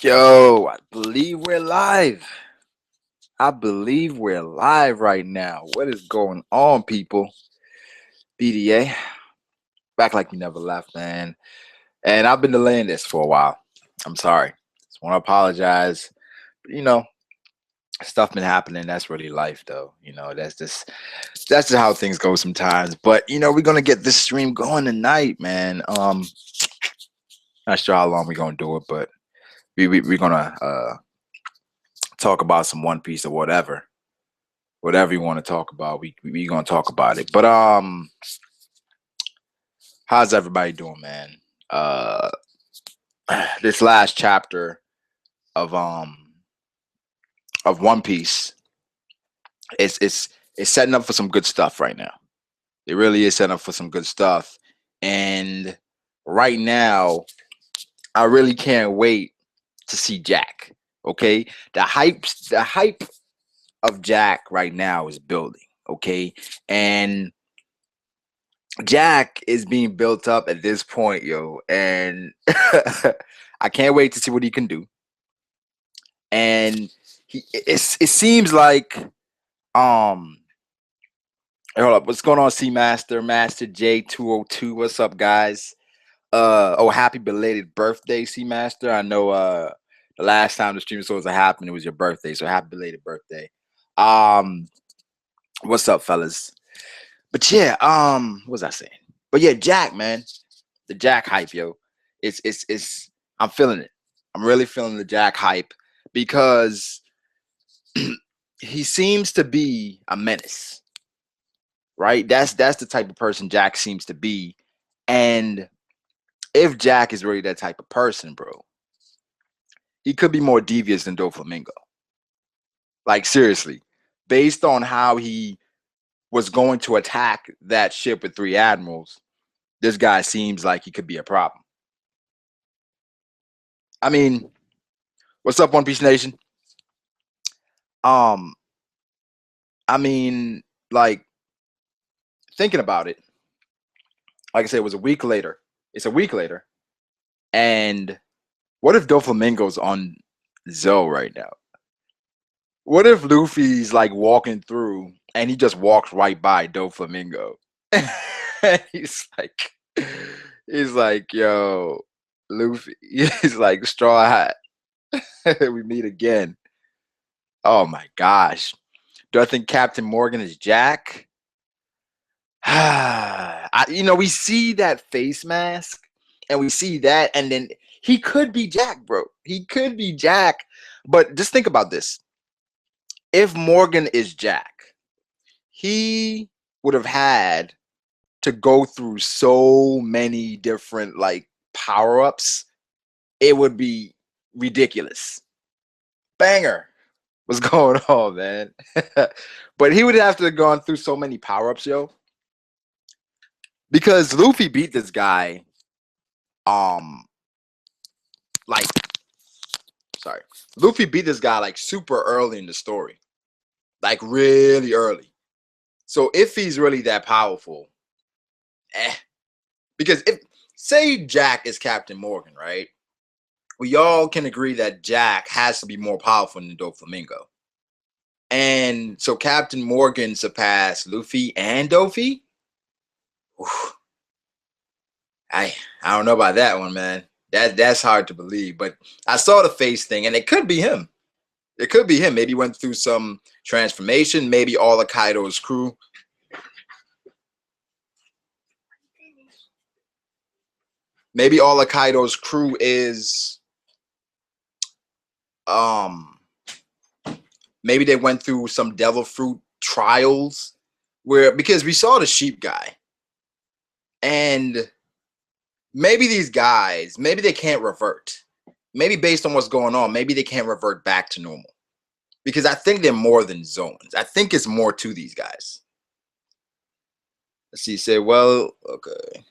Yo, I believe we're live. I believe we're live right now. What is going on, people? BDA, back like we never left, man. And I've been delaying this for a while. I'm sorry. Just want to apologize. But, stuff been happening. That's really life, though. That's just how things go sometimes. But we're gonna get this stream going tonight, man. Not sure how long we're gonna do it, but we're gonna talk about some One Piece or whatever you want to talk about. We gonna talk about it. But how's everybody doing, man? This last chapter of One Piece, it's setting up for some good stuff right now. It really is setting up for some good stuff, and right now, I really can't wait to see Jack. Okay, the hype of Jack right now is building. Okay, and Jack is being built up at this point, yo, and I can't wait to see what he can do. And it seems like hey, hold up, what's going on, Master J202? What's up, guys? Happy belated birthday, Master. I know the last time the stream was supposed to happen, it was your birthday, so happy belated birthday. What's up, fellas? But yeah, what was I saying? But yeah, Jack, man, the Jack hype, yo. It's I'm feeling it. I'm really feeling the Jack hype because he seems to be a menace, right? That's the type of person Jack seems to be. And if Jack is really that type of person, bro, he could be more devious than Doflamingo. Like, seriously, based on how he was going to attack that ship with 3 admirals, this guy seems like he could be a problem. I mean, what's up, One Piece Nation? I mean, like, thinking about it, like I said, it was a week later. It's a week later. And what if Doflamingo's on Zoe right now? What if Luffy's like walking through and he just walks right by Doflamingo? he's like, yo, Luffy. He's like, straw hat. We meet again. Oh my gosh. Do I think Captain Morgan is Jack? We see that face mask and we see that, and then he could be Jack, bro. He could be Jack. But just think about this. If Morgan is Jack, he would have had to go through so many different like power-ups. It would be ridiculous. Banger. What's going on, man? But he would have to have gone through so many power-ups, yo. Because Luffy beat this guy Luffy beat this guy like super early in the story. Like really early. So if he's really that powerful, because if say Jack is Captain Morgan, right? We all can agree that Jack has to be more powerful than Doflamingo. And so Captain Morgan surpassed Luffy and Dofi. I don't know about that one, man. That's hard to believe. But I saw the face thing, and it could be him. It could be him. Maybe he went through some transformation. Maybe all of Kaido's crew. Maybe all of Kaido's crew is maybe they went through some devil fruit trials because we saw the sheep guy. And maybe these guys, maybe they can't revert. Maybe based on what's going on, maybe they can't revert back to normal. Because I think they're more than zones. I think it's more to these guys. Let's see. Say, well, okay.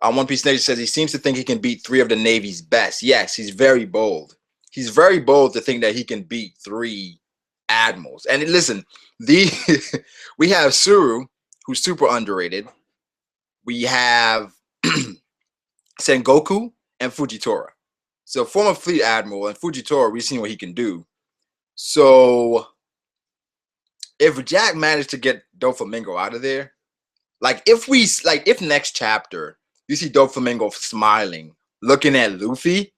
One Piece Nation says he seems to think he can beat 3 of the Navy's best. Yes, he's very bold. He's very bold to think that he can beat 3 admirals. And listen, we have Suru, who's super underrated. We have Sengoku and Fujitora. So former fleet admiral and Fujitora, we've seen what he can do. So if Jack managed to get Doflamingo out of there, if next chapter you see Doflamingo smiling, looking at Luffy,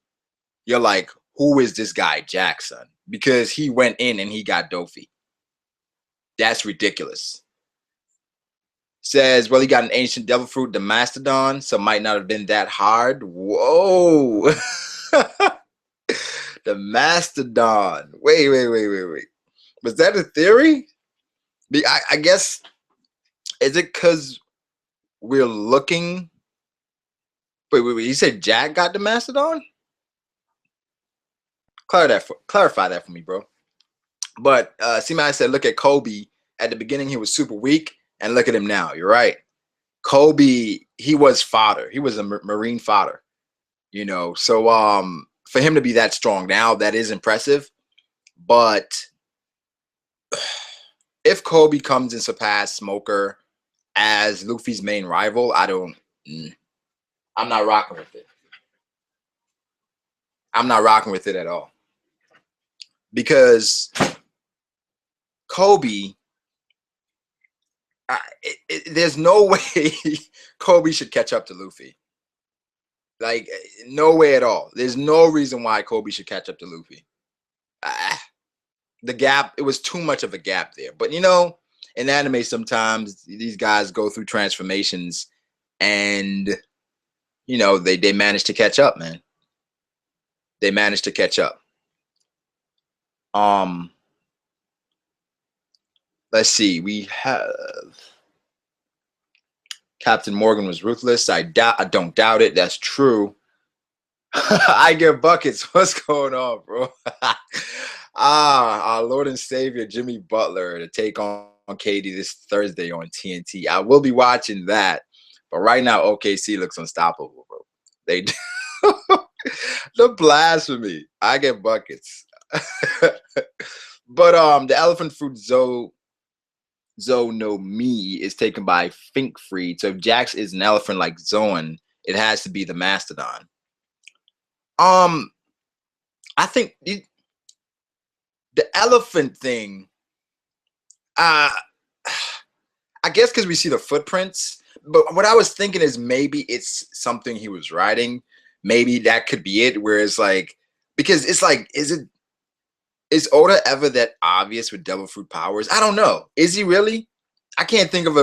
you're like, who is this guy, Jackson? Because he went in and he got Dofi. That's ridiculous. Says, well, he got an ancient devil fruit, the mastodon, so might not have been that hard. Whoa. The mastodon. Wait. Was that a theory? I guess, is it because we're looking? Wait. You said Jack got the mastodon? Clarify that for me, bro. But C-Man said, look at Kobe. At the beginning, he was super weak. And look at him now. You're right. Kobe, he was fodder. He was a marine fodder. You know, so for him to be that strong now, that is impressive. But if Kobe comes and surpass Smoker as Luffy's main rival, I'm not rocking with it. I'm not rocking with it at all. Because Kobe, there's no way Kobe should catch up to Luffy. Like, no way at all. There's no reason why Kobe should catch up to Luffy. The gap, it was too much of a gap there. But, you know, in anime, sometimes these guys go through transformations and, you know, they manage to catch up, man. They managed to catch up. Let's see. We have Captain Morgan was ruthless. I don't doubt it. That's true. I get buckets. What's going on, bro? Our Lord and Savior Jimmy Butler to take on Katie this Thursday on TNT. I will be watching that. But right now, OKC looks unstoppable, bro. They do. The blasphemy. I get buckets. But the elephant fruit no Mi is taken by Finkfried. So if Jax is an elephant like Zoan, it has to be the mastodon. I think the elephant thing, I guess because we see the footprints, but what I was thinking is maybe it's something he was riding. Maybe that could be it, where it's like, because it's like, is Oda ever that obvious with devil fruit powers? I don't know. Is he really? I can't think of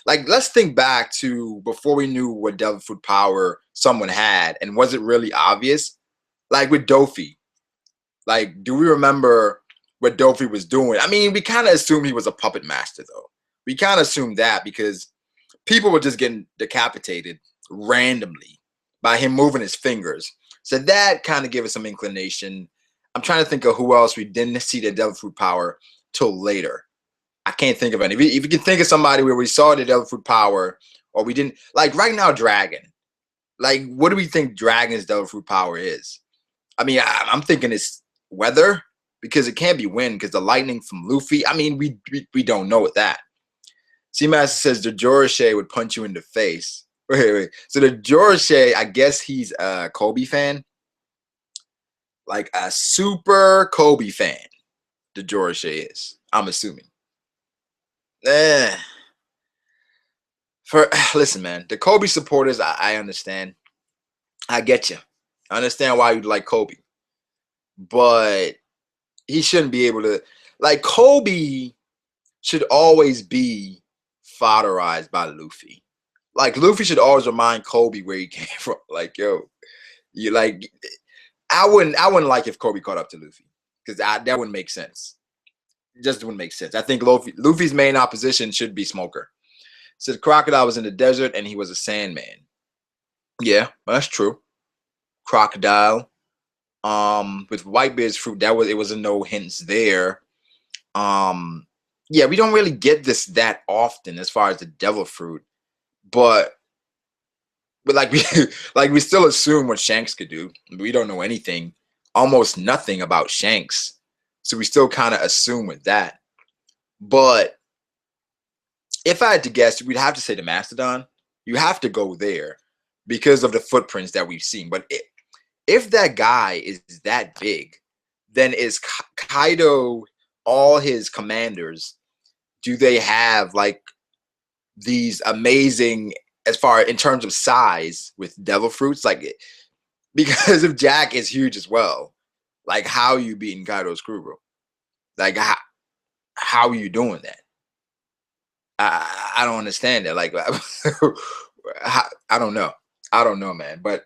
let's think back to before we knew what devil fruit power someone had, and was it really obvious? Like with Dofi. Like, do we remember what Dofi was doing? I mean, we kind of assumed he was a puppet master, though. We kind of assumed that because people were just getting decapitated randomly by him moving his fingers. So that kind of gave us some inclination. I'm trying to think of who else we didn't see the devil fruit power till later. I can't think of any. If you can think of somebody where we saw the devil fruit power or we didn't, like right now, Dragon. Like, what do we think Dragon's devil fruit power is? I mean, I'm thinking it's weather, because it can't be wind, because the lightning from Luffy, I mean, we don't know what that. Seamaster says the Joroshe would punch you in the face. Wait. So the Joroshe, I guess he's a Kobe fan. Like a super Kobe fan, the Joroshe is. I'm assuming. Listen, man, the Kobe supporters, I understand. I get you. I understand why you'd like Kobe. But he shouldn't be able to. Like, Kobe should always be fodderized by Luffy. Like, Luffy should always remind Kobe where he came from. Like, yo, you like. I wouldn't like if Kobe caught up to Luffy, because that wouldn't make sense. It just wouldn't make sense. I think Luffy's main opposition should be Smoker. So the crocodile was in the desert and he was a Sandman. Yeah, that's true. Crocodile. With Whitebeard's fruit, it was a no hints there. Yeah, we don't really get this that often as far as the devil fruit, but like we still assume what Shanks could do. We don't know anything, almost nothing about Shanks, so we still kind of assume with that. But if I had to guess, we'd have to say the Mastodon. You have to go there because of the footprints that we've seen. But if that guy is that big, then is Kaido, all his commanders, do they have like these amazing, as far in terms of size, with devil fruits? Like, because if Jack is huge as well, like, how are you beating Kaido's crew, bro? Like, how are you doing that? I don't understand that. Like, I don't know. I don't know, man. But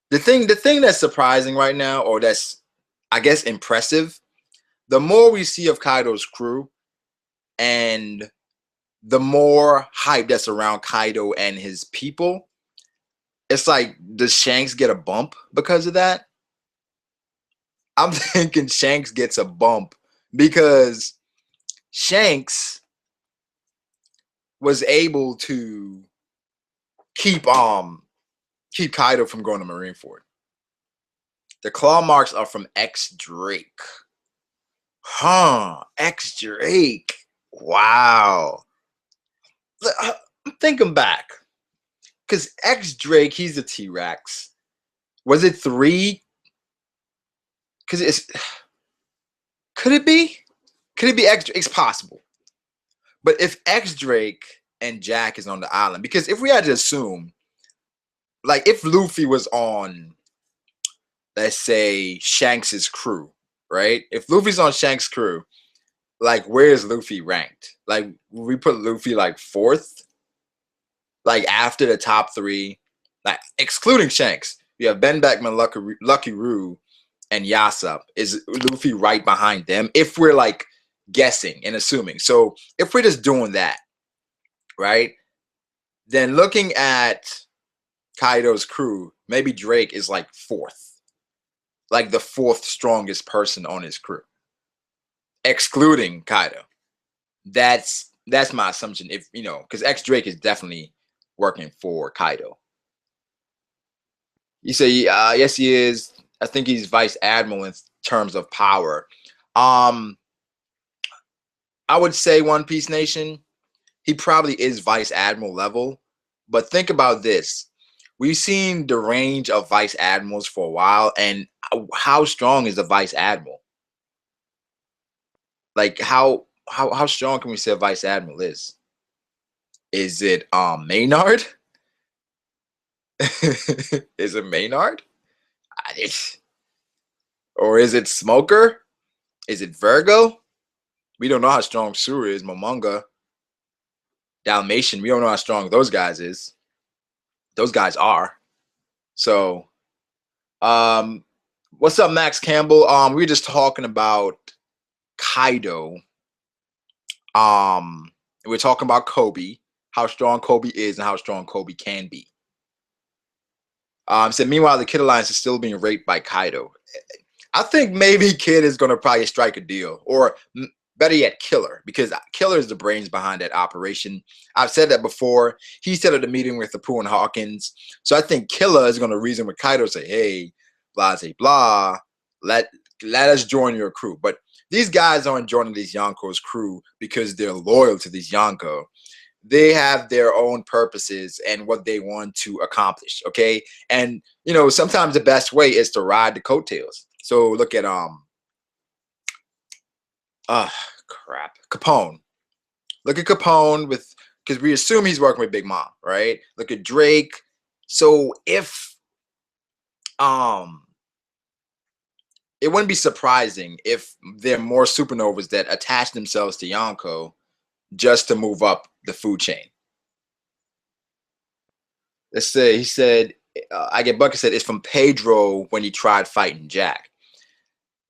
the thing that's surprising right now, or that's, I guess, impressive, the more we see of Kaido's crew, and the more hype that's around Kaido and his people, it's like, does Shanks get a bump because of that? I'm thinking Shanks gets a bump because Shanks was able to keep Kaido from going to Marineford. The claw marks are from X Drake. Huh, X Drake. Wow. I'm thinking back. Because X Drake, he's a T-Rex. Was it 3? Because it's... Could it be? Could it be X Drake? It's possible. But if X Drake and Jack is on the island, because if we had to assume, like, if Luffy was on, let's say, Shanks's crew, right? If Luffy's on Shanks' crew, like, where is Luffy ranked? Like, we put Luffy like 4th, like after the top 3, like excluding Shanks. You have Ben Beckman, Lucky Roo, and Yasop. Is Luffy right behind them? If we're like guessing and assuming. So if we're just doing that, right? Then looking at Kaido's crew, maybe Drake is like 4th. Like the 4th strongest person on his crew, excluding Kaido. That's my assumption. If you know, because X Drake is definitely working for Kaido. You say, yes, he is. I think he's vice admiral in terms of power. I would say One Piece Nation, he probably is vice admiral level. But think about this: we've seen the range of vice admirals for a while, and how strong is the vice admiral? Like, how strong can we say a vice admiral is? Is it Maynard? Is it Maynard? Or is it Smoker? Is it Virgo? We don't know how strong Sura is. Momonga, Dalmatian. We don't know how strong those guys is. Those guys are. So, what's up, Max Campbell? We were just talking about Kaido. We're talking about Kobe, how strong Kobe is and how strong Kobe can be. So meanwhile, the Kid Alliance is still being raped by Kaido. I think maybe Kid is going to probably strike a deal, or better yet, Killer, because Killer is the brains behind that operation. I've said that before. He set up the meeting with the Pooh and Hawkins. So I think Killer is going to reason with Kaido, say, hey, blah, say, blah, let us join your crew. But these guys aren't joining these Yonko's crew because they're loyal to these Yonko. They have their own purposes and what they want to accomplish, okay? And, you know, sometimes the best way is to ride the coattails. So look at, Capone. Look at Capone with, because we assume he's working with Big Mom, right? Look at Drake. So if, it wouldn't be surprising if there are more supernovas that attach themselves to Yonko just to move up the food chain. Let's say he said, I get Bucket said it's from Pedro when he tried fighting Jack.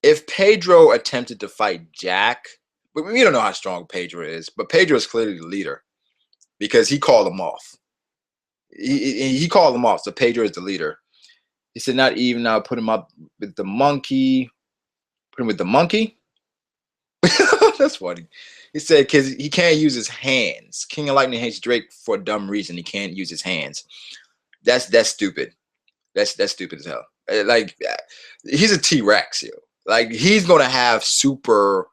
If Pedro attempted to fight Jack, we don't know how strong Pedro is, but Pedro is clearly the leader because he called him off. He called him off, so Pedro is the leader. He said, not even now, put him up with the monkey. Put him with the monkey? That's funny. He said, because he can't use his hands. King of Lightning hates Drake for a dumb reason. He can't use his hands. That's stupid. That's stupid as hell. Like, he's a T-Rex, yo. Like, he's going to have super,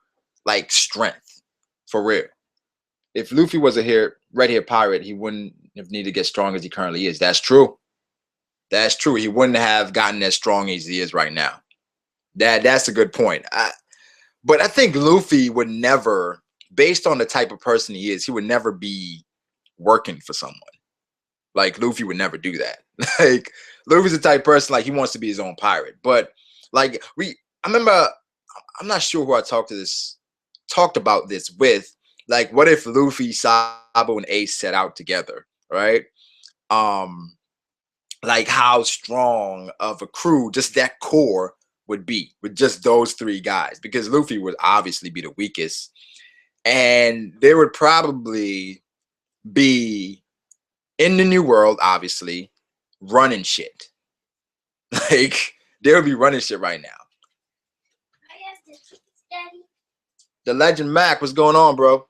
like, strength. For real. If Luffy was a red-haired pirate, he wouldn't have needed to get strong as he currently is. That's true. That's true. He wouldn't have gotten as strong as he is right now. That's a good point. But I think Luffy would never, based on the type of person he is, he would never be working for someone. Like Luffy would never do that. Like Luffy's the type of person like he wants to be his own pirate. But like I remember, I'm not sure who I talked about this with. Like, what if Luffy, Sabo, and Ace set out together, right? Like how strong of a crew just that core would be with just those three guys, because Luffy would obviously be the weakest, and they would probably be in the new world, obviously, running shit. Like they would be running shit right now. The Legend Mac, what's going on, bro?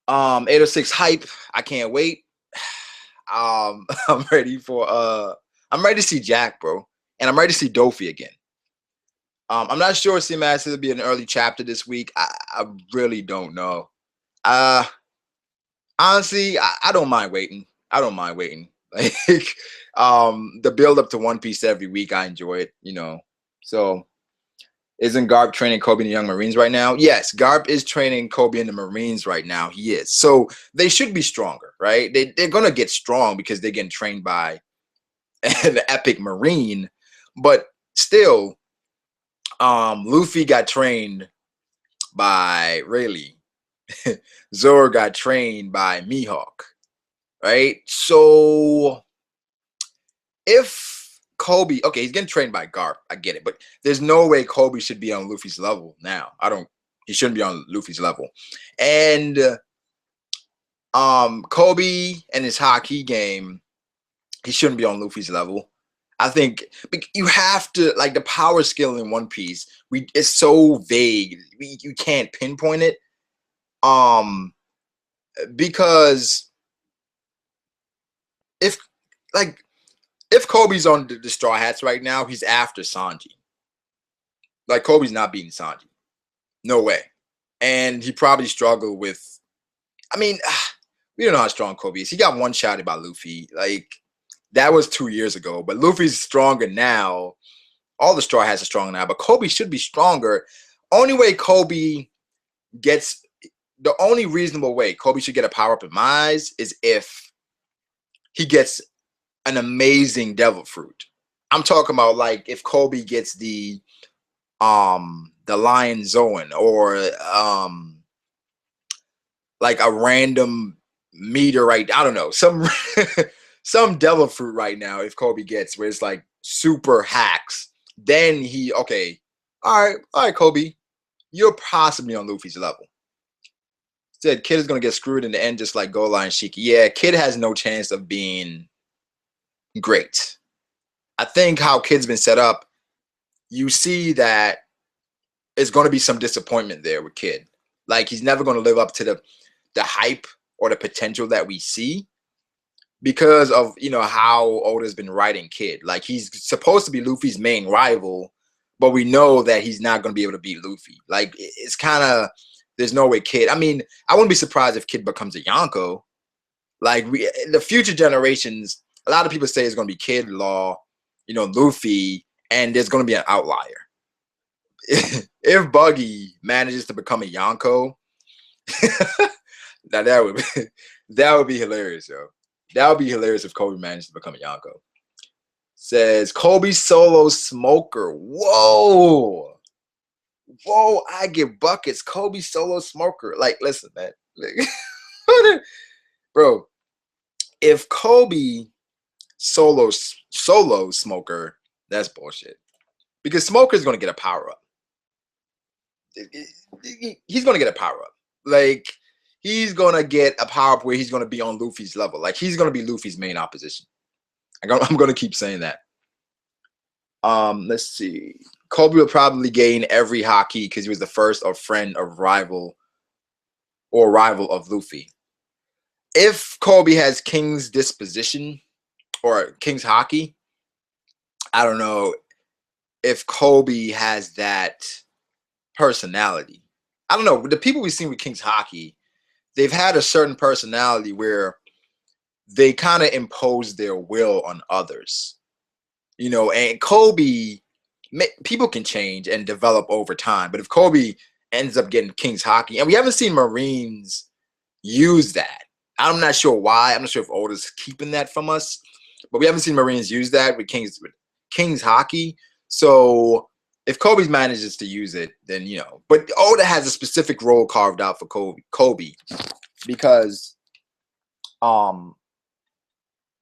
806 hype. I can't wait. I'm ready to see Jack, bro. And I'm ready to see Dofi again. I'm not sure Seamax will be an early chapter this week. I really don't know. Honestly, I don't mind waiting. I don't mind waiting. Like the build up to One Piece every week, I enjoy it, you know. So isn't Garp training Kobe and the Young Marines right now? Yes, Garp is training Kobe and the Marines right now. He is. So they should be stronger, right? They're gonna get strong because they're getting trained by the epic Marine, but still, Luffy got trained by Rayleigh. Zoro got trained by Mihawk, right? So if Kobe, okay, he's getting trained by Garp, I get it, but there's no way Kobe should be on Luffy's level now. He shouldn't be on Luffy's level. And Kobe and his Haki game, he shouldn't be on Luffy's level. I think you have to, like, the power skill in One Piece, it's so vague. You can't pinpoint it. Because if Kobe's on the Straw Hats right now, he's after Sanji. Like, Kobe's not beating Sanji. No way. And he probably struggled with, I mean, we don't know how strong Kobe is. He got one-shotted by Luffy. Like, that was 2 years ago. But Luffy's stronger now. All the Straw Hats are stronger now. But Kobe should be stronger. Only way Kobe gets, the only reasonable way Kobe should get a power-up in my eyes is if he gets an amazing devil fruit. I'm talking about, like, if Kobe gets the Lion Zoan, or like a random meteorite, I don't know, some devil fruit right now, if Kobe gets, where it's like super hacks, then okay, all right, Kobe, you're possibly on Luffy's level. Said Kid is gonna get screwed in the end, just like Gold Lion Shiki. Yeah, Kid has no chance of being great. I think how Kid's been set up, you see that it's going to be some disappointment there with Kid. Like, he's never going to live up to the hype or the potential that we see, because of, you know, how Oda's been writing Kid. Like, he's supposed to be Luffy's main rival, but we know that he's not going to be able to beat Luffy. Like, it's kind of, there's no way Kid, I mean, I wouldn't be surprised if Kid becomes a Yonko. Like, the future generations, a lot of people say it's going to be Kid, Law, you know, Luffy, and there's going to be an outlier. If Buggy manages to become a Yonko, now that would be hilarious, yo. That would be hilarious if Kobe managed to become a Yonko. Says Kobe Solo Smoker. Whoa, I get buckets. Kobe Solo Smoker. Like, listen, man, bro. If Kobe solo Smoker, that's bullshit. Because Smoker's gonna get a power up. He's gonna get a power up. Like, he's gonna get a power up where he's gonna be on Luffy's level. Like, he's gonna be Luffy's main opposition. I'm gonna keep saying that. Let's see. Kobe will probably gain every Haki because he was the first or friend of rival of Luffy. If Kobe has King's disposition or King's Haki, I don't know if Kobe has that personality. I don't know. The people we've seen with King's Haki, they've had a certain personality where they kind of impose their will on others. You know, and Kobe, people can change and develop over time, but if Kobe ends up getting King's Hockey, and we haven't seen Marines use that. I'm not sure why. I'm not sure if Oda's keeping that from us, but we haven't seen Marines use that with King's Hockey. So if Kobe manages to use it, then you know. But Oda has a specific role carved out for Kobe because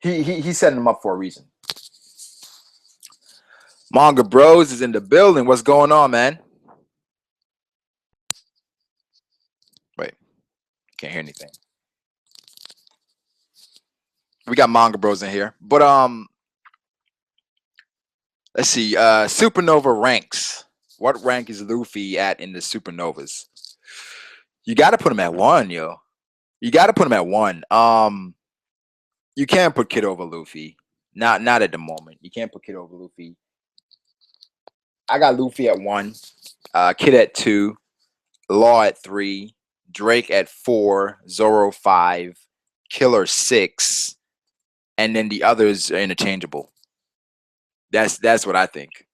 he's setting him up for a reason. Manga Bros is in the building. What's going on, man? Wait, can't hear anything. We got Manga Bros in here, but let's see. Supernova ranks. What rank is Luffy at in the Supernovas? You got to put him at 1, yo. You got to put him at 1. You can't put Kid over Luffy. Not at the moment. You can't put Kid over Luffy. I got Luffy at 1, Kid at 2, Law at 3, Drake at 4, Zoro 5, Killer 6, and then the others are interchangeable. That's what I think.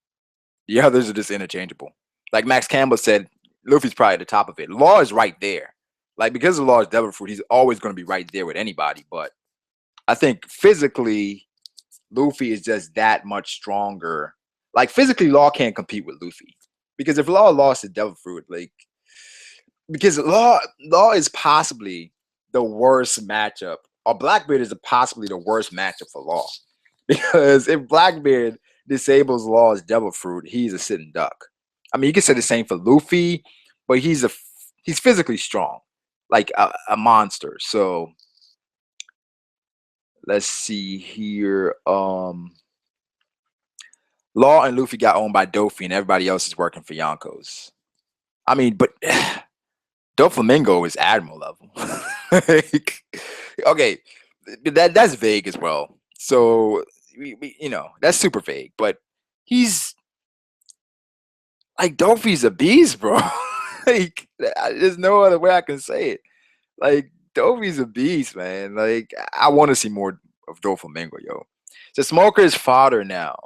The others are just interchangeable. Like Max Campbell said, Luffy's probably at the top of it. Law is right there. Like, because of Law's devil fruit, he's always going to be right there with anybody. But I think physically, Luffy is just that much stronger. Like, physically, Law can't compete with Luffy. Because if Law lost his devil fruit, like, because Law is possibly the worst matchup, or Blackbeard is possibly the worst matchup for Law. Because if Blackbeard disables Law's devil fruit, he's a sitting duck. I mean, you can say the same for Luffy, but he's physically strong, like a monster. So let's see here. Law and Luffy got owned by Dofi, and everybody else is working for Yonkos. I mean, but Doflamingo is admiral level. Like, okay, that's vague as well. So we, you know, that's super vague. But he's like, Dofi's a beast, bro. Like, there's no other way I can say it. Like, Dofi's a beast, man. Like, I want to see more of Doflamingo, yo. So Smoker is fodder now.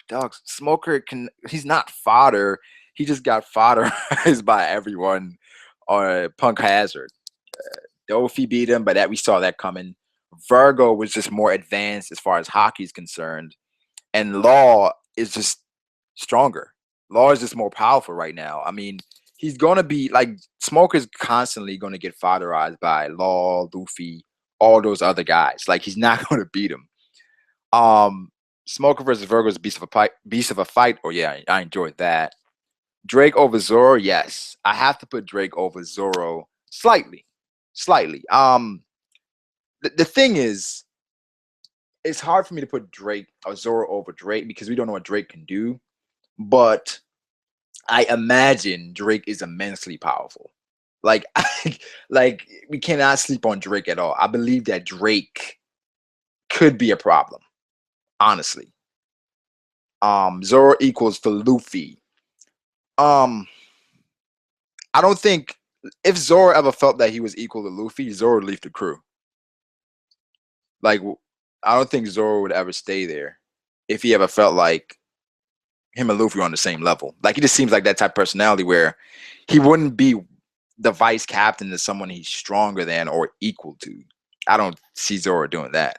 Dog, Smoker he's not fodder. He just got fodderized by everyone on Punk Hazard. Dofi beat him, but we saw that coming. Virgo was just more advanced as far as hockey is concerned. And Law is just stronger. Law is just more powerful right now. I mean, he's going to be like, Smoker's constantly going to get fodderized by Law, Luffy, all those other guys. Like, he's not going to beat him. Smoker versus Virgo is a beast of a fight. Oh, yeah, I enjoyed that. Drake over Zoro, yes. I have to put Drake over Zoro slightly. The thing is, it's hard for me to put Drake or Zoro over Drake because we don't know what Drake can do. But I imagine Drake is immensely powerful. Like, like, we cannot sleep on Drake at all. I believe that Drake could be a problem, honestly. Zoro equals to Luffy. I don't think if Zoro ever felt that he was equal to Luffy, Zoro would leave the crew. Like, I don't think Zoro would ever stay there if he ever felt like him and Luffy were on the same level. Like, he just seems like that type of personality where he wouldn't be the vice captain to someone he's stronger than or equal to. I don't see Zoro doing that.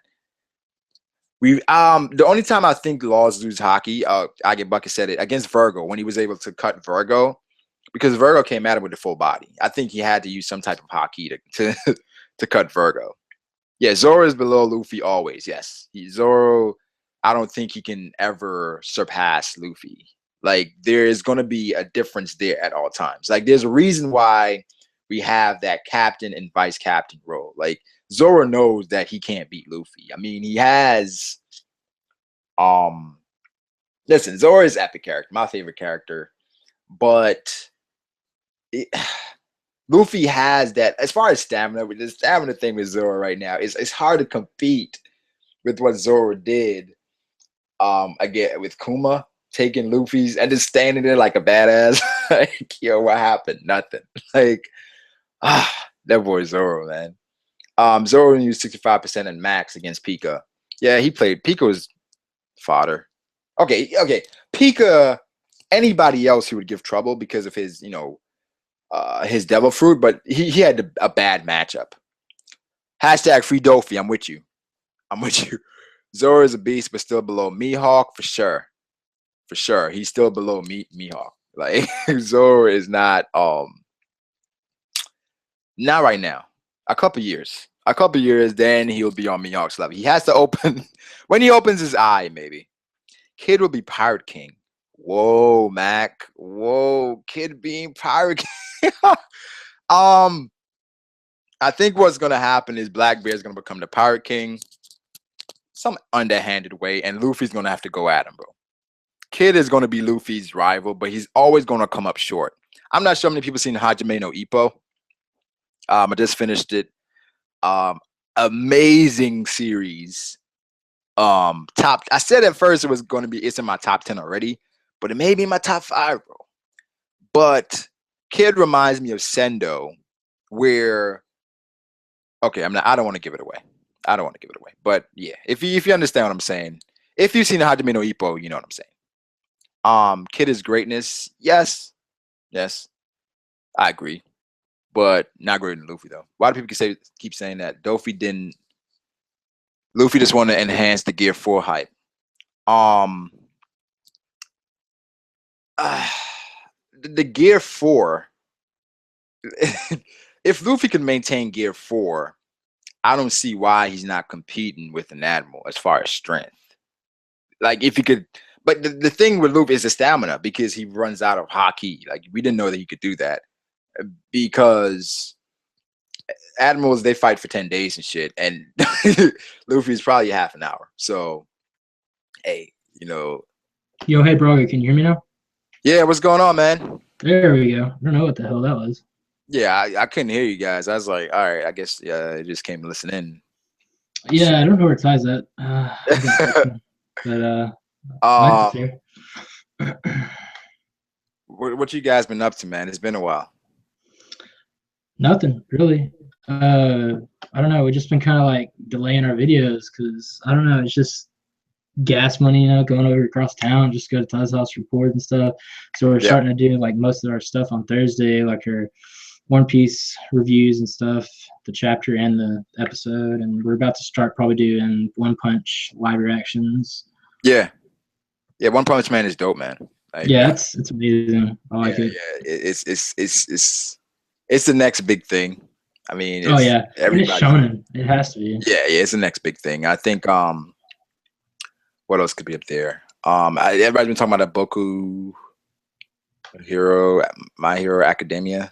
The only time I think Laws lose hockey, I get Bucket said it against Virgo when he was able to cut Virgo, because Virgo came at him with the full body. I think he had to use some type of hockey to cut Virgo. Yeah, Zoro is below Luffy always. Yes, Zoro. I don't think he can ever surpass Luffy. Like, there is going to be a difference there at all times. Like, there's a reason why we have that captain and vice captain role. Like, Zoro knows that he can't beat Luffy. I mean, he has listen, Zoro is epic character, my favorite character, but Luffy has that. As far as stamina, with the stamina thing with Zoro right now, it's hard to compete with what Zoro did again with Kuma taking Luffy's and just standing there like a badass. Like, yo, what happened? Nothing. Like, that boy Zoro, man. Zoro used 65% and max against Pika. Yeah, he played. Pika was fodder. Okay. Pika, anybody else he would give trouble because of his, his devil fruit, but he had a bad matchup. Hashtag free Dofi. I'm with you. Zoro is a beast, but still below Mihawk for sure. For sure. He's still below Mihawk. Like Zoro is not right now. A couple years, then he'll be on Mihawk's level. He has to open when he opens his eye, maybe. Kid will be Pirate King. Whoa, Mac. Whoa, Kid being Pirate King. I think what's gonna happen is Blackbeard is gonna become the Pirate King, some underhanded way, and Luffy's gonna have to go at him, bro. Kid is gonna be Luffy's rival, but he's always gonna come up short. I'm not sure how many people seen Hajime no Ippo. I just finished it. Amazing series. I said at first it's in my top 10 already, but it may be in my top 5, bro. But Kid reminds me of Sendo, where I don't want to give it away. But yeah, if you understand what I'm saying, if you've seen Hajime no Ippo, you know what I'm saying. Kid is greatness. Yes, I agree. But not greater than Luffy, though. A lot of people keep saying that Luffy just want to enhance the Gear 4 hype. The Gear 4, if Luffy can maintain Gear 4, I don't see why he's not competing with an admiral as far as strength. Like, if he could, but the thing with Luffy is the stamina, because he runs out of haki. Like, we didn't know that he could do that, because admirals, they fight for 10 days and shit, and Luffy's probably half an hour. So, hey, Yo, hey, bro, can you hear me now? Yeah, what's going on, man? There we go. I don't know what the hell that was. Yeah, I couldn't hear you guys. I was like, all right, I guess I just came to listen in. Yeah, I don't know where Ty's at. Mine's here. What you guys been up to, man? It's been a while. Nothing really. I don't know. We've just been kind of like delaying our videos because I don't know. It's just gas money, going over across town, just go to Ty's house, record and stuff. So we're starting to do like most of our stuff on Thursday, like our One Piece reviews and stuff, the chapter and the episode, and we're about to start probably doing One Punch live reactions. Yeah, One Punch Man is dope, man. Like, yeah, it's amazing. I like it. Yeah, it's the next big thing. I mean, it's shonen. It has to be. Yeah, it's the next big thing. I think. What else could be up there? Everybody's been talking about that Boku Hero, My Hero Academia.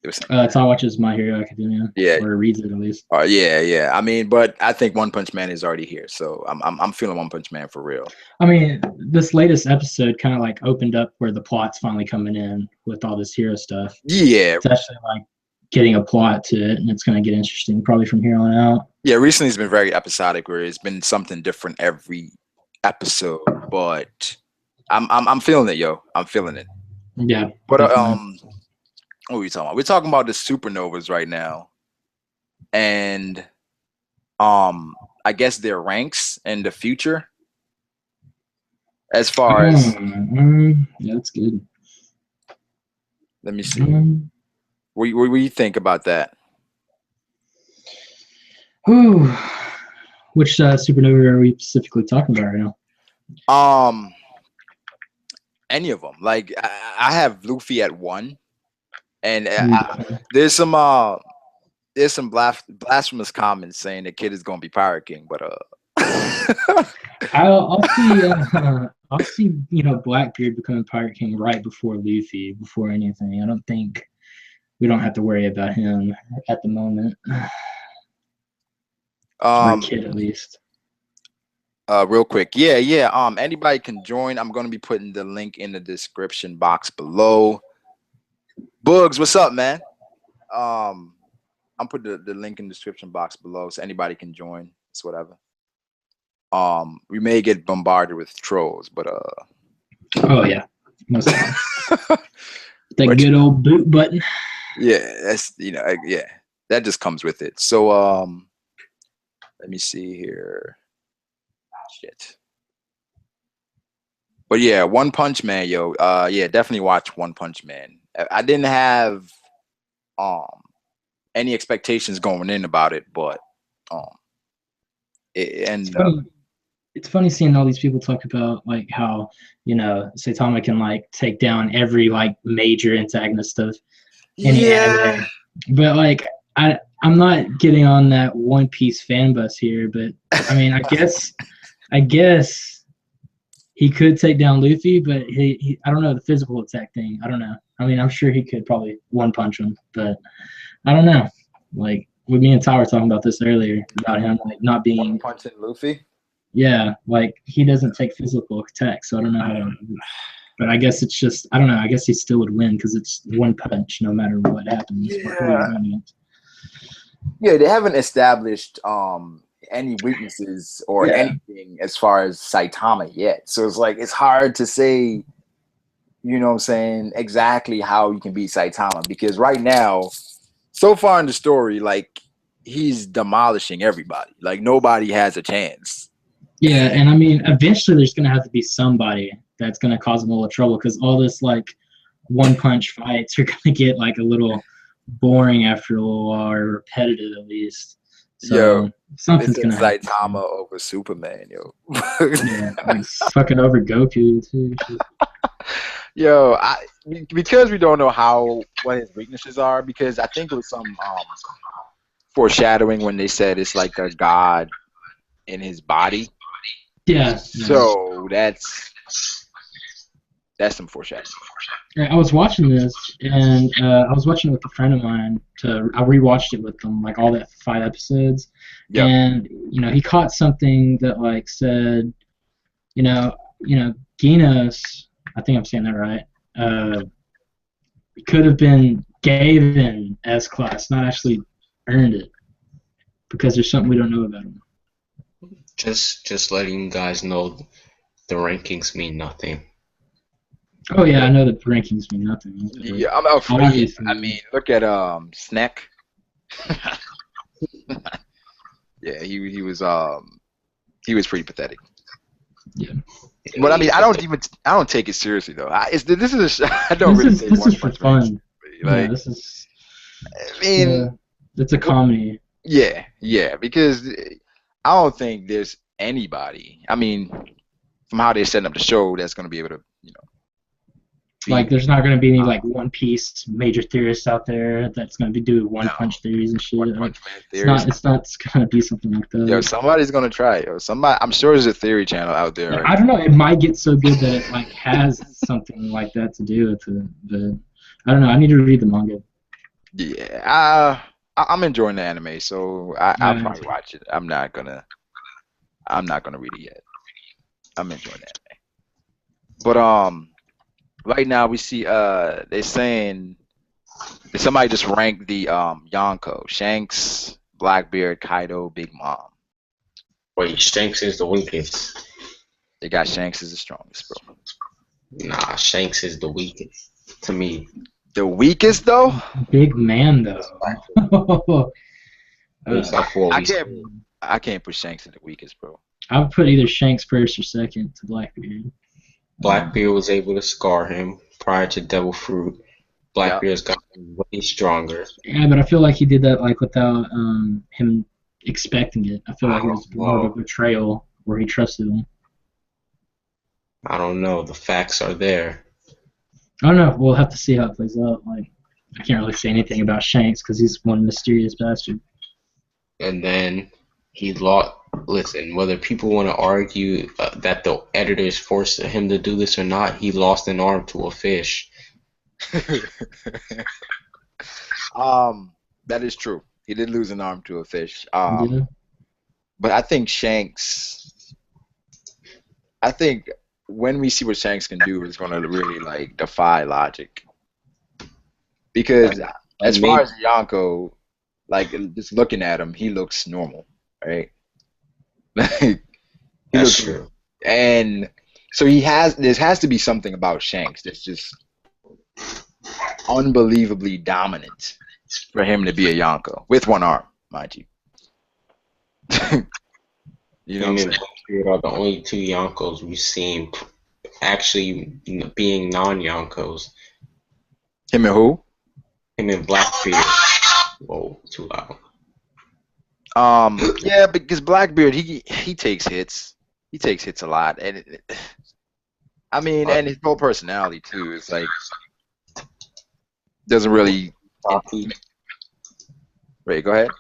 Ty watches My Hero Academia. Yeah, or reads it at least. Yeah. I mean, but I think One Punch Man is already here, so I'm feeling One Punch Man for real. I mean, this latest episode kind of like opened up where the plot's finally coming in with all this hero stuff. Yeah, it's actually like getting a plot to it, and it's going to get interesting probably from here on out. Yeah, recently it's been very episodic, where it's been something different every episode, but I'm feeling it, yo. I'm feeling it. Yeah. But what are we talking about? We're talking about the Supernovas right now, and I guess their ranks in the future. As far as yeah, that's good. Let me see. What do you think about that? Ooh. Which supernova are we specifically talking about right now? Any of them. Like I have Luffy at 1, and there's some blasphemous comments saying the kid is gonna be Pirate King, but I'll see Blackbeard becoming Pirate King right before Luffy, before anything. I don't think we don't have to worry about him at the moment. My kid, at least. Real quick, yeah. Anybody can join. I'm gonna be putting the link in the description box below. Bugs, what's up, man? I'm putting the link in the description box below, so anybody can join. It's whatever. We may get bombarded with trolls, but oh yeah, that good old boot button. Yeah, that's yeah. that just comes with it. So let me see here. Shit. But yeah, One Punch Man, yo. Yeah, definitely watch One Punch Man. I didn't have any expectations going in about it, but it ended up. It's funny seeing all these people talk about like how, you know, Saitama can like take down every like major antagonist of any anime. But like I'm not getting on that One Piece fan bus here, but I mean I guess he could take down Luffy, but he I don't know, the physical attack thing. I don't know. I mean I'm sure he could probably one punch him, but I don't know. Like with me and Ty were talking about this earlier about him like not being One punching Luffy. Yeah, like he doesn't take physical attack, so I don't know how to. But I guess it's just I don't know. I guess he still would win because it's one punch, no matter what happens. Yeah, they haven't established any weaknesses or anything as far as Saitama yet. So it's like it's hard to say, you know what I'm saying, exactly how you can beat Saitama because right now, so far in the story, like he's demolishing everybody. Like nobody has a chance. Yeah, and I mean, eventually there's gonna have to be somebody that's gonna cause him a little trouble because all this like one punch fights are gonna get like a little boring after a little while or repetitive at least. So something's gonna happen. Saitama over Superman, yo. Yeah, like fucking over Goku too. Yo, because we don't know what his weaknesses are, because I think it was some foreshadowing when they said it's like a god in his body. Yeah. So that's some foreshadowing. I was watching this, and I was watching it with a friend of mine. I rewatched it with them, like all that 5 episodes. Yep. And you know, he caught something that like said, you know, Genos. I think I'm saying that right. Could have been given S class, not actually earned it, because there's something we don't know about him. Just letting you guys know, the rankings mean nothing. Oh yeah, I know the rankings mean nothing. Yeah, I'm afraid. I mean, look at Snack. Yeah, he was pretty pathetic. Yeah. But I mean, I don't take it seriously though. I don't really take this is for fun. Like, yeah, this is. I mean, it's a comedy. Yeah, because I don't think there's anybody. I mean, from how they're setting up the show, that's going to be able to, you know. Like, there's not going to be any like One Piece major theorists out there that's going to be doing one punch theories and shit. It's not going to be something like that. Yo, somebody's going to try it. Yo, I'm sure there's a theory channel out there. Like, I don't know. It might get so good that it like has something like that to do with it. But I don't know. I need to read the manga. Yeah, I'm enjoying the anime, so I'll probably watch it. I'm not gonna read it yet. I'm enjoying the anime. But right now we see they're saying somebody just ranked the Yonko, Shanks, Blackbeard, Kaido, Big Mom. Wait, Shanks is the weakest. They got Shanks as the strongest, bro. Nah, Shanks is the weakest to me. The weakest though? Big man though. I can't put Shanks in the weakest, bro. I would put either Shanks first or second to Blackbeard. Blackbeard was able to scar him prior to Devil Fruit. Blackbeard's got way stronger. Yeah, but I feel like he did that like without him expecting it. I feel like it was more of a betrayal where he trusted him. I don't know. The facts are there. I don't know. We'll have to see how it plays out. Like, I can't really say anything about Shanks because he's one mysterious bastard. And then he lost. Listen, whether people want to argue that the editors forced him to do this or not, he lost an arm to a fish. That is true. He did lose an arm to a fish. But I think Shanks. I think when we see what Shanks can do, it's going to really like defy logic. Because as far as Yonko, like just looking at him, he looks normal, right? That's true. And so there has to be something about Shanks that's just unbelievably dominant. for him to be a Yonko with one arm, mind you. You know Him what I'm and saying? Blackbeard are the only two Yonkos we've seen actually being non-Yonkos. Him and who? Him and Blackbeard. Whoa, too loud. Yeah, because Blackbeard, he takes hits. He takes hits a lot, and I mean, and his whole personality too is like doesn't really. Cocky. Wait, go ahead.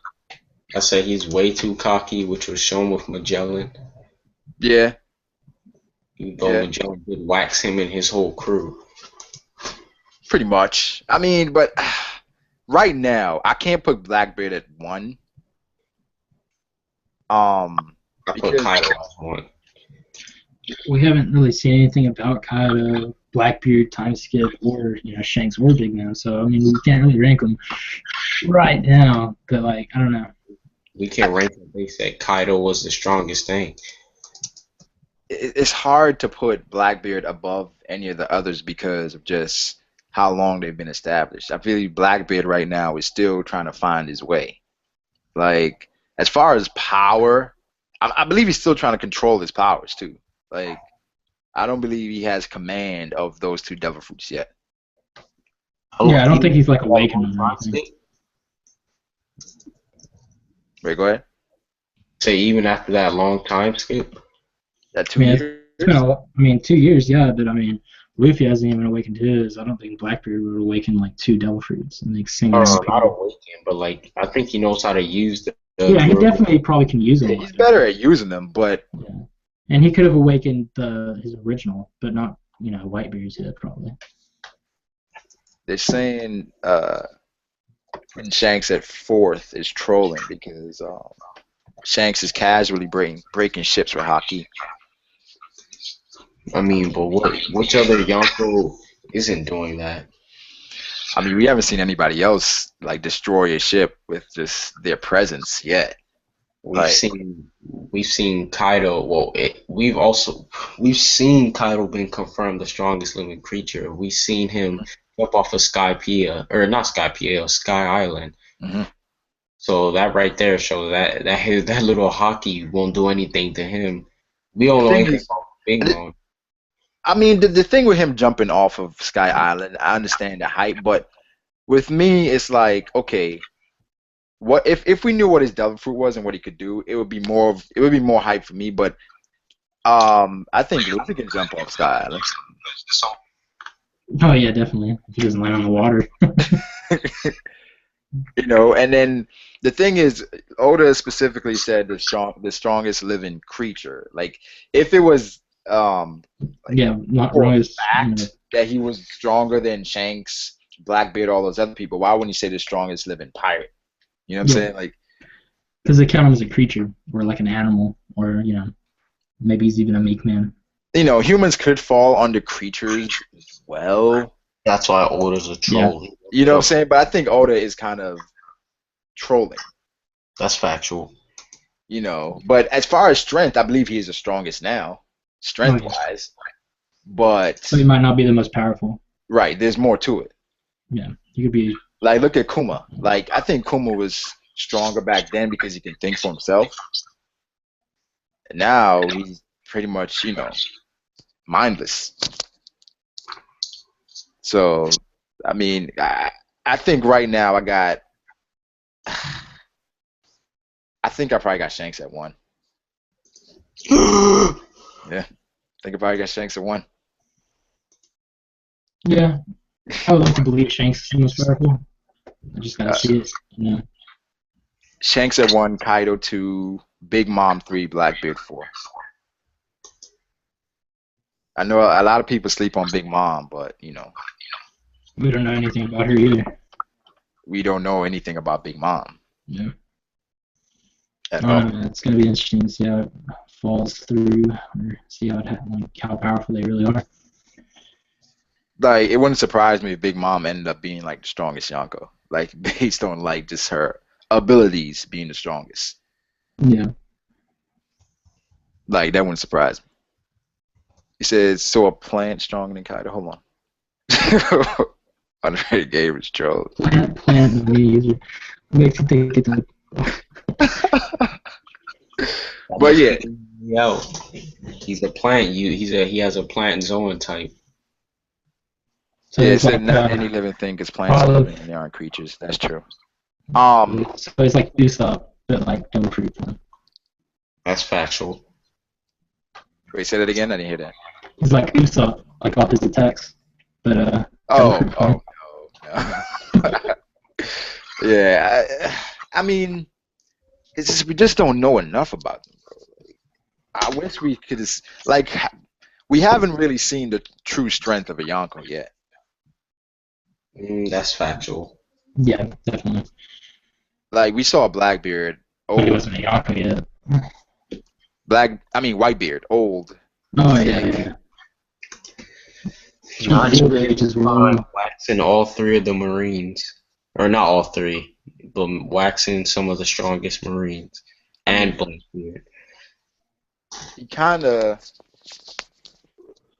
I said he's way too cocky, which was shown with Magellan. Yeah, Though yeah, Magellan did wax him and his whole crew. pretty much. I mean, but right now I can't put Blackbeard at 1. I put Because Kaido as 1. We haven't really seen anything about Kaido, Blackbeard, Time Skip, or Shanks or Big Man. So I mean, we can't really rank them right now. But like, I don't know. We can rank it. They said Kaido was the strongest thing. it's hard to put Blackbeard above any of the others because of just how long they've been established. I feel like Blackbeard right now is still trying to find his way. Like, as far as power, I believe he's still trying to control his powers too. Like, I don't believe he has command of those 2 devil fruits yet. Yeah, I don't think he's like awakened or anything. Wait, go ahead. So even after that long time skip, That 2 I mean, years? it's been 2 years, yeah, but I mean, Luffy hasn't even awakened his. I don't think Blackbeard would awaken like 2 devil fruits and like single. not awaken, but like I think he knows how to use the. Yeah, he definitely probably can use them. He's better at using them, but yeah, and he could have awakened his original, but not Whitebeard's yet probably. they're saying Shanks at 4th is trolling because Shanks is casually breaking ships with Haki. I mean, but which other Yonko isn't doing that? I mean, we haven't seen anybody else like destroy a ship with just their presence yet. We've seen Kaido. Well, we've seen Kaido been confirmed the strongest living creature. We've seen him jump off of Sky Island. Mm-hmm. So that right there shows that little Haki won't do anything to him. We don't know anything about Big Mom. I mean, the thing with him jumping off of Sky Island, I understand the hype, but with me, it's like, okay, what if we knew what his devil fruit was and what he could do, it would be more hype for me. But I think Luffy can jump off Sky Island. Oh yeah, definitely. If he doesn't land on the water. And then the thing is, Oda specifically said the strongest living creature. Like, if it was not really fact that he was stronger than Shanks, Blackbeard, all those other people, why wouldn't he say the strongest living pirate? You know what I'm saying? Like, because they count him as a creature or like an animal, or maybe he's even a meek man. Humans could fall under creatures as well. That's why Oda's a troll. Yeah. You know what I'm saying? But I think Oda is kind of trolling. That's factual. But as far as strength, I believe he is the strongest now, strength-wise. But he might not be the most powerful. Right. There's more to it. Yeah. He could be. Like, look at Kuma. Like, I think Kuma was stronger back then because he can think for himself. And now he's pretty much, mindless. So, I mean, I think right now I think I probably got Shanks at 1. Yeah. I think I probably got Shanks at 1. Yeah. I would like to believe Shanks is the most powerful. I just gotta see it. Shanks at 1, Kaido 2, Big Mom 3, Blackbeard 4. I know a lot of people sleep on Big Mom, but we don't know anything about her either. We don't know anything about Big Mom. Yeah. It's gonna be interesting to see how it falls through, or see how powerful they really are. Like, it wouldn't surprise me if Big Mom ended up being like the strongest Yonko, like based on like just her abilities being the strongest. Yeah. Like, that wouldn't surprise me. He says, so a plant stronger than Kaido. Hold on. Underrated gamers troll. Plant me user makes you think it's like But yeah, Yo, he's a plant. He has a plant zone type. so yeah. It it's said like not any living thing is plants or living and they aren't creatures. That's true. so it's like Usopp, but like no fruit. That's factual. Wait, say that again. I didn't hear that. It's like Usopp, like off his attacks, but Oh, no, no. Yeah, I mean, it's just we just don't know enough about them, bro. I wish we could just like we haven't really seen the true strength of a Yonko yet. That's factual. yeah, definitely. Like we saw Blackbeard, But he old wasn't a Yonko yet. Whitebeard, old. Oh yeah. Waxing all three of the Marines, or not all three, but waxing some of the strongest Marines and Blackbeard. He kind of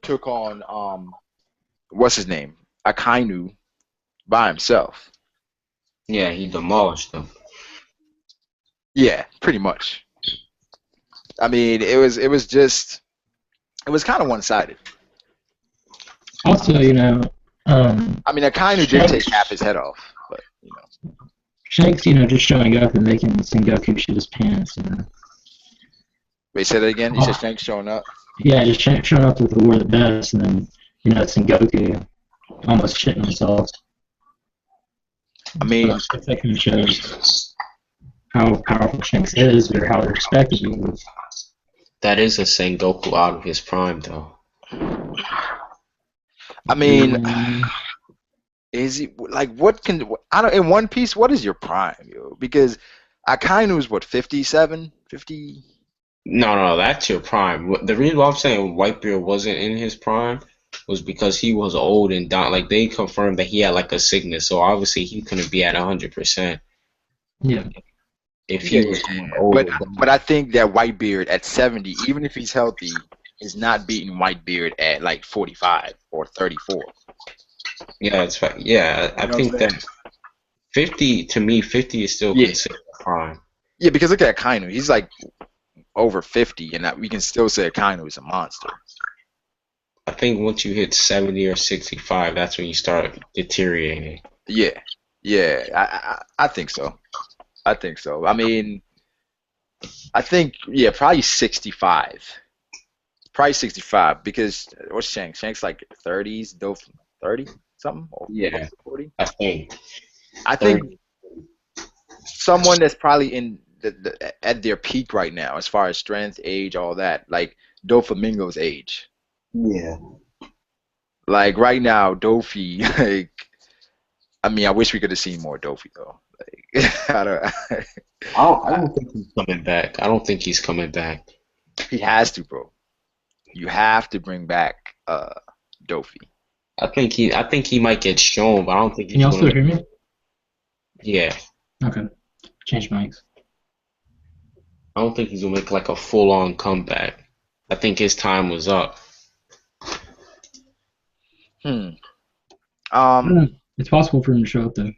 took on what's his name, Akainu, by himself. Yeah, he demolished them. Yeah, pretty much. I mean, it was kind of one-sided. Also, I mean, Akainu did take half his head off, but Shanks, just showing up and making Sengoku shit his pants. Wait, say that again. You said Shanks showing up. Yeah, just showing up with the war of the best, and then Sengoku almost shitting himself. I mean, if that kind of shows how powerful Shanks is, or how respected he is. That is a Sengoku out of his prime, though. I mean, is he like what can I don't in One Piece? What is your prime, yo? Because Akainu's what 57, 50. No, that's your prime. The reason why I'm saying Whitebeard wasn't in his prime was because he was old and down. Like they confirmed that he had like a sickness, so obviously he couldn't be at 100%. Yeah. If he was going older, but I think that Whitebeard at 70, even if he's healthy, is not beating Whitebeard at like 45 or 34. Yeah, it's fact. Yeah, I think that 50 to me, 50 is still considered prime. Yeah, because look at Akainu. He's like over 50, and we can still say Akainu is a monster. I think once you hit 70 or 65, that's when you start deteriorating. Yeah, I think so. I mean, I think probably 65. Probably 65 because what's Shanks? Shanks like 30s, Dolph 30 something or 40. I think. I think someone that's probably in at their peak right now, as far as strength, age, all that, like Doflamingo's age. Yeah. Like right now, Dofi. Like, I mean, I wish we could have seen more Dofi though. Like, I don't think he's coming back. I don't think he's coming back. He has to, bro. You have to bring back Dofi. I think he might get shown, but I don't think he's Can you also hear me? Yeah. Okay. Change mics. I don't think he's gonna make like a full-on comeback. I think his time was up. It's possible for him to show up though.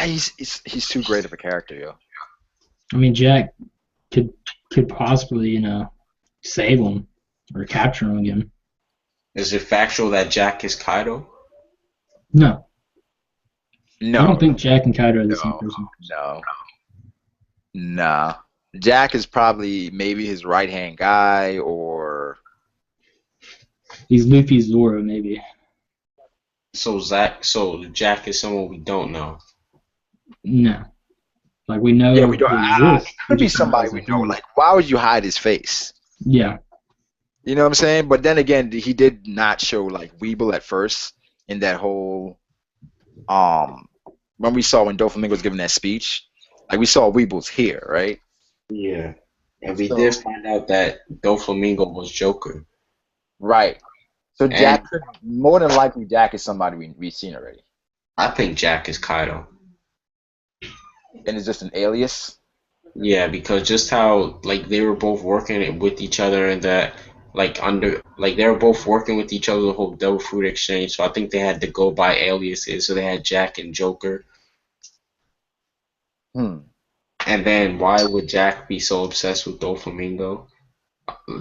He's too great of a character, yo. I mean, Jack could possibly, save him or capture him again. Is it factual that Jack is Kaido? No. I don't think Jack and Kaido are the same person. No. Jack is probably maybe his right-hand guy, or he's Luffy's Zoro, maybe. So Jack is someone we don't know. No. Like we know. Yeah, we don't. Could be somebody we know. Like, why would you hide his face? Yeah. You know what I'm saying? But then again, he did not show like Weeble at first in that whole when we saw when Doflamingo was giving that speech, like we saw Weeble's here, right? Yeah. And we did find out that Doflamingo was Joker. Right. So Jack, more than likely, Jack is somebody we've seen already. I think Jack is Kaido. And it's just an alias? Yeah, because just how like they were both working with each other and that like they were both working with each other the whole devil fruit exchange. So I think they had to go by aliases. So they had Jack and Joker. Hmm. And then why would Jack be so obsessed with Doflamingo?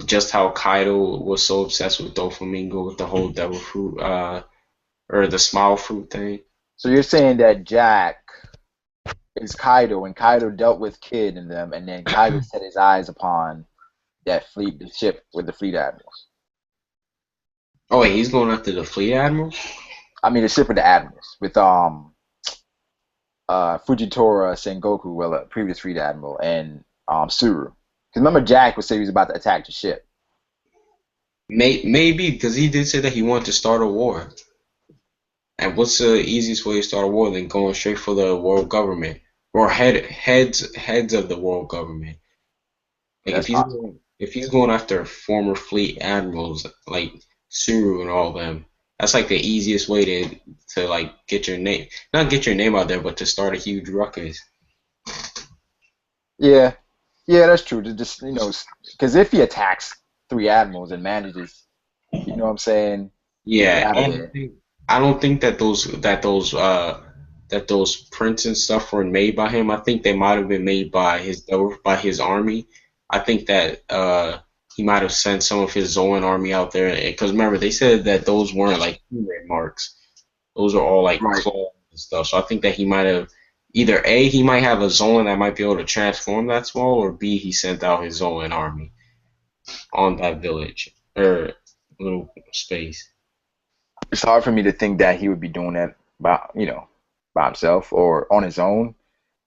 Just how Kaido was so obsessed with Doflamingo with the whole devil fruit, or the smile fruit thing. So you're saying that Jack is Kaido, and Kaido dealt with Kid and them, and then Kaido set his eyes upon that fleet, the ship with the fleet admirals. Oh wait, he's going after the fleet admiral? I mean, the ship with the admirals with Fujitora Sengoku, well, a previous fleet admiral, and Suru. Because remember, Jack would say he was about to attack the ship. Maybe because he did say that he wanted to start a war. And what's the easiest way to start a war than going straight for the world government or heads of the world government? Like That's possible. if he's going after former fleet admirals like Suru and all them, that's like the easiest way to like get your name, not get your name out there, but to start a huge ruckus. Yeah, yeah, that's true. To just because if he attacks three admirals and manages, you know what I'm saying, to get Yeah, out of and there. I don't think that those prints and stuff were made by him. I think they might have been made by his army. I think that he might have sent some of his Zoan army out there because remember they said that those weren't like human marks. Those are all like Right. claws and stuff. So I think that he might have either A, he might have a Zoan that might be able to transform that small, or B, he sent out his Zoan army on that village or little space. It's hard for me to think that he would be doing that by himself or on his own.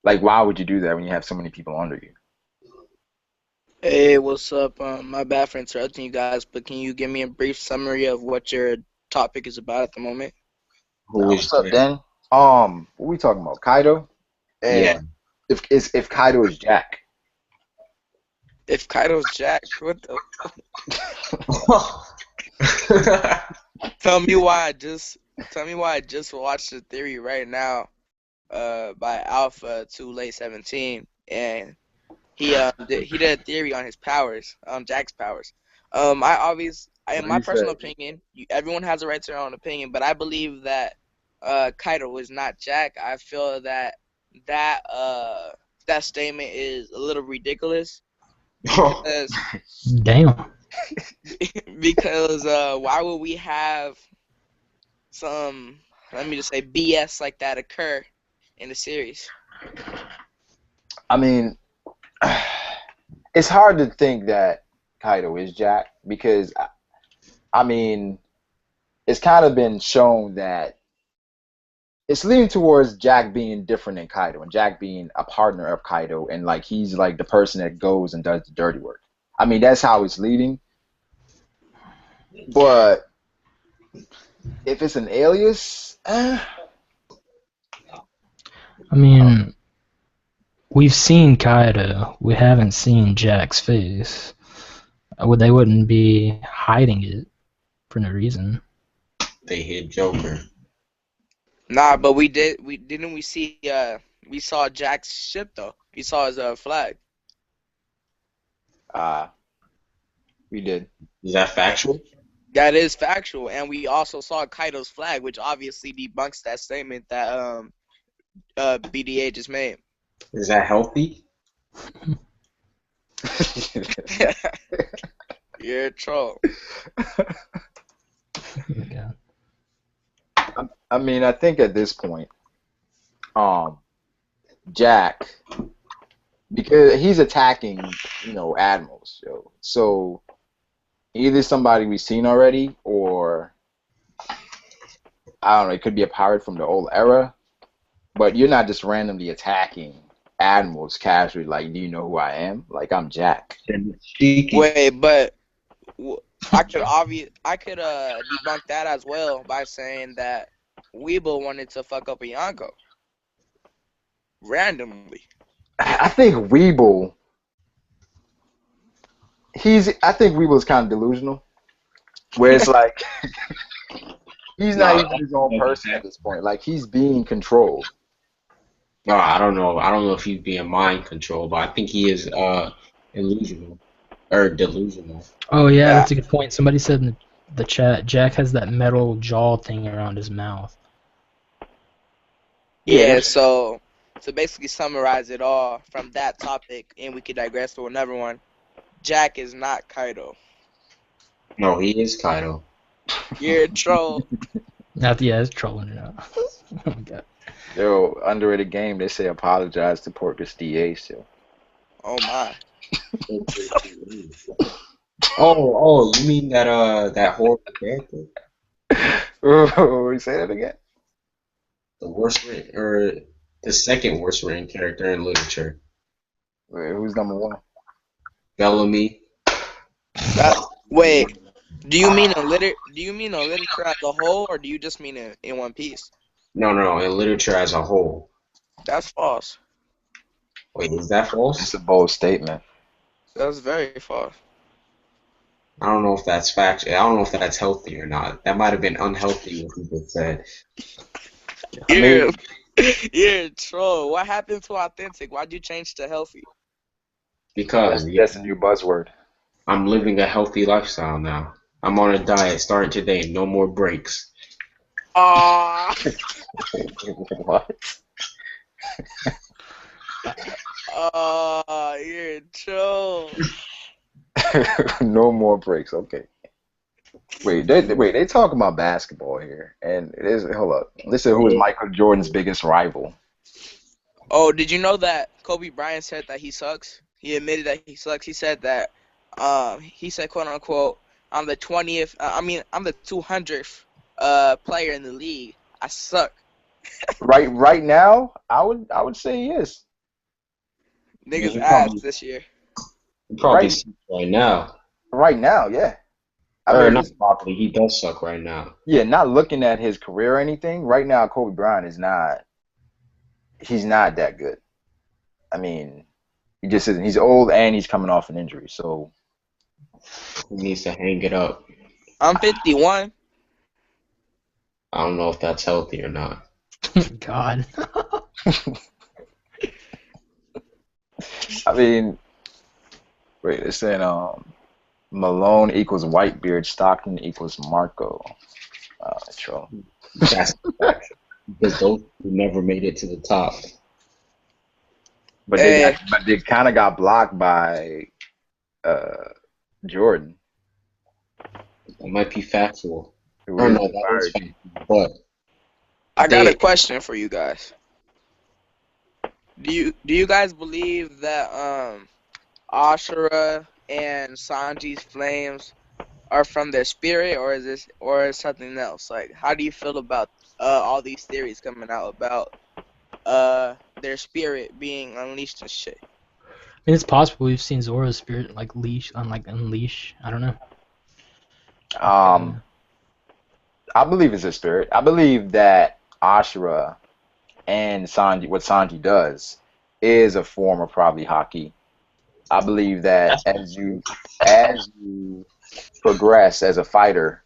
Like, why would you do that when you have so many people under you? Hey, what's up? My bad for interrupting you guys, but can you give me a brief summary of what your topic is about at the moment? Who is What's up, Jack? Dan? What we talking about? Kaido? Yeah. And if Kaido is Jack. If Kaido's Jack, what the? Tell me why I just watched the theory right now, by Alpha to late 17, and he did a theory on his powers, Jack's powers. In What do my you say? personal opinion, everyone has a right to their own opinion, but I believe that Kaido is not Jack. I feel that that statement is a little ridiculous because Damn. why would we have some, let me just say, BS like that occur in the series? I mean, it's hard to think that Kaido is Jack because I mean, it's kind of been shown that it's leaning towards Jack being different than Kaido and Jack being a partner of Kaido and like he's like the person that goes and does the dirty work. I mean, that's how it's leading. But if it's an alias, I mean, we've seen Kaido. We haven't seen Jack's face. They wouldn't be hiding it for no reason. They hit Joker. Nah, but we saw Jack's ship though. We saw his flag. uh, we did. Is that factual? That is factual, and we also saw Kaido's flag, which obviously debunks that statement that BDA just made. Is that healthy? You're a troll. Yeah. I mean, I think at this point, Jack, because he's attacking, admirals. So either somebody we've seen already, or I don't know, it could be a pirate from the old era. But you're not just randomly attacking admirals casually. Like, do you know who I am? Like, I'm Jack. Cheeky. Wait, but I could debunk that as well by saying that Weeble wanted to fuck up a Yonko randomly. I think Weeble. I think Weeble's kind of delusional, where it's like he's not even his own person at this point. Like he's being controlled. No, I don't know. I don't know if he's being mind controlled, but I think he is illusional. or delusional. Oh yeah, Yeah. that's a good point. Somebody said in the chat, Jack has that metal jaw thing around his mouth. Yeah, so to basically summarize it all from that topic, and we could digress to another one. Jack is not Kaido. No, he is Kaido. You're a troll. Not yeah, it's trolling it out. Oh my god. Yo, underrated game. They say apologize to Porcus DA still. Oh my. Oh, you mean that horrible character? Oh, say that again. The worst written, or the second worst written character in literature. Wait, who's number one? Bellamy. Wait. Do you mean in literature as a whole, or do you just mean in One Piece? No, in literature as a whole. That's false. Wait, is that false? It's a bold statement. That's very false. I don't know if that's fact. I don't know if that's healthy or not. That might have been unhealthy what you just said. You're a troll. What happened to authentic? Why'd you change to healthy? Because That's a new buzzword. I'm living a healthy lifestyle now. I'm on a diet starting today. No more breaks. Ah. What? You're a troll. No more breaks. Okay. Wait, they talking about basketball here, and it is. Hold up. Listen, who is Michael Jordan's biggest rival? Oh, did you know that Kobe Bryant said that he sucks? He admitted that he sucks. He said that, he said, quote unquote, I'm the 20th. I'm the 200th player in the league. I suck. Right now, I would say yes. Niggas Yeah, ass this year. He probably Right. sucks right now. Right now, yeah. Or not probably. He does suck right now. Yeah, not looking at his career or anything. Right now, Kobe Bryant is not. He's not that good. I mean, he just isn't. He's old and he's coming off an injury. So He needs to hang it up. I'm 51. I don't know if that's healthy or not. God. I mean, wait, it's saying Malone equals Whitebeard, Stockton equals Marco. Troll. That's the fact. Because those who never made it to the top. But they kind of got blocked by Jordan. That might be factual. Who Or is no, that is fired. factual. But I got a question for you guys. Do you guys believe that Ashura and Sanji's flames are from their spirit, or is something else? Like, how do you feel about all these theories coming out about their spirit being unleashed and shit? I mean, it's possible we've seen Zoro's spirit unleash. I don't know. I believe it's a spirit. I believe that Ashura and Sanji, what Sanji does, is a form of probably haki. I believe that as you progress as a fighter,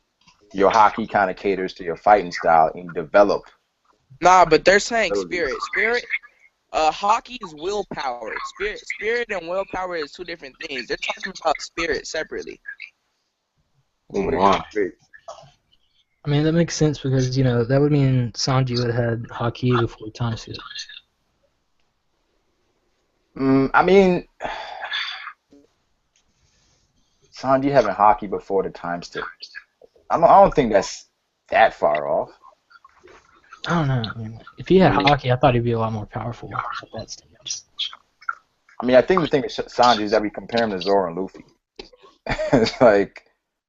your haki kind of caters to your fighting style and you develop. Nah, but they're saying spirit. Hockey is willpower. Spirit and willpower is two different things. They're talking about spirit separately. wow. I mean, that makes sense because, that would mean Sanji would have had Haki before time skip. I mean, Sanji having haki before the time skip. I don't think that's that far off. I don't know. I mean, if he had Haki, I thought he'd be a lot more powerful at that stage. I mean, I think the thing with Sanji is that we compare him to Zoro and Luffy. It's like...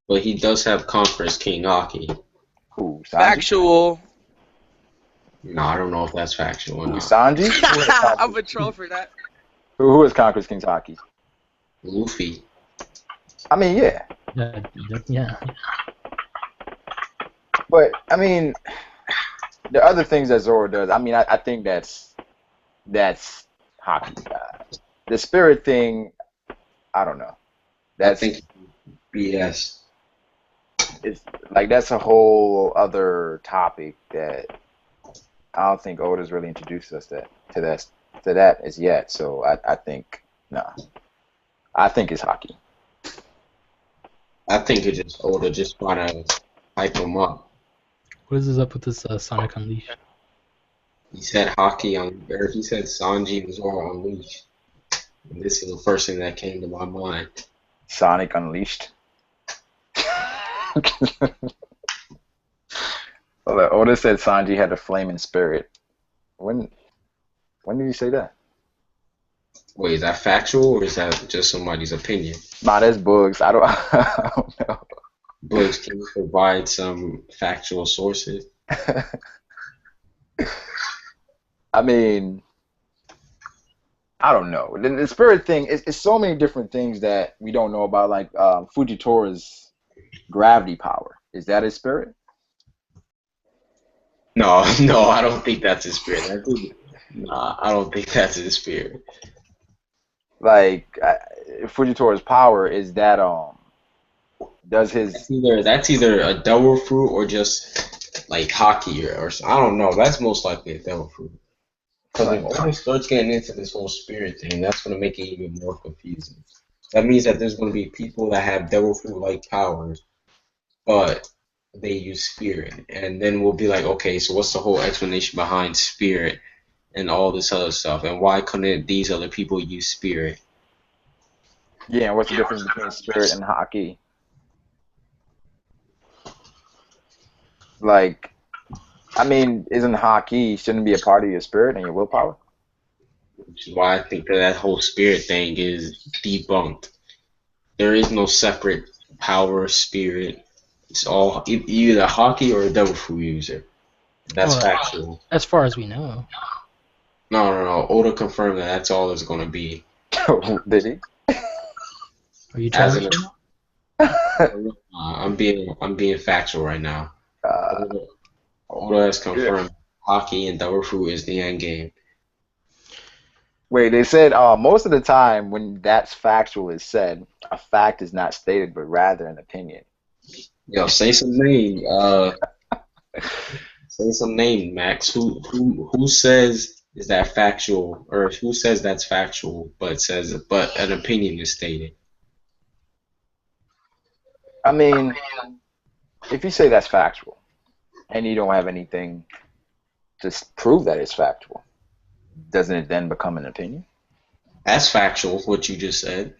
But he does have Conqueror's King Haki. Who, Sanji? Factual. No, I don't know if that's factual or Who, not. Sanji? I'm a troll for that. Who is Conqueror's King's haki? Luffy. I mean, yeah. Yeah. But, I mean, the other things that Zoro does, I mean, I think that's haki. The spirit thing, I don't know. I think BS. It's like that's a whole other topic that I don't think Oda's really introduced us to that as yet. So I think no. I think it's haki. I think it just Oda just trying to hype him up. What is this up with this Sonic Unleashed? He said hockey on, or he said Sanji and Zoro Unleashed. And this is the first thing that came to my mind. Sonic Unleashed. Well, Oda said Sanji had a flaming spirit. When did he say that? Wait, is that factual or is that just somebody's opinion? Nah, that's bugs. I don't know. Books, can you provide some factual sources? I mean, I don't know. The spirit thing, it's so many different things that we don't know about, like Fujitori's gravity power. Is that his spirit? No, no, I don't think that's his spirit. Nah, I don't think that's his spirit. Like, Fujitori's power is that, does his... That's either a devil fruit or just like hockey or I don't know. That's most likely a devil fruit. Because if Oda starts getting into this whole spirit thing, that's going to make it even more confusing. That means that there's going to be people that have devil fruit-like powers, but they use spirit. And then we'll be like, okay, so what's the whole explanation behind spirit and all this other stuff? And why couldn't these other people use spirit? Yeah, and what's the difference between spirit and hockey? Like, I mean, isn't hockey shouldn't be a part of your spirit and your willpower? Which is why I think that whole spirit thing is debunked. There is no separate power, spirit. It's all either hockey or a devil fruit user. That's factual. As far as we know. No. Oda confirmed that that's all it's going to be. Did he? Are you challenging? I'm being factual right now. Oda has confirmed hockey and devil fruit is the end game. Wait, they said most of the time when that's factual is said, a fact is not stated, but rather an opinion. Yo, say some name. Say some name, Max. Who says is that factual, or who says that's factual, but an opinion is stated? I mean, if you say that's factual, and you don't have anything to prove that it's factual, doesn't it then become an opinion? That's factual, what you just said.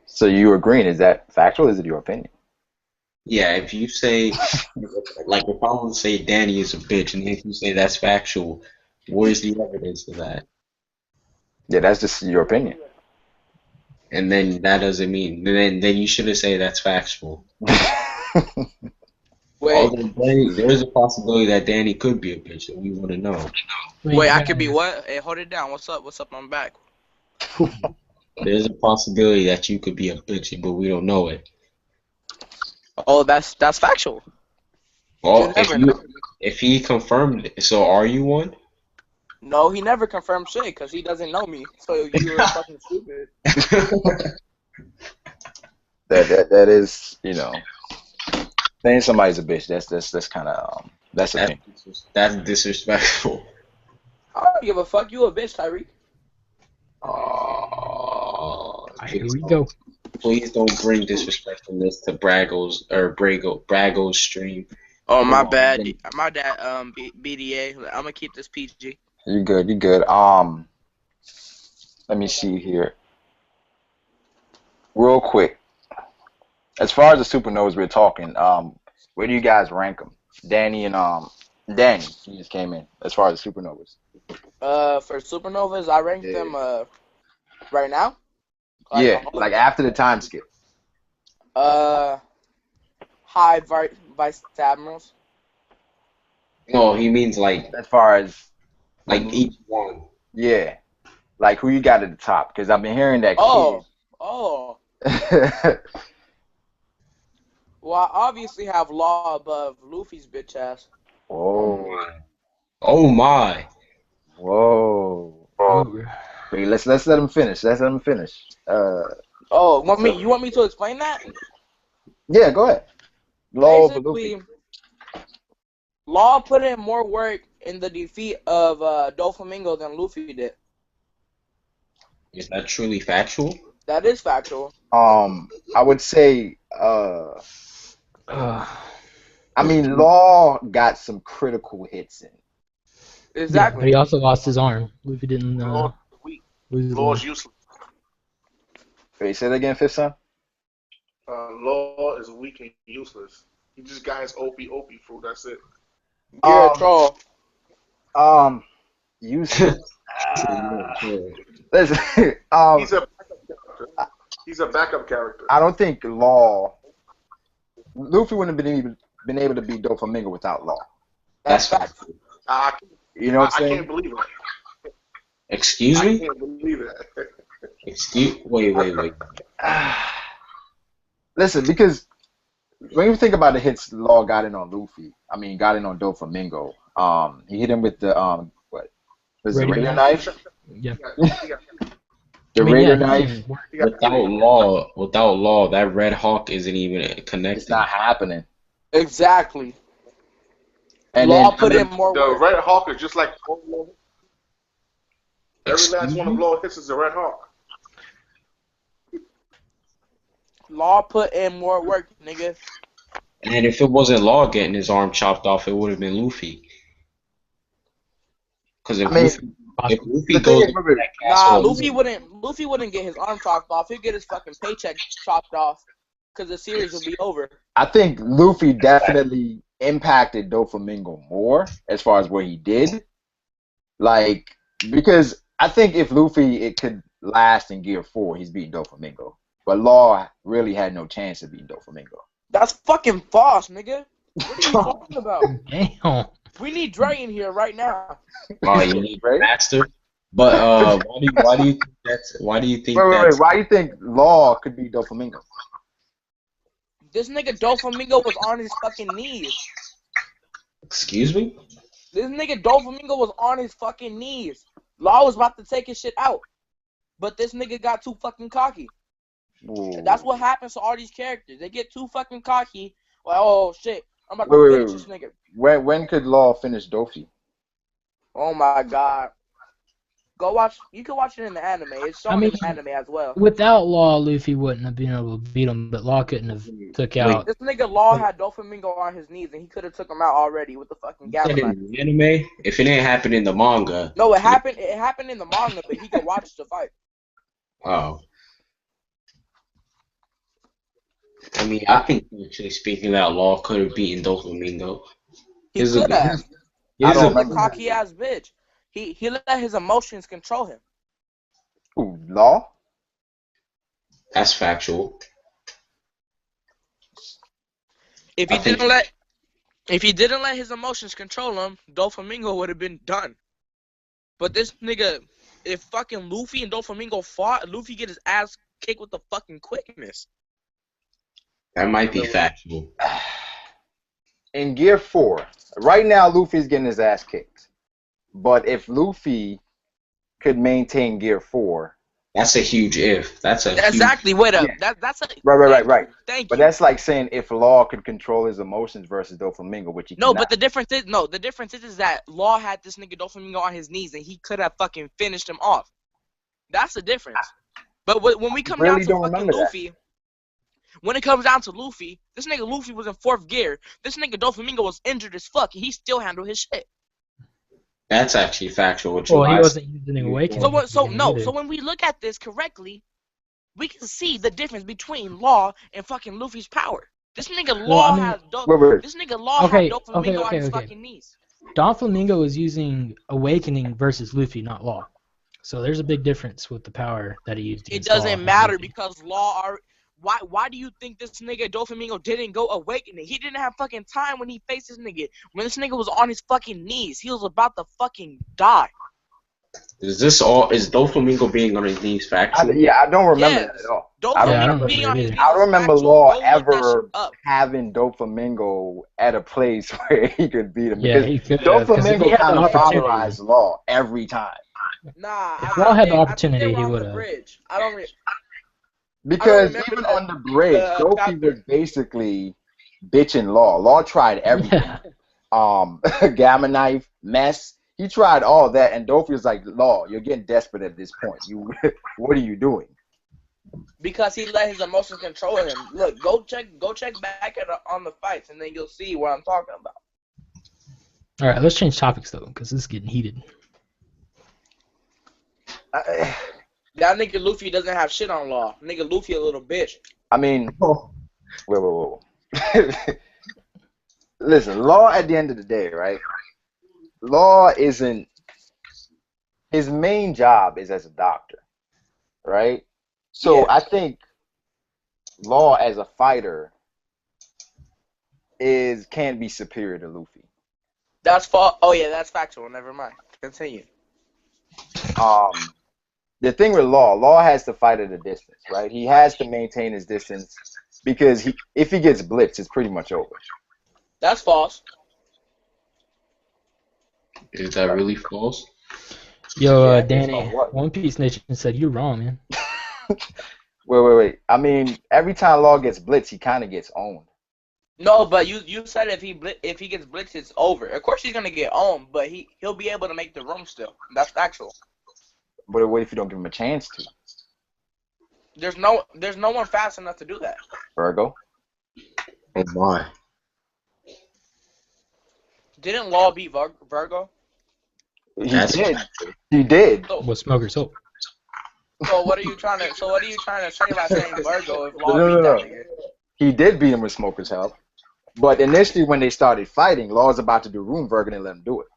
So you agreeing, is that factual, or is it your opinion? Yeah, if you say, like if I want to say Danny is a bitch, and if you say that's factual, where's the evidence of that? Yeah, that's just your opinion. And then that doesn't mean, then you shouldn't say that's factual. Wait, There's a possibility that Danny could be a bitch, and we want to know. wait, I could be what? Hey, hold it down. What's up? What's up? I'm back. There's a possibility that you could be a bitch, but we don't know it. Oh, that's factual. Well, You never know. if he confirmed it, so are you one? No, he never confirmed shit because he doesn't know me. So you were fucking stupid. That is, you know, saying somebody's a bitch. That's kind of that's a thing. That's disrespectful. I don't give a fuck. You a bitch, Tyreek. Here we go. Please don't bring disrespectfulness to Brago's stream. Oh, my bad. My dad, BDA. I'm gonna keep this PG. You good? Let me see here, real quick. As far as the supernovas we're talking, where do you guys rank them? Danny, he just came in. As far as the supernovas. For supernovas, I rank them right now. Like after the time skip. High vice admirals. No, he means like As far as like each one. Yeah, like who you got at the top? Because I've been hearing that. Oh. Kid. Well, I obviously have Law above Luffy's bitch ass. Oh my. Whoa. Wait, let's let him finish. You want me to explain that? Yeah, go ahead. Law over Basically, Luffy. Law put in more work in the defeat of Doflamingo than Luffy did. Is that truly factual? That is factual. I would say, I mean, Law got some critical hits in. Yeah, Exactly. but he also lost his arm. Luffy didn't Law is weak. lose his Law arm. is useless. Wait, say that again, Fifth Son? Law is weak and useless. He just got his OP fruit. That's it. You're a troll. Useless. Listen, He's a backup character. I don't think Law. Luffy wouldn't have been able to beat Doflamingo without Law. That's fact. You know what I'm I saying? can't believe it. Excuse I me? can't believe it. Wait. Listen, because when you think about the hits Law got in on Luffy, got in on Doflamingo. He hit him with the what was it, Raider knife? Yeah. The Raider knife. Without law, that Red Hawk isn't even connected. It's not happening. Exactly. And Law then put in more The work. Red Hawk is just like every Excuse last one of me? Law hits is a Red Hawk. Law put in more work, nigga. And if it wasn't Law getting his arm chopped off, it would have been Luffy. Because if Luffy the thing goes is, into remember, that Nah, castle, Luffy wouldn't get his arm chopped off. He'd get his fucking paycheck chopped off, because the series would be over. I think Luffy definitely impacted Doflamingo more as far as what he did. Like, because I think if Luffy it could last in Gear 4, he's beating Doflamingo. But Law really had no chance of beating Doflamingo. That's fucking false, nigga. What are you talking about? Damn. We need Dre in here right now. you need Right? faster. But why do you think that's? Why do you think Wait. that's? Why do you think Law could beat Doflamingo? This nigga Doflamingo was on his fucking knees. Excuse me? This nigga Doflamingo was on his fucking knees. Law was about to take his shit out. But this nigga got too fucking cocky. Ooh. That's what happens to all these characters. They get too fucking cocky. Like, oh shit, I'm about to finish this nigga. When could Law finish Dofi? Oh my god. Go watch. You can watch it in the anime. It's shown in the anime as well. Without Law, Luffy wouldn't have been able to beat him, but Law couldn't have took out. This nigga Law had Doflamingo on his knees, and he could have took him out already with the fucking gamma knife. In the anime, if it didn't happen in the manga. No, it happened. It happened in the manga, but he could watch the fight. Oh. I mean, I think actually speaking that Law could have beaten Doflamingo. He could have. I don't He's a remember cocky ass bitch. He let his emotions control him. Ooh, Law? That's factual. If he didn't let his emotions control him, Doflamingo would have been done. But this nigga, if fucking Luffy and Doflamingo fought, Luffy get his ass kicked with the fucking quickness. That might be factual. In Gear 4, right now Luffy's getting his ass kicked. But if Luffy could maintain Gear 4... That's a huge if. Exactly. Wait up. Yeah. That's a... Right. Thank you. But that's like saying if Law could control his emotions versus Doflamingo, which he No, cannot. but the difference is that Law had this nigga Doflamingo on his knees, and he could have fucking finished him off. That's the difference. But when we come down to fucking Luffy... When it comes down to Luffy, this nigga Luffy was in 4th gear. This nigga Doflamingo was injured as fuck, and he still handled his shit. That's actually factual. Well, he wasn't using Awakening. So when we look at this correctly, we can see the difference between Law and fucking Luffy's power. This nigga Law had Doflamingo on his fucking knees. Doflamingo was using Awakening versus Luffy, not Law. So there's a big difference with the power that he used. It doesn't matter because Law are... Why do you think this nigga Doflamingo didn't go Awakening? He didn't have fucking time when he faced this nigga. When this nigga was on his fucking knees, he was about to fucking die. Is Doflamingo being on his knees factual? I don't remember that at all. Doflamingo being on his knees. I don't remember factual. Law ever having Doflamingo at a place where he could beat him. Yeah, he could. Doflamingo kind of fatherized Law every time. Nah, if Law had the opportunity, he would have. I don't. Because even on the bridge, Dofi was basically bitching Law. Law tried everything. Yeah. Gamma knife, mess. He tried all that, and Dofi was like, Law, you're getting desperate at this point. What are you doing? Because he let his emotions control him. Look, go check back on the fights, and then you'll see what I'm talking about. All right, let's change topics though, because this is getting heated. That nigga Luffy doesn't have shit on Law. Nigga Luffy a little bitch. I mean, whoa. Listen, Law at the end of the day, right? Law isn't his main job is as a doctor, right? So Yeah. I think Law as a fighter can be superior to Luffy. That's Oh yeah, that's factual. Never mind. Continue. The thing with Law has to fight at a distance, right? He has to maintain his distance because if he gets blitzed, it's pretty much over. That's false. Is that really false? Yo, Yeah, Danny, what? One Piece Nation said you're wrong, man. Wait. I mean, every time Law gets blitzed, he kind of gets owned. No, but you said if he gets blitzed, it's over. Of course he's gonna get owned, but he'll be able to make the room still. That's factual. But what if you don't give him a chance to? There's no one fast enough to do that. Virgo? Oh my. Didn't Law beat Virgo? He did. What Smoker's Hope? So what are you trying to say by saying Virgo if Law No. beat that nigga? He did beat him with Smoker's help. But initially, when they started fighting, Law was about to do room. Virgo didn't let him do it.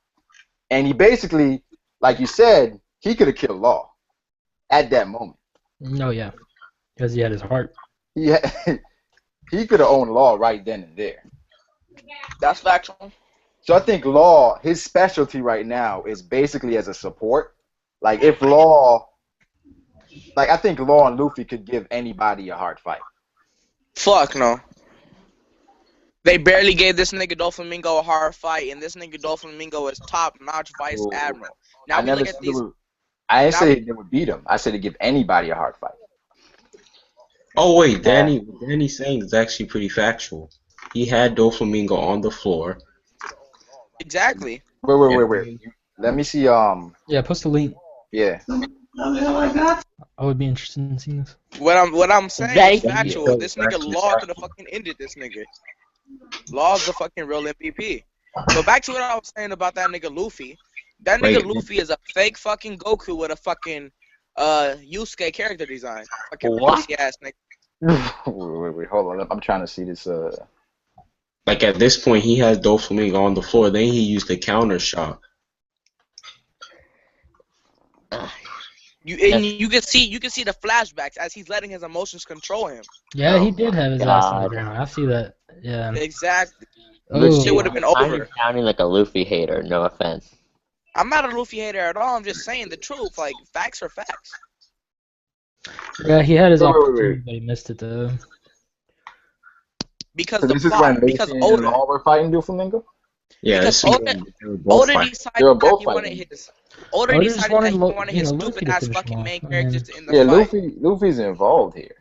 And he basically, like you said, he could have killed Law at that moment. No, yeah, because he had his heart. He could have owned Law right then and there. That's factual. So I think Law, his specialty right now is basically as a support. Like if Law, I think Law and Luffy could give anybody a hard fight. Fuck no. They barely gave this nigga Doflamingo a hard fight, and this nigga Doflamingo is top-notch vice admiral. Now I we never look at said these. I didn't say they would beat him. I said to give anybody a hard fight. Oh wait, Danny's saying is actually pretty factual. He had Doflamingo on the floor. Exactly. Wait. Let me see. Yeah, post the link. Yeah. I would be interested in seeing this. What I'm saying is Thank you. factual. This nigga Law could have fucking ended this nigga. Law's the fucking real MVP. But back to what I was saying about that nigga Luffy. That nigga Luffy is a fake fucking Goku with a fucking Yusuke character design. Fucking What? pussy ass nigga. Wait, hold on. I'm trying to see this. Like at this point, he has Doflamingo on the floor. Then he used the counter shot. You can see the flashbacks as he's letting his emotions control him. Yeah, he did have his ass on the God. ground. I see that. Yeah. Exactly. Oh, Shit would have been I'm over. sounding like a Luffy hater, no offense. I'm not a Luffy hater at all. I'm just saying the truth. Like facts are facts. yeah, he had his Wait. opportunity, but he missed it though. Because So the this is plot. when Because Luffy and Oda. Law were fighting Doflamingo? Yeah, Because this is Oda- when they were both Oda fighting. decided They were both that he wanted fighting. his. Oda Oda just decided wanted that he Lo- wanted you his know, Luffy stupid to ass finish fucking him main off. characters to end the Yeah, fight. Luffy's involved here.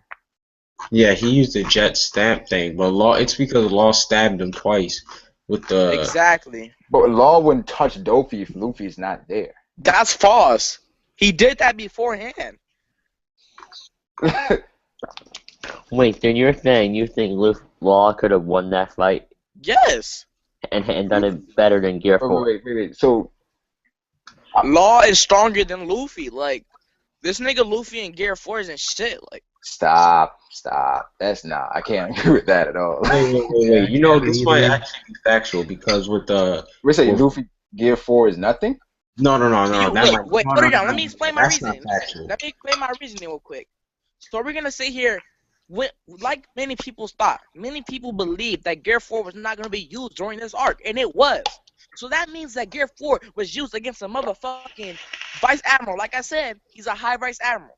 Yeah, he used the jet stamp thing, but it's because Law stabbed him twice with the. Exactly. But Law wouldn't touch Dofi if Luffy's not there. That's false. He did that beforehand. Wait, then you're saying you think Law could have won that fight Yes. and done it better than Gear 4? Wait. So Law is stronger than Luffy. Like, this nigga Luffy in Gear 4 isn't shit. Like, stop. That's not. I can't agree with that at all. Wait. You know, this might actually be factual because with the. We're saying Luffy Gear 4 is nothing? No. wait, put it down. Let me explain my That's reasoning. not factual. Let me explain my reasoning real quick. So we're gonna sit here, like many people thought. Many people believed that Gear 4 was not gonna be used during this arc, and it was. So that means that Gear 4 was used against a motherfucking Vice Admiral. Like I said, he's a high Vice Admiral.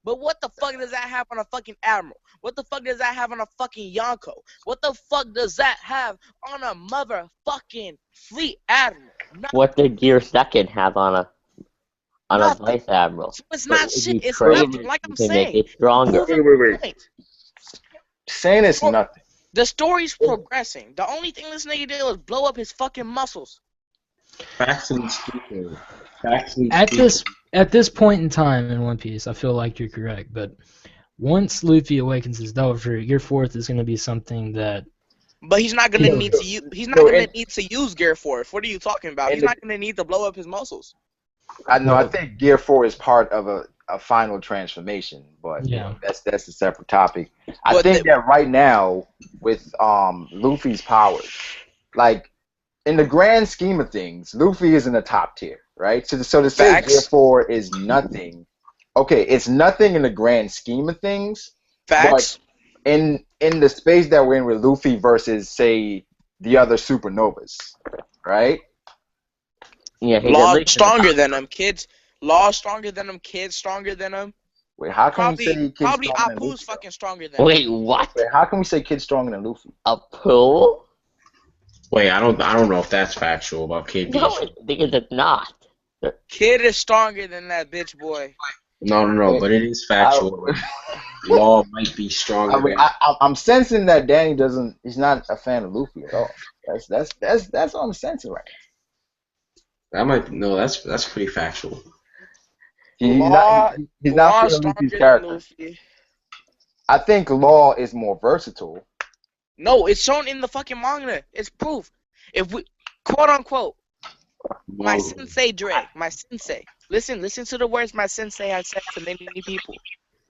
But what the fuck does that have on a fucking Admiral? What the fuck does that have on a fucking Yonko? What the fuck does that have on a motherfucking Fleet Admiral? What did Gear 2nd have on a Nothing. Vice Admiral? So it's But not would shit. you It's trade nothing. it Like I'm to make saying. it stronger? Wait. Saying it's nothing. The story's progressing. The only thing this nigga did was blow up his fucking muscles. Factually speaking. At this point in time in One Piece, I feel like you're correct, but once Luffy awakens his Devil Fruit, Gear 4th is going to be something that. But he's not gonna need to use. He's not gonna need to use Gear 4. What are you talking about? He's not gonna need to blow up his muscles. I know. I think Gear 4 is part of a final transformation, but you know, that's a separate topic. I think that right now with Luffy's powers, like in the grand scheme of things, Luffy is in the top tier, right? So to say Gear 4 is nothing, okay, it's nothing in the grand scheme of things. Facts. But in the space that we're in with Luffy versus say the other Supernovas, right? Yeah, Law stronger than them, kids. Law stronger than them, kids stronger than them. Wait, how can we say kids probably stronger than Apu's Luffy? fucking stronger than Wait, him. what? Wait, how can we say kids stronger than Luffy? Apu? Wait, I don't know if that's factual about Kid being No, strong. because it's not. Kid is stronger than that bitch boy. No, but it is factual. Law might be stronger. I mean, I'm sensing that Danny he's not a fan of Luffy at all. That's what I'm sensing right now. That's pretty factual. He's not feeling Luffy's character. Luffy. I think Law is more versatile. No, it's shown in the fucking manga. It's proof. If we, quote unquote, my sensei Dre, my sensei. Listen to the words my sensei has said to many people.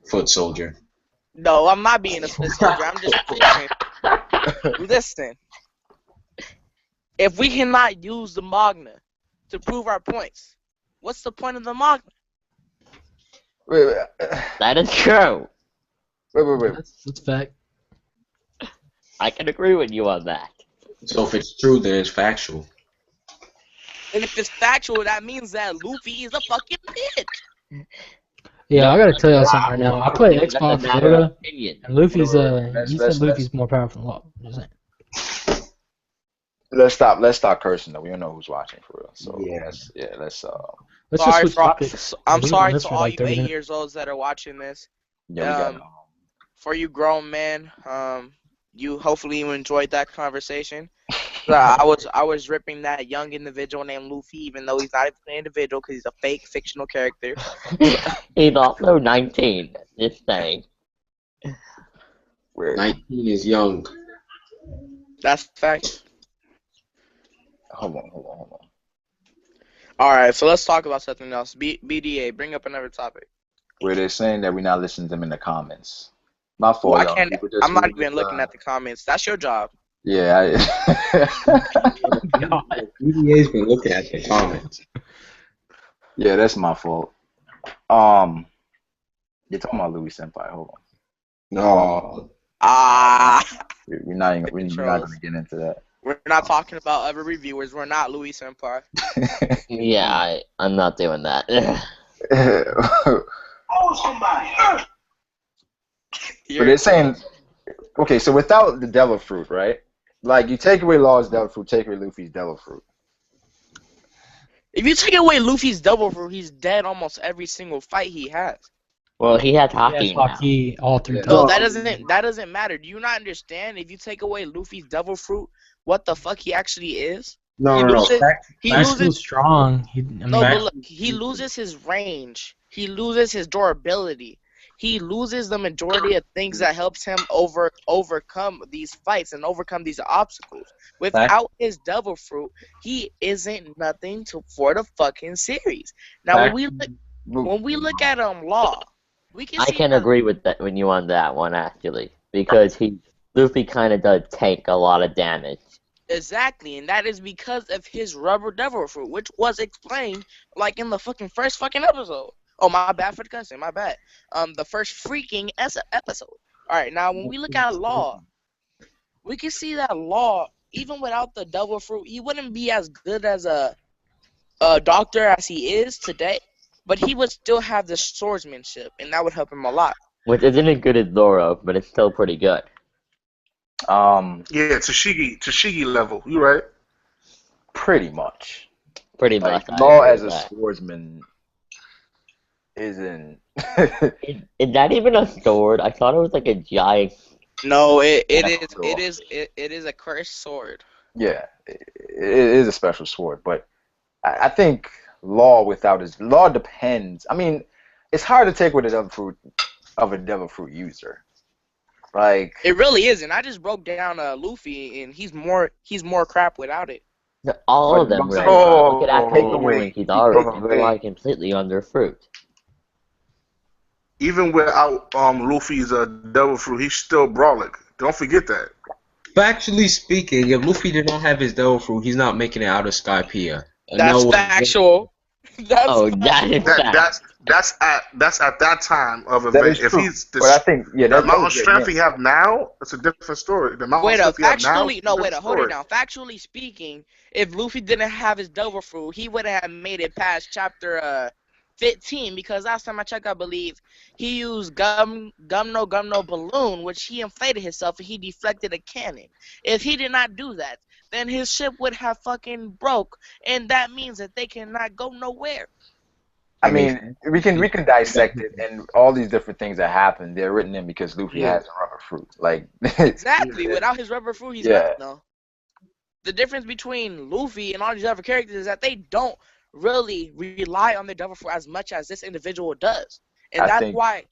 Foot soldier. No, I'm not being a foot soldier. I'm just proving. Listen. If we cannot use the manga to prove our points, what's the point of the manga? Wait. That is true. Wait. That's fact. I can agree with you on that. So if it's true, then it's factual. And if it's factual, that means that Luffy is a fucking bitch. Yeah, I gotta tell y'all something right now. I play Xbox Dota, and Luffy's Let's- he said Luffy's more powerful than Law. Just saying. Let's stop cursing though. We don't know who's watching for real. So let's Let's Sorry just switch for, topics. I'm We've been sorry on this to for all like you 30 8 minutes. years olds that are watching this. yeah, we got For you grown men, hopefully you enjoyed that conversation. I was ripping that young individual named Luffy, even though he's not even an individual because he's a fake fictional character. He's also 19. Just saying. 19 is young. That's facts. Hold on. All right, so let's talk about something else. BDA, bring up another topic. Where they're saying that we're not listening to them in the comments. My fault. Well, I y'all. can't. People just I'm not read even looking at the comments. That's your job. Yeah. EDA's been looking at the comments. Yeah, that's my fault. You're talking about Louis Senpai. Hold on. No. We're not going to get into that. We're not talking about other reviewers. We're not Louis Senpai. Yeah, I'm not doing that. But they're saying, okay, so without the Devil Fruit, right? Like, you take away Law's Devil Fruit, take away Luffy's Devil Fruit. If you take away Luffy's Devil Fruit, he's dead almost every single fight he has. Well, he has hockey He has now. hockey all through. No, that doesn't matter. Do you not understand? If you take away Luffy's Devil Fruit, what the fuck he actually is? No. He He's loses. strong. But look, he loses his range. He loses his durability. He loses the majority of things that helps him overcome these fights and overcome these obstacles. Without his Devil Fruit, he isn't nothing for the fucking series. Now, when we look at Law, we can. I can agree with you on that one actually, because Luffy kind of does tank a lot of damage. Exactly, and that is because of his rubber Devil Fruit, which was explained like in the first episode. Oh, my bad for the cussing, my bad. The first freaking episode. Alright, now when we look at Law, we can see that Law, even without the Devil Fruit, he wouldn't be as good as a doctor as he is today, but he would still have the swordsmanship, and that would help him a lot. Which isn't as good as Zoro, but it's still pretty good. Yeah, Tashigi level. You right? Pretty much. Pretty much. Law as a swordsman isn't. Is that even a sword? I thought it was like a giant. No, it is a cursed sword. Yeah, it is a special sword, but I think Law without Law depends. I mean, it's hard to take with the Devil Fruit of a devil fruit user. Like It really isn't. I just broke down Luffy, and he's more crap without it. All of them But- really are. Look at Akuma away when Kizaru can probably- rely completely on their fruit. Even without Luffy's devil fruit, he's still Brolic. Don't forget that. Factually speaking, if Luffy did not have his devil fruit, he's not making it out of Skypiea. And That's that was- factual. That's Oh, that is fact. That's at that time of that event. is If true. he's But I think the that amount of was strength it, he have now, it's a different story. The amount Wait of up, strength he have now, factually, it's a no, wait different up, hold it story. down. Factually speaking, if Luffy didn't have his devil fruit, he would have made it past chapter 15, because last time I checked, I believe he used Gumno balloon, which he inflated himself and he deflected a cannon. If he did not do that, then his ship would have fucking broke, and that means that they cannot go nowhere. I mean, we can dissect it, and all these different things that happen, they're written in because Luffy has a rubber fruit. Like Exactly. Without his rubber fruit, he's Yeah. nothing, though. The difference between Luffy and all these other characters is that they don't really rely on their devil fruit as much as this individual does, and that's why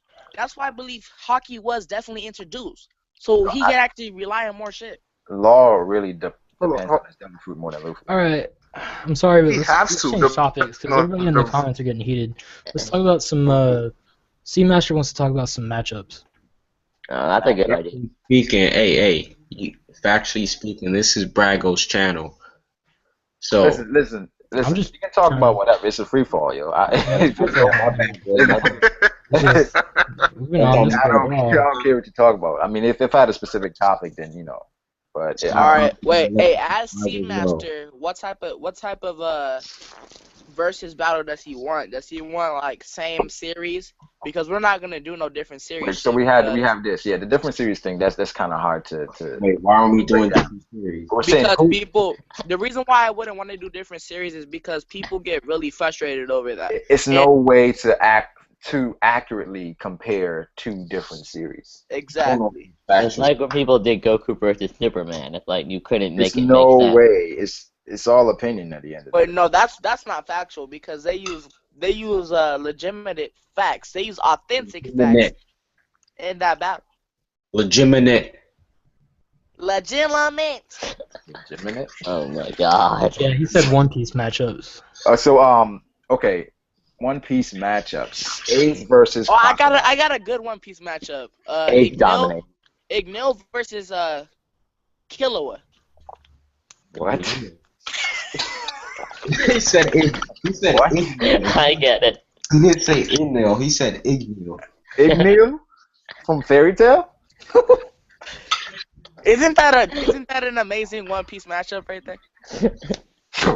I believe hockey was definitely introduced, so he can actually rely on more shit. Law really depends Hold on on. his devil fruit more than Luffy. All right, I'm sorry, but He let's has to. change topics because everybody in the comments are getting heated. Let's talk about some. Seamaster wants to talk about some matchups. That's a good idea. Speaking, factually speaking, this is Brago's channel. So Listen. I'm just you can talk trying about to- whatever. It's a free fall, yo. We've been on this I for a don't while. care what you talk about. I mean, if I had a specific topic, then you know. But All right, wait, hey, as Seamaster, what type of versus battle does he want? Does he want like same series? Because we're not gonna do no different series. So we have this, the different series thing. That's kind of hard to. wait, why aren't we doing different series? We're saying Because who- people, the reason why I wouldn't want to do different series is because people get really frustrated over that. it's no way to accurately compare two different series. Exactly. It's like when people did Goku versus Superman. It's like you couldn't make It's it no make sense. way. It's all opinion at the end of the But day. no, that's not factual because they use legitimate facts. They use authentic facts in that battle. Legitimate. Legitimate. Legitimate. Oh my god. Yeah, he said One Piece matchups. Okay, One Piece matchups. Ace versus. Oh, I got a good One Piece matchup. Ace dominate. Ignil versus Killua. What? He said What? I get it. He didn't say Ignil, he said Ignil. Ignil from Fairy Tail. Isn't that an amazing One Piece matchup right there?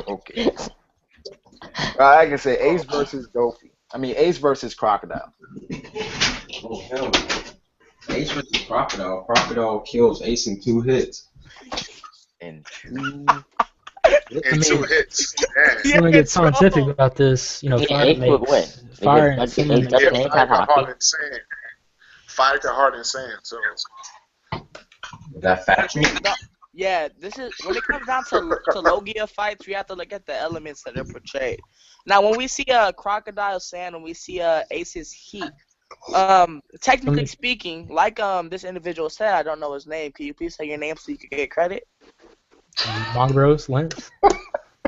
Okay. I can say Ace versus Dofi. I mean Ace versus Crocodile. Oh, hell no. Ace versus Crocodile. Crocodile kills Ace in 2 hits. And two. And 2 hits. I'm gonna get scientific about this. You know, Yeah, fire Ace would win. makes fire and Because sand Ace makes doesn't Yeah, Ace fire have got hockey. hard in sand. Fire got hard in sand. So Is that factual? Yeah, this is when it comes down to Logia fights, we have to look at the elements that are portrayed. Now, when we see Crocodile Sand and we see Ace's Heat, technically speaking, like this individual said, I don't know his name. Can you please say your name so you can get credit? Mongros, Lance.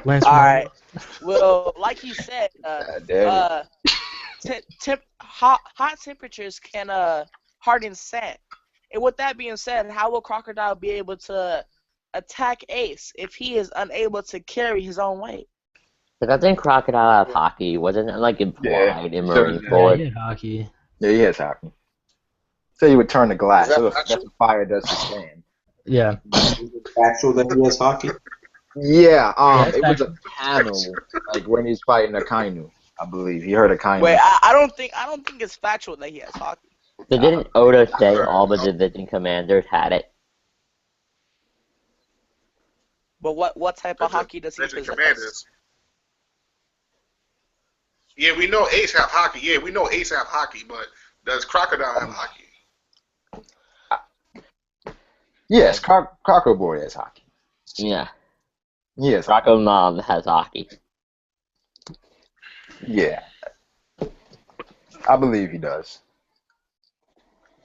Lance. All right. Mongros. Well, like he said, Damn hot temperatures can harden sand. And with that being said, how will Crocodile be able to attack Ace if he is unable to carry his own weight? But I think Crocodile have hockey. Wasn't it like implied in Marine Yeah, Yeah, Ford? he had hockey. Yeah, he has hockey. So you would turn the glass. Is that So that's factual? what fire does to sand. Yeah. Factual that he has hockey? Yeah, that's it was a factual. panel, like when he's fighting Akainu, I believe. He heard Akainu. Wait, I don't think it's factual that he has hockey. So didn't Oda say all the division commanders had it? But what type of hockey does he Legend possess? Commanders. Yeah, we know Ace have hockey. Yeah, we know Ace have hockey, but does Crocodile have hockey? Yes, Croco Boy has hockey. Yeah. Yes, Croco Mom has hockey. yeah. I believe he does.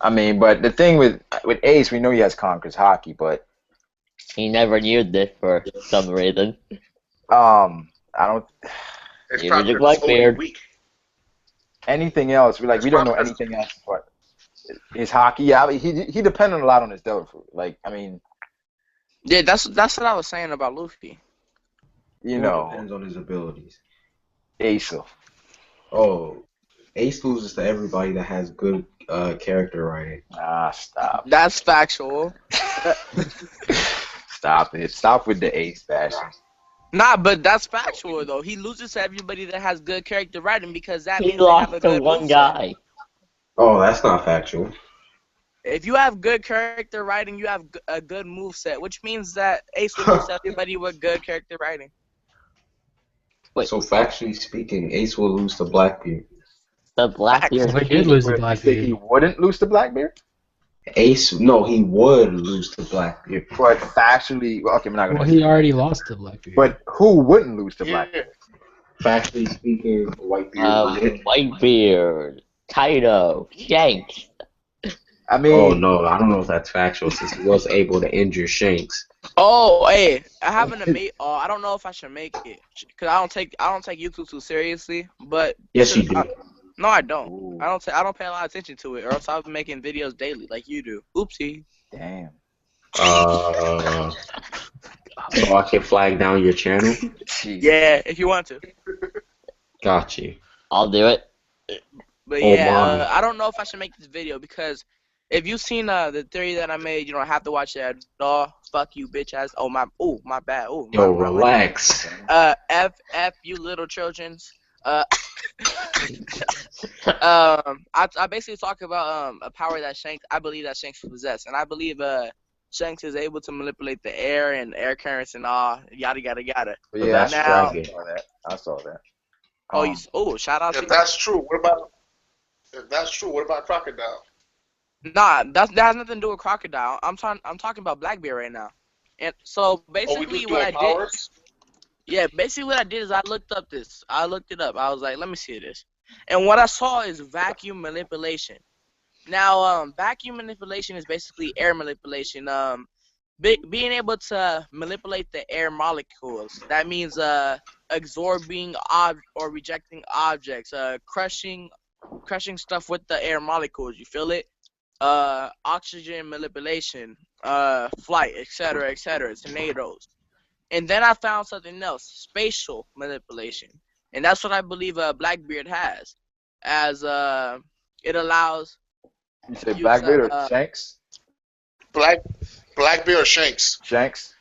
I mean, but the thing with Ace, we know he has Conqueror's Hockey, but He never used it for some reason. I don't It's He was probably a because it's OP Whitebeard. weak. anything else. We It's don't know probably 'cause- anything else but his hockey. Yeah, I mean, he depended a lot on his devil fruit. Like, I mean, Yeah, that's what I was saying about Luffy. you It know, depends on his abilities. Ace. Oh, Ace loses to everybody that has good character writing. Ah, stop. That's factual. Stop it. Stop with the Ace bashing. Nah, but that's factual though. He loses to everybody that has good character writing because that He means they have a lost to good one moveset. guy. Oh, that's not factual. If you have good character writing, you have a good moveset, which means that Ace will lose to everybody with good character writing. Wait. So factually speaking, Ace will lose to Blackbeard. The Blackbeard. Well, he did lose to You say Blackbeard. he wouldn't lose to Blackbeard? Ace, no, he would lose to Blackbeard. But factually, well, okay, I'm not gonna. Well, he already lost to Blackbeard. But who wouldn't lose to Yeah. Blackbeard? Factually speaking, Whitebeard would. Whitebeard, Kaido, Shanks. I mean, Oh no, I don't know if that's factual since he was able to injure Shanks. Oh, hey, I haven't made. I don't know if I should make it because I don't take YouTube too seriously. But Yes, you do. no, I don't. Ooh, I don't pay a lot of attention to it, or else I'll be making videos daily like you do. Oopsie. damn. So I can flag down your channel. Jeez. Yeah, if you want to. Got you. I'll do it. But Oh, yeah, my. I don't know if I should make this video because if you've seen the theory that I made, you don't have to watch it at all. Fuck you, bitch ass. Oh my bad. Oh, Yo, my relax. F you little childrens. I basically talk about a power that I believe that Shanks possess, and I believe Shanks is able to manipulate the air and air currents and all yada yada yada. But But yeah, that's now- dragging. I saw that. Shout out to If that's true, what about Crocodile? Nah, that has nothing to do with Crocodile. I'm talking about Blackbeard right now. And so Oh, we basically just what I doing did, powers? yeah, basically what I did is I looked it up. I was like, let me see this. And what I saw is vacuum manipulation. Now, vacuum manipulation is basically air manipulation. Being able to manipulate the air molecules. That means absorbing or rejecting objects, crushing stuff with the air molecules. You feel it? Oxygen manipulation, flight, etc., tornadoes. And then I found something else, spatial manipulation, and that's what I believe Blackbeard has, as it allows. You say You Blackbeard said, or Shanks? Blackbeard or Shanks? Shanks?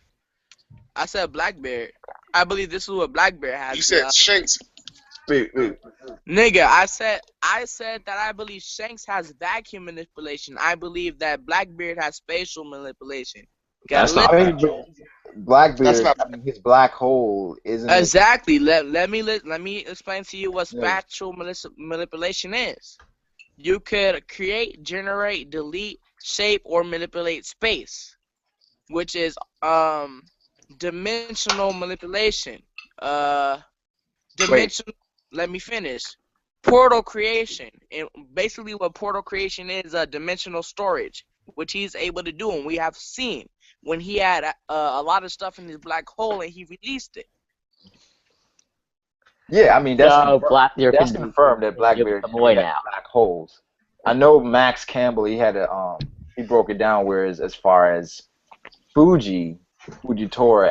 I said Blackbeard. I believe this is what Blackbeard has. You said Shanks. Wait. Nigga, I said that I believe Shanks has vacuum manipulation. I believe that Blackbeard has spatial manipulation. That's Gotta not I li- mean, factual. Blackbeard, That's not- I mean, his black hole isn't it? Exactly. Let me explain to you what Yeah. spatial manipulation is. You could create, generate, delete, shape, or manipulate space, which is dimensional manipulation. Dimension. Let me finish. Portal creation, and basically what portal creation is, dimensional storage, which he's able to do, and we have seen when he had a lot of stuff in his black hole and he released it. Yeah, I mean, that's So Blackbeard that's can confirmed that Blackbeard the boy has now. black holes. I know Max Campbell, he had he broke it down whereas as far as Fujitora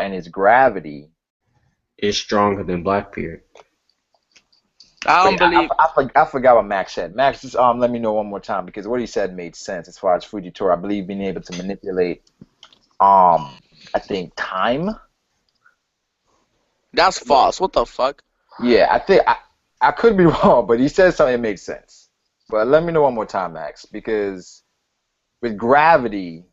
and his gravity. Is stronger than Blackbeard. I don't Wait, believe. I forgot what Max said. Max, just let me know one more time because what he said made sense as far as Fujitora. I believe being able to manipulate, I think time. That's false. What the fuck? Yeah, I think I could be wrong, but he said something that made sense. But let me know one more time, Max, because with gravity,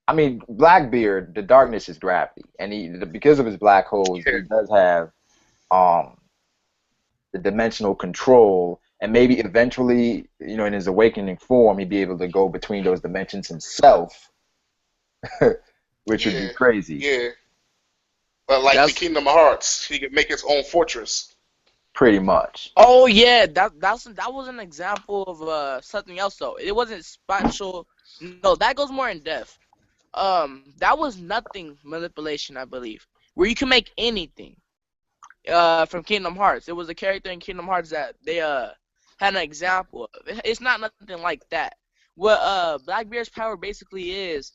I mean Blackbeard, the darkness is gravity, and because of his black holes, he does have the dimensional control, and maybe eventually, in his awakening form, he'd be able to go between those dimensions himself, which would be crazy. Yeah. But like That's- the Kingdom of Hearts, he could make his own fortress. pretty much. Oh yeah, that was an example of something else though. It wasn't spatial. No, that goes more in depth. That was nothing manipulation, I believe, where you can make anything. From Kingdom Hearts, it was a character in Kingdom Hearts that they had an example of. It's not nothing like that. What Blackbeard's power basically is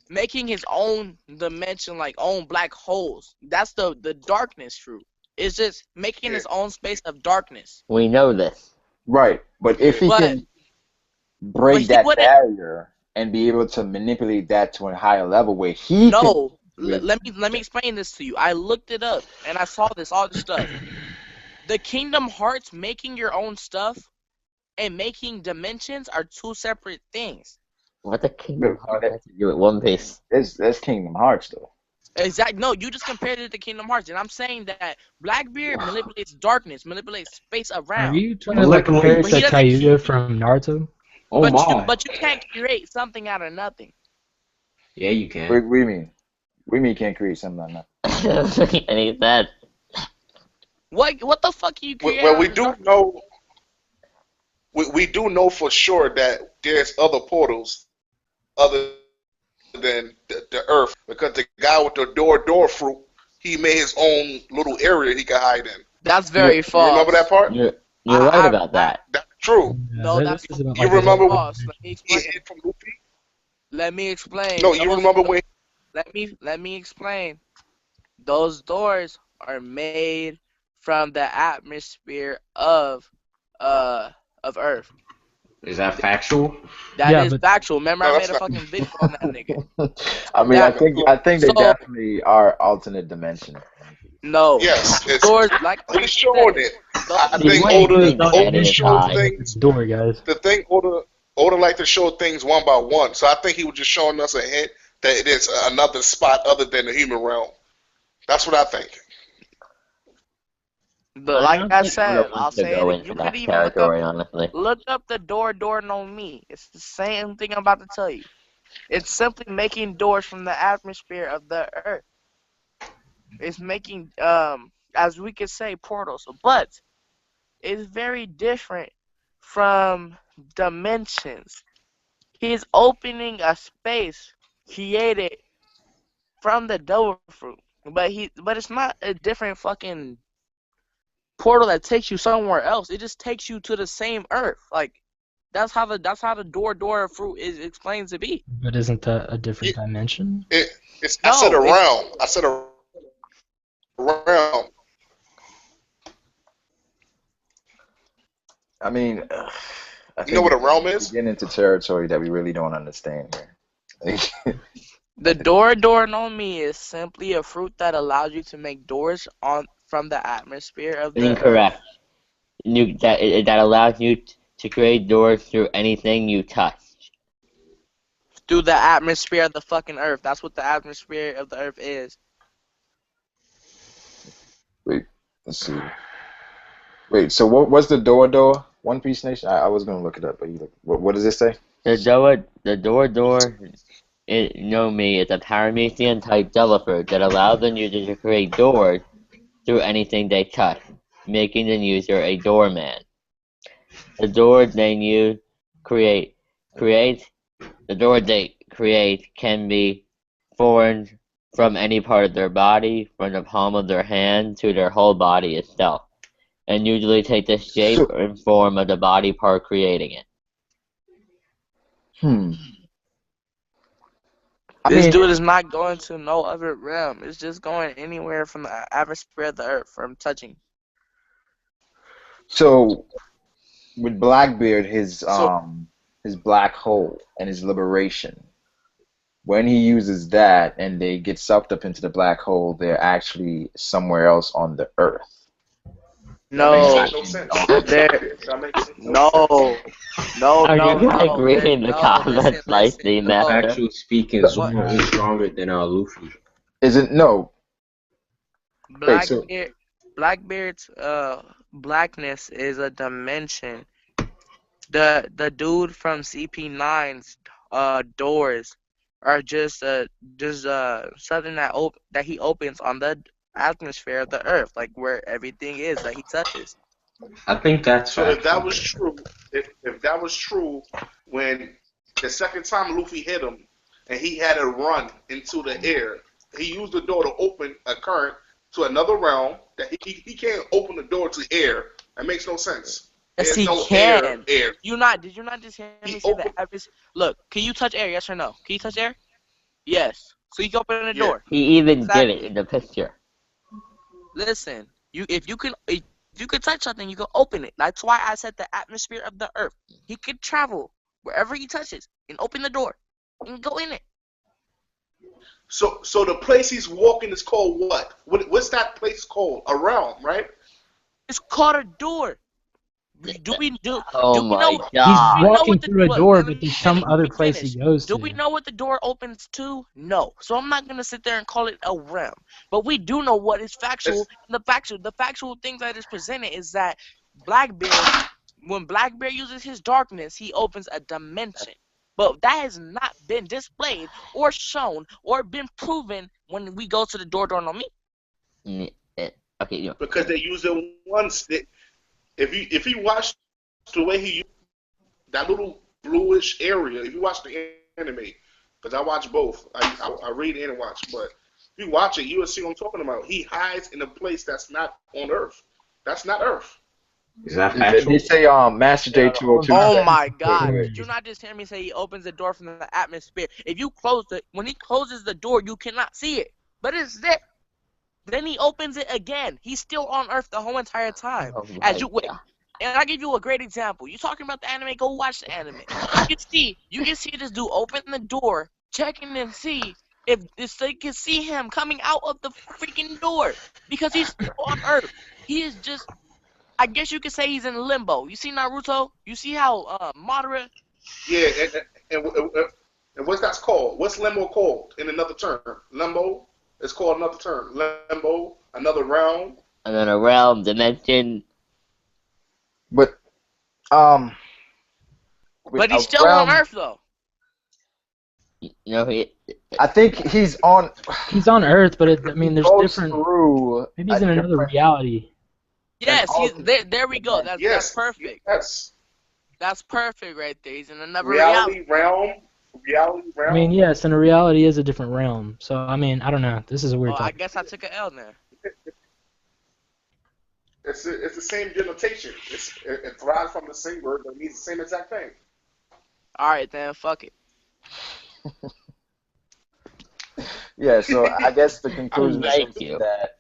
making his own dimension, like own black holes. That's the darkness fruit. It's just making his own space of darkness. We know this. Right, but if he But can but break he that wouldn't. barrier and be able to manipulate that to a higher level where he can No, with let me explain this to you. I looked it up and I saw all this stuff. The Kingdom Hearts making your own stuff and making dimensions are two separate things. What the Kingdom Hearts has to do with One Piece? that's Kingdom Hearts though. Exactly. No, you just compared it to Kingdom Hearts, and I'm saying that Blackbeard manipulates darkness, manipulates space Are around. you trying to like compare it But he to doesn't. Kaido from Naruto? Oh my. But you can't create something out of nothing. Yeah, you What, can. what do you mean? We mean can't create something like that. And he said, What the fuck are you creating? Well, we do know. We do know for sure that there's other portals other than the Earth, because the guy with the door fruit, he made his own little area he could hide in. That's very You false. remember that part? you're right about that. That's true. No, that's this isn't You like a remember whole false. Let me He explain. hid from Luffy. Let me explain. No, you remember when? Let me explain. Those doors are made from the atmosphere of Earth. Is that factual? That Yeah, is but- factual. Remember, No, I that's made a not. fucking video on that nigga. I mean, That- I think they so- definitely are alternate dimensions. No. Yes, it's, Doors like he's showing it. I He's think waving Oda at shows high. things. door, guys. The thing Oda like to show things one by one. So I think he was just showing us a hint that it is another spot other than the human realm. That's what I think. But like I think said, Oda I'll wants to say go it. into You that could even territory, honestly. look up the door no me. It's the same thing I'm about to tell you. It's simply making doors from the atmosphere of the Earth. It's making as we could say portals, but it's very different from dimensions. He's opening a space created from the devil fruit, but it's not a different fucking portal that takes you somewhere else. It just takes you to the same Earth. Like that's how the door fruit is explained to be. But isn't that a different dimension? It's No, I said it's- around. I said around. I mean, I You know what a think realm is? we get into territory that we really don't understand here. The door no me is simply a fruit that allows you to make doors from the atmosphere of the Incorrect. Earth. That allows you to create doors through anything you touch. Through the atmosphere of the fucking Earth. That's what the atmosphere of the Earth is. Wait, let's see. Wait, so what's the door? One Piece Nation? I was gonna look it up, but what does it say? The door, no me, is a Paramecian type devil fruit that allows the user to create doors through anything they touch, making the user a doorman. The door they create can be formed from any part of their body, from the palm of their hand to their whole body itself, and usually take the shape and form of the body part creating it. This dude is not going to no other realm. It's just going anywhere from the atmosphere of the Earth from touching. So with Blackbeard, his So- his black hole and his liberation, when he uses that and they get sucked up into the black hole, they're actually somewhere else on the Earth. No, That makes no sense. there, That makes no, no, Are no, you no. like reading the comments, Lightning no. Master? Actually speaking, Zoro is stronger than Luffy. Isn't no? Wait, so- Blackbeard's blackness is a dimension. The dude from CP9's doors are just something that he opens on the atmosphere of the Earth, like where everything is that he touches. I think that's So if that factual. was true, if that was true, when the second time Luffy hit him and he had to run into the air, he used the door to open a current to another realm that he can't open the door to air. That makes no sense. Yes, There's he no can. air. Did you not just hear me He say that? opened, Look, can you touch air? Yes or no? Can you touch air? Yes. So you can open the yeah. door. He even did it Exactly. in the picture. Listen, if you can touch something, you can open it. That's why I said the atmosphere of the Earth. He could travel wherever he touches and open the door and go in it. So the place he's walking is called what? What's that place called? A realm, right? It's called a door. Do we know? Oh Do we my know? He's god. Do we know walking what the through a what? door, Let but me there's finish. some Let other me place he finish. goes Do to. we know what the door opens to? No. So I'm not gonna sit there and call it a realm. But we do know what is factual. It's, And the factual things that is presented is that Blackbeard, when Blackbeard uses his darkness, he opens a dimension. But that has not been displayed or shown or been proven when we go to the door no me. Okay, because they use it once. If you watch the way he used that little bluish area, if you watch the anime, because I watch both, I read and watch, but if you watch it, you will see what I'm talking about. He hides in a place that's not on Earth. That's not Earth. Is that They factual? say Master J 202. Oh my God! Right. Did you not just hear me say he opens the door from the atmosphere? If you close it, when he closes the door, you cannot see it, but it's there. Then he opens it again. He's still on Earth the whole entire time. oh As my you wait, god. and I give you a great example. You talking about the anime? Go watch the anime. You can see this dude open the door, checking and see if this they can see him coming out of the freaking door because he's still on Earth. He is just. I guess you could say he's in limbo. You see Naruto? You see how Madara. Yeah, and what's that called? What's limbo called in another term? Limbo is called another term. Limbo, another realm. And then a realm, dimension. But But he's still on around, Earth though. I think he's on. He's on Earth, but I mean, there's goes different. through Maybe he's a in another different- reality. Yes, he's alternate there. There we go. That's Yes, perfect. yes. That's perfect right there. He's in another Reality realm. Reality I realm. mean, yes, and a reality is a different realm. So I mean, I don't know. This is a weird Oh, I topic. guess I took an L there. It's the same denotation. It derives from the same word, but it means the same exact thing. All right, then. Fuck it. Yeah, so I guess the conclusion Thank is you. that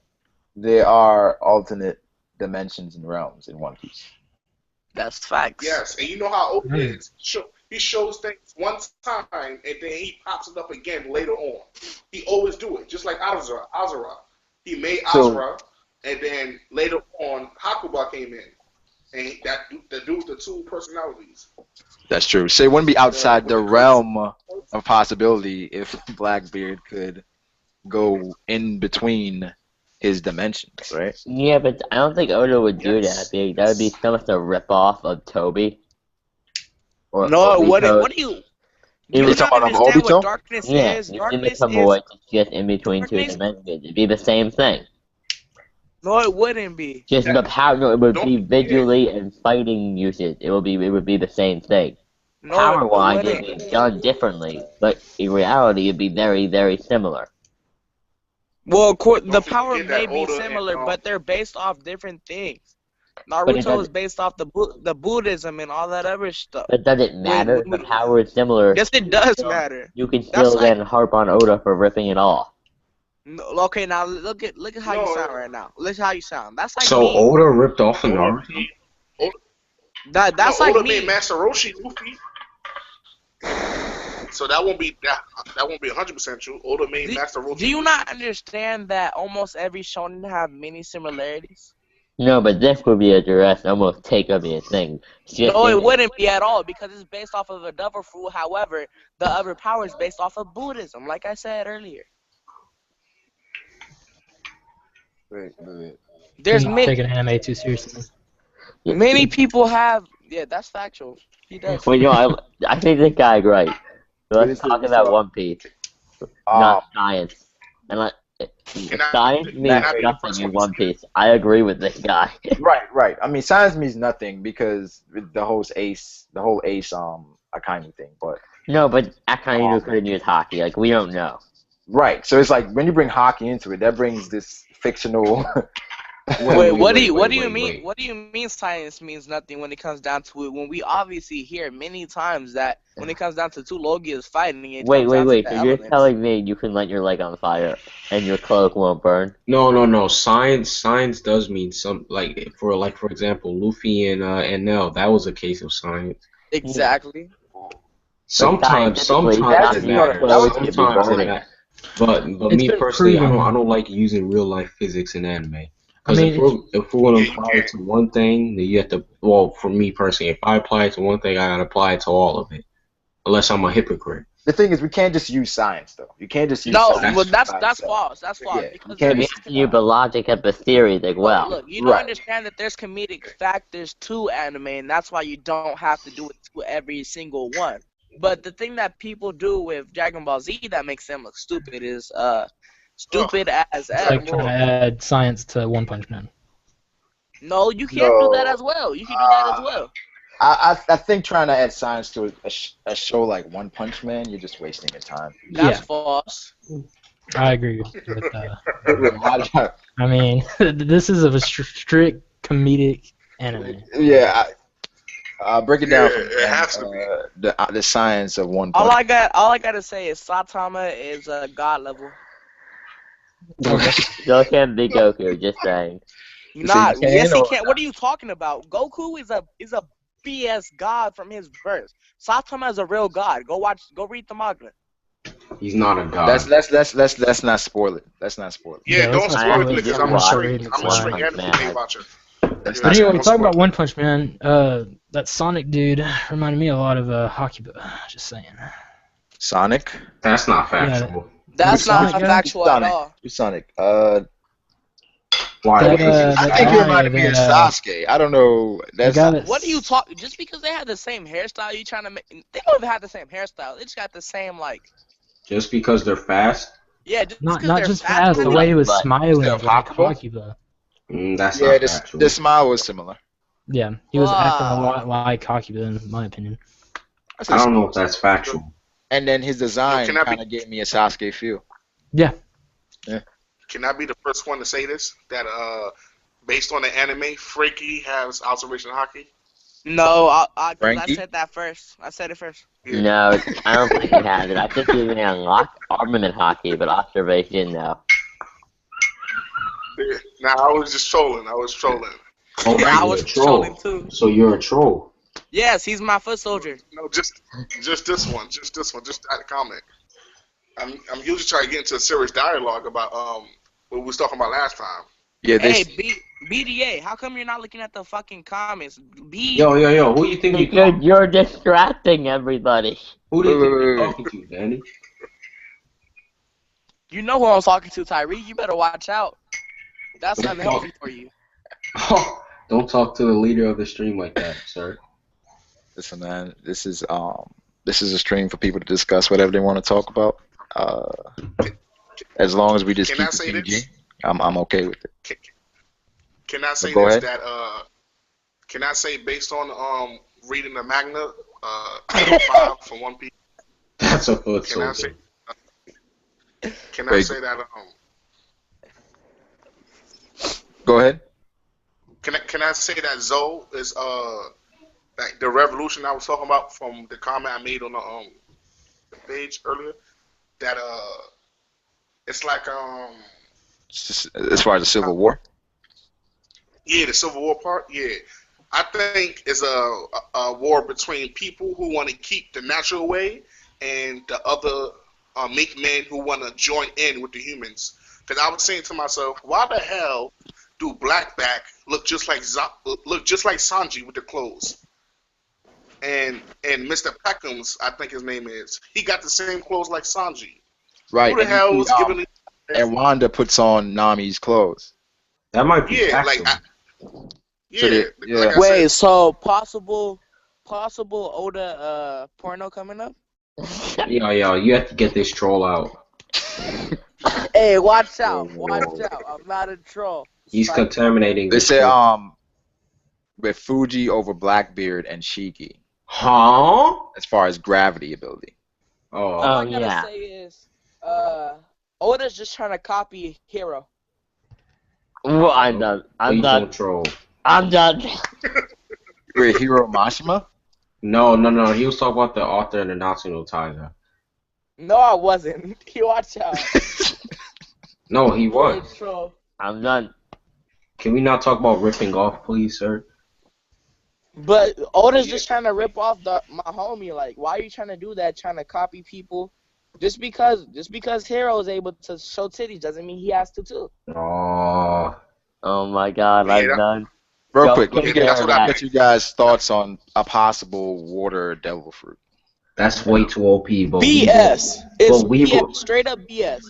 there are alternate dimensions and realms in One Piece. That's facts. Yes, and you know how Oda Right. is. He shows things one time, and then he pops it up again later on. He always do it, just like Azura. He made So- Azura, and then later on, Hakuba came in, and the dude with the two personalities. That's true. So it wouldn't be outside with the the realm of possibility if Blackbeard could go in between his dimensions, right? Yeah, but I don't think Oda would do Yes. that. That would be so much a rip-off of Toby. Or No, what because do you? it Do you was- not talking about understand Obito? what darkness yeah, is? you Darkness become is just in between two darkness. dimensions. It'd be the same thing. No, it wouldn't be. Just Yeah. the power. No, it would Don't be forget. visually and fighting usage. It would be the same thing. No, Power-wise, it it'd wouldn't. be done differently, but in reality, it'd be very, very similar. Well, the Don't power forget may that be Oda similar, and, but they're based off different things. But it Naruto is doesn't. based off the Buddhism and all that other stuff. But does it matter? when The power is similar. Yes, it does matter. You can That's still like then harp on Oda for ripping it off. no, okay. Now look at how you No, sound right now. Listen how you sound. That's like So me. Oda ripped off of Oda Naruto? made, Oda, That's no, like Oda me. made Master Roshi Luffy. So that won't be 100% true. Oda made Do, Master Roshi. do you Luffy. not understand that almost every shonen have many similarities? No, but this would be a direct, almost take of a thing. It's just No, in it wouldn't be at all because it's based off of a double fruit. However, the other power is based off of Buddhism, like I said earlier. Wait. There's He's taking anime too seriously. many people have. Yeah, that's factual. He does. Well, I think this guy's right. So What let's is it? talk What's about up? One Piece, Um, not science. And Science means Cannot be the nothing first in one to One say it. Piece. I agree with this guy. Right. I mean, science means nothing because the whole ace Akainu thing. But No, but Akainu Um, could have used hockey. Like, we don't know. right, so it's like when you bring hockey into it, that brings this fictional. Wait, what do you wait, mean? wait. What do you mean science means nothing when it comes down to it? When we obviously hear many times that when it comes down to two Logias fighting, it Wait. comes down to the So you're elements. telling me you can light your leg on fire and your cloak won't burn? No. Science does mean some for example, Luffy and Nell. That was a case of science. Exactly. Sometimes scientifically, it That matters. was can be Sometimes it burning. matters. But It's me been personally, I proven. don't like using real life physics in anime. I Because mean, if we're gonna Yeah, you apply can. it to one thing, then you have to. Well, for me personally, if I apply it to one thing, I gotta apply it to all of it. Unless I'm a hypocrite. the thing is, we can't just use science though. You can't just use No, science. well that's by that's itself. false. That's false Yeah, because you can't We just. have to use the logic of the theories as well. look, you don't Right. understand that there's comedic factors to anime, and that's why you don't have to do it to every single one. But the thing that people do with Dragon Ball Z that makes them look stupid is stupid as it's like F. trying to add science to One Punch Man. No, you can't do that No. as well. You can do that as well. I think trying to add science to a show like One Punch Man, you're just wasting your time. That's Yeah. false. I agree with Yeah, I mean, this is a strict comedic anime. break it down. Yeah, it has to be. The science of One All Punch. I gotta say is Saitama is a god level. Still can't be Goku, just saying. Not can yes, he or can't. What are you talking about? Goku is a BS god from his birth. Saitama is a real god. Go read the manga. He's not a god. Let's not spoil it. Let's not spoil it. Yeah, let's don't not spoil it spoil it. because Just I'm a watch straight, it. I'm a straight One Punch anime Man. watcher. Let's But not anyway, Don't talking about spoil One it. Punch Man, that Sonic dude reminded me a lot of Hakuba. Just saying. Sonic. That's not factual. That's not Sonic guy? factual at Sonic. all. Who's Sonic? Why? That, Because he's that I think it guy reminded me of that, Sasuke. I don't know. That's guy that- What are you talking? Just because they have the same hairstyle, you trying to make? They don't even have the same hairstyle. They just got the same like. just because they're fast. Yeah, just not 'cause not they're just fast, fast, the but way he was But- smiling, Yeah, like Hakuba? Hakuba. That's yeah. not The factual. smile was similar. Yeah, he was acting a Wow. lot like Hakuba, in my opinion. I don't know if that's factual. And then his design Can I be- kind of gave me a Sasuke feel. Can I be the first one to say this? That based on the anime, Frankie has observation hockey. no, I Frankie? said that first. I said it first. Yeah. No, I don't think he has it. I think he may unlock armament hockey, but observation, no. Yeah. Nah, I was just trolling. I was trolling. Oh, Yeah, I you're was a troll. trolling too. So you're a troll. Yes, he's my foot soldier. No, just this one. Just this one. Just that comment. I'm usually trying to get into a serious dialogue about what we was talking about last time. Yeah, Hey, this. BDA, how come you're not looking at the fucking comments? Yo, who you think You're distracting everybody. Who do you think Wait. you're talking to, Danny? You know who I'm talking to, Tyree. You better watch out. That's unhealthy for you. Oh, don't talk to the leader of the stream like that, sir. Listen, man. This is a stream for people to discuss whatever they want to talk about. As long as we just Can I keep say it PG, this? I'm okay with it. Can I say Go this? ahead. That can I say based on reading the Magna Title 5 from One Piece? That's a foot Can I say? soldier. Can I Wait. say that? Go ahead. Can I say that Zoe is like the revolution I was talking about from the comment I made on the page earlier? That it's like As far as the Civil War. yeah, the Civil War part. Yeah, I think it's a war between people who want to keep the natural way and the other meek men who want to join in with the humans. Because I was saying to myself, why the hell do Blackback look just like Sanji with the clothes? And Mr. Peckham's, I think his name is, he got the same clothes like Sanji. Right. Who the and hell you was see, giving? and Wanda puts on Nami's clothes. That might be Yeah, factual. like yeah, So like I said, Wait, so possible Oda porno coming up? Yo, you have to get this troll out. Hey, watch out! Watch out! I'm not a troll. He's Strike. contaminating They the say ship. with Fuji over Blackbeard and Shiki Huh? as far as gravity ability. All Oh. I gotta yeah. say is, Oda's just trying to copy Hero. Well, I'm done. I'm Please done. don't troll. I'm done. Wait, Hiro Mashima? No. He was talking about the author and the Natsu no Taiga. No, I wasn't. You watch out. No, he You're a was. troll. I'm done. Can we not talk about ripping off, please, sir? But Oda's just trying to rip off my homie. Like, why are you trying to do that? Trying to copy people? Just because Hero is able to show titties doesn't mean he has to too. Oh. Oh my god, Yeah, I'm that- done. Real Don't quick, let me compare that's what I that. get you guys' thoughts on a possible water devil fruit. That's way too OP, but BS. It's we BS. will- Straight up BS.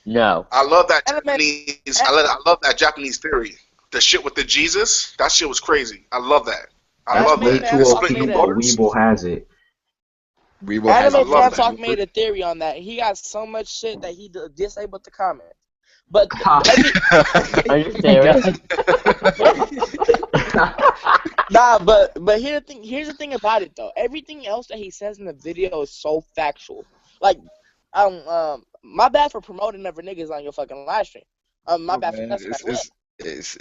No. I love that Anime- Japanese. I love that Japanese theory. The shit with the Jesus. That shit was crazy. I love that. I That's love way that. too The OP, splitting but waters. Weeble has it. We will have Anime I love Fan that. Talk made a theory on that. He got so much shit that he disabled the comment. But Are you serious? nah, but here's the thing about it though. Everything else that he says in the video is so factual. Like, my bad for promoting other niggas on your fucking live stream. My bad for messing that up. It's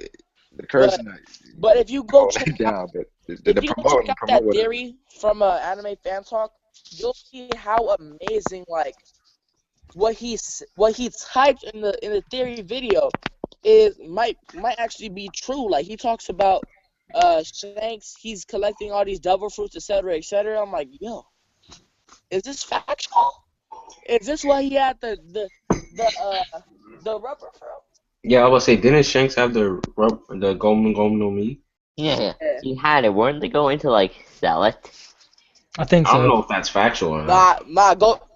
the cursing. But if you go Oh, check down, out, but if you go check out that theory from Anime Fan Talk, you'll see how amazing like what he typed in the theory video might actually be true. Like, he talks about Shanks, he's collecting all these devil fruits, etc., etc. I'm like, yo, is this factual? Is this why he had the rubber from? Yeah, I was say, didn't Shanks have the Gomu no Mi? Yeah, he had it. Weren't they going to like sell it? I think I don't so. know if that's factual or not.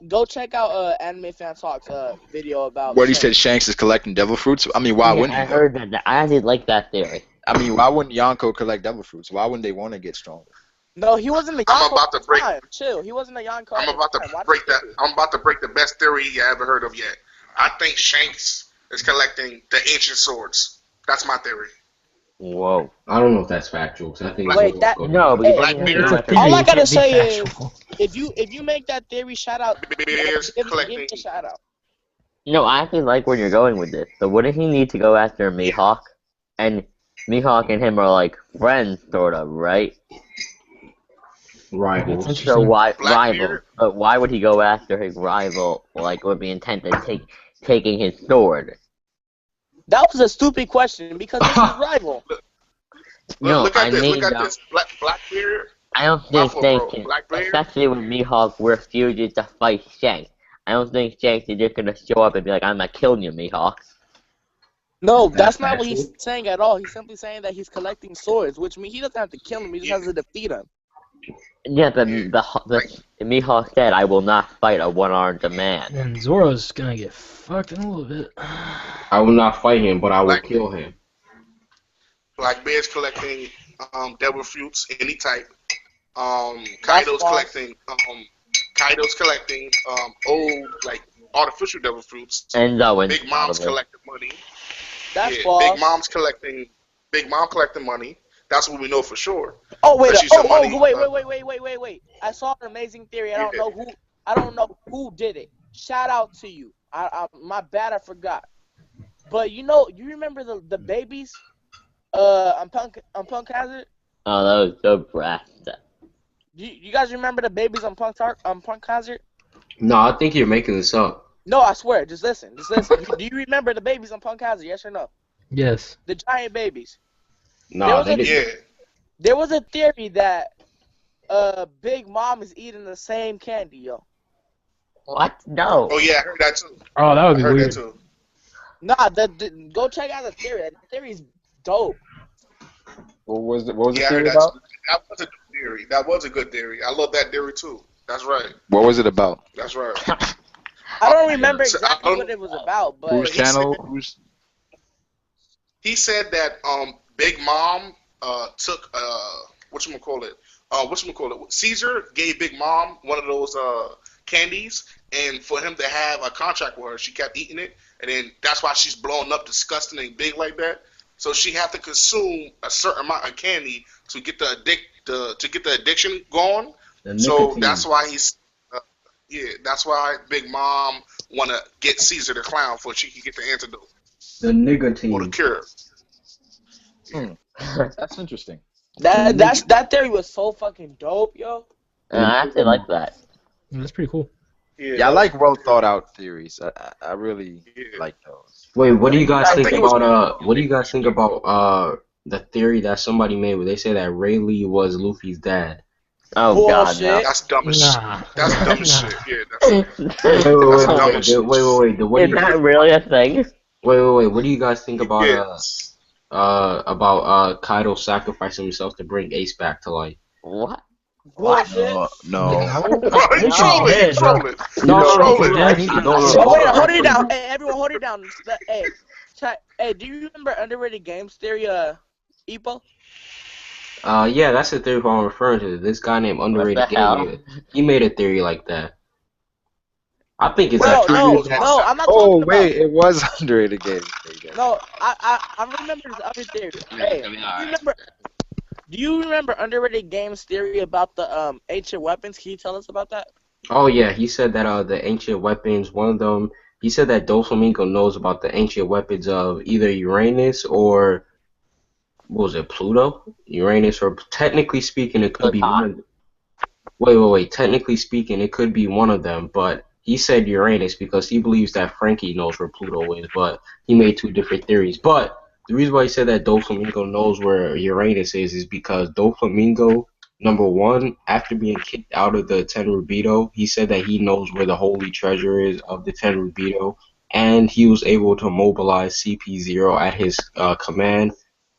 Go check out Anime Fan Talk's video about What he Shanks. said, Shanks is collecting devil fruits. I mean, why wouldn't I he? heard that. I actually like that theory. I mean, why wouldn't Yonko collect devil fruits? Why wouldn't they want to get stronger? No, he wasn't a Yonko I'm about to at the break- time. Chill, he wasn't a Yonko. I'm at about the to time. Watch break the that. theory. I'm about to break the best theory you ever heard of yet. I think Shanks is collecting the ancient swords. That's my theory. Whoa. I don't know if that's factual, because I think Wait, it's that- No, because Black then you Beard. have It's a to- theory. All I it gotta can't be say is, factual. if you make that theory, shout out. Bears Give me collecting. a shout out. No, I actually like where you're going with this. So wouldn't he need to go after Mihawk? And Mihawk and him are like friends, sort of, right? rivals. That's So why Blackbeard? rival? But why would he go after his rival? Like, with the intent of taking his sword? That was a stupid question because this is rival. No, Look at I this. mean, Look at this. Blackbeard. I don't think Alpha, they bro. can, Blackbeard. especially when Mihawk refuses to fight Shanks. I don't think Shanks is just gonna show up and be like, "I'm gonna kill you, Mihawk." No, That's that's not what he's factual. saying at all. He's simply saying that he's collecting swords, which means he doesn't have to kill him. He just has to defeat him. Yeah, but Yeah. the Mihawk said, "I will not fight a one-armed man." And Zoro's gonna get fucked in a little bit. I will not fight him, but I will Black- kill him. Blackbeard's collecting devil fruits, any type. That's Kaido's false. collecting old like artificial devil fruits. And Zoe, Big Mom's probably. collecting money. That's Yeah, false. Big Mom collecting money. That's what we know for sure. Oh wait, But she's some money, wait. I saw an amazing theory. I don't know who did it. Shout out to you. My bad, I forgot. But you remember the babies? On Punk Hazard. Oh, that was so brass. You guys remember the babies on Punk Hazard? No, I think you're making this up. No, I swear. Just listen. Do you remember the babies on Punk Hazard? Yes or no? Yes. The giant babies. No, they didn't. Yeah. There was a theory that Big Mom is eating the same candy, yo. What? No. Oh yeah, I heard that too. Oh, that would I be heard weird. that too. Nah, go check out the theory. That theory's dope. What was the Yeah, I heard theory that about? too. That was a good theory. That was a good theory. I love that theory too. That's right. What was it about? That's right. I don't remember So, I exactly don't- what it was about, but Whose he channel? said- Who's? He said that Big Mom took whatchamacallit. Caesar gave Big Mom one of those candies, and for him to have a contract with her, she kept eating it, and then that's why she's blown up, disgusting and big like that. So she have to consume a certain amount of candy to get the addiction going. The So nicotine. that's why that's why Big Mom wanna get Caesar the Clown so she can get the antidote The or the nicotine. cure. That's interesting. That theory was so fucking dope, yo. I actually like that. That's pretty cool. Yeah, I like well thought out theories. I really like those. Wait, what do you guys I think think it was- about what do you guys think about the theory that somebody made where they say that Ray Lee was Luffy's dad? Oh god, no. Bullshit. That's dumb as shit. Nah. That's dumb as Nah. shit. Yeah, that's Wait, dumb shit. What Is do you, that really a thing? wait. What do you guys think about Yes. Kaido sacrificing himself to bring Ace back to life? What? Bullshit. No. Bro, he's trolling. He's trolling. No, trolling. Oh, wait, hold it down. Hey, everyone, hold it down. Hey, hey, do you remember underrated games theory, Ipo? Yeah, that's the theory I'm referring to. This guy named Underrated What the hell? Game, he made a theory like that. I think it's No, actually no, I'm not Oh talking wait, it was underrated game. about. No, I remember this other theory. Hey, do you remember underrated games theory about the ancient weapons? Can you tell us about that? Oh yeah, he said that the ancient weapons, one of them, he said that Doflamingo knows about the ancient weapons of either Uranus or what was it, Pluto? Uranus, or technically speaking, it could be one of them. Wait. Technically speaking, it could be one of them, but he said Uranus because he believes that Frankie knows where Pluto is, but he made two different theories. But the reason why he said that Doflamingo knows where Uranus is because Doflamingo, number one, after being kicked out of the Tenryubito, he said that he knows where the holy treasure is of the Tenryubito, and he was able to mobilize CP0 at his command,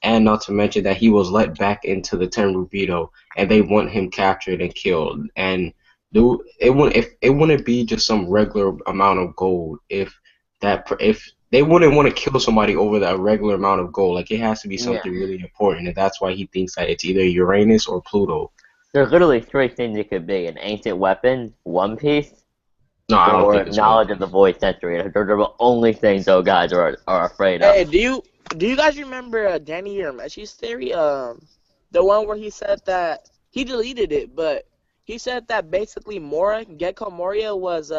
and not to mention that he was let back into the Tenryubito, and they want him captured and killed. And it wouldn't be just some regular amount of gold if they wouldn't want to kill somebody over that regular amount of gold. Like, it has to be something really important, and that's why he thinks that it's either Uranus or Pluto. There's literally three things it could be: an ancient weapon, One Piece, No, I don't or think it's knowledge One of the void century. They're the only things those guys are afraid of. Hey, do you guys remember Danny Yermeshi's theory? The one where he said that he deleted it, but he said that basically Gecko Moria was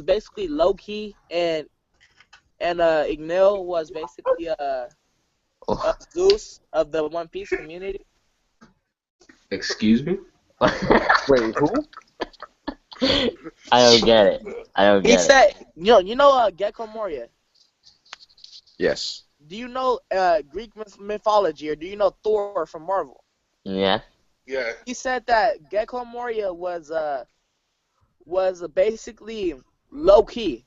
basically low key, and Ignil was basically a Zeus of the One Piece community. Excuse me? Wait, who? I don't get it. He said, you know Gecko Moria. Yes. Do you know Greek mythology, or do you know Thor from Marvel? Yeah. Yeah. He said that Gecko Moria was basically low key.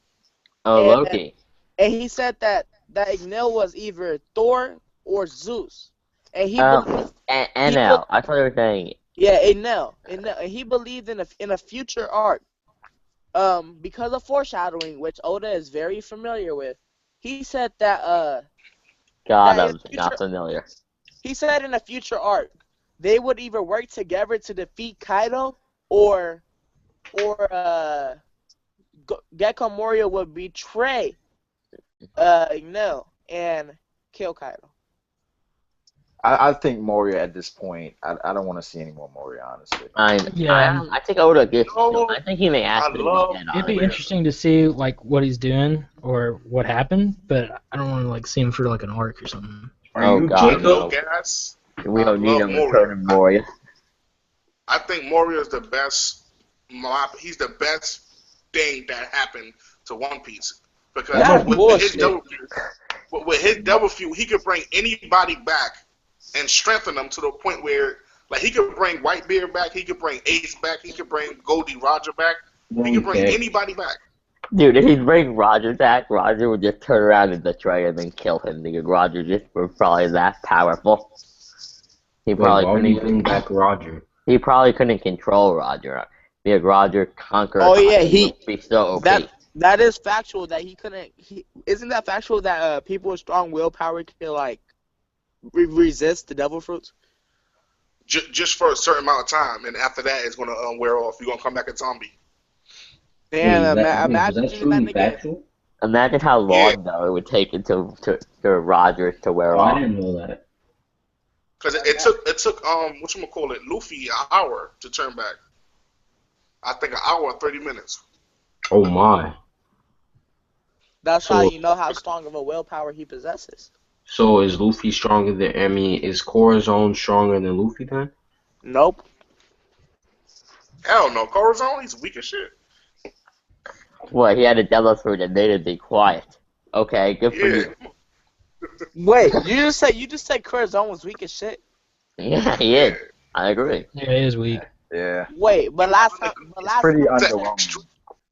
Oh, Loki. And he said that Ignil was either Thor or Zeus. And he NL. I thought they were saying. Yeah, Ignil. And he believed in a future arc. Because of foreshadowing, which Oda is very familiar with. He said that God, I'm not familiar. He said in a future arc, they would either work together to defeat Kaido, or Gecko Moria would betray Ignil and kill Kaido. I think Moria at this point. I don't want to see any more Moria, honestly. I think Oda gets. I think he may actually love- get It'd be on it. interesting to see like what he's doing or what happened, but I don't want to like see him for like an arc or something. Oh, you God, Jacob? no. Gas. We don't need him to Moria. turn him Moria. I think Moria is the best. He's the best thing that happened to One Piece because That's with his bullshit. double fuel, he could bring anybody back and strengthen them to the point where, like, he could bring Whitebeard back, he could bring Ace back, he could bring Goldie Roger back, he could bring anybody back. Dude, if he bring Roger back, Roger would just turn around and betray him and kill him because Roger just was probably that powerful. He probably Why would you couldn't. bring back Roger? He probably couldn't control Roger because Roger conquered. Oh, yeah, be so OP. that is factual that he couldn't. Isn't that factual that people with strong willpower can like resist the devil fruits? Just for a certain amount of time, and after that, it's gonna wear off. You're gonna come back a zombie. Damn, Is that imagine truly that nigga. factual? Imagine how long though it would take until for Rogers to wear Oh, I off. didn't know that. Because it took whatchamacallit, Luffy an hour to turn back. I think an hour and 30 minutes. Oh my. That's So- how you know how strong of a willpower he possesses. So is Luffy stronger than? I mean, is Corazon stronger than Luffy then? Nope. Hell no, Corazon, he's weak as shit. Well, he had a devil fruit and made it be quiet. Okay, good for Yeah. you. Wait, you just said Corazon was weak as shit. Yeah, he is. I agree. Yeah, he is weak. Yeah. Wait, but last time, It's pretty He's an underwhelming. extra-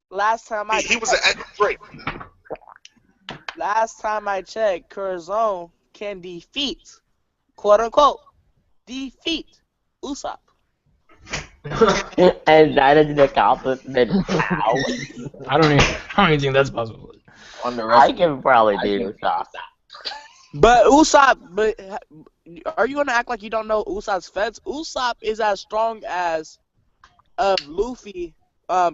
last time I he was an extra. last time I checked, Corazon can defeat, quote unquote, defeat Usopp. And that is an accomplishment. How? I don't even think that's possible. I can probably do Usopp. But are you gonna act like you don't know Usopp's feds? Usopp is as strong as Luffy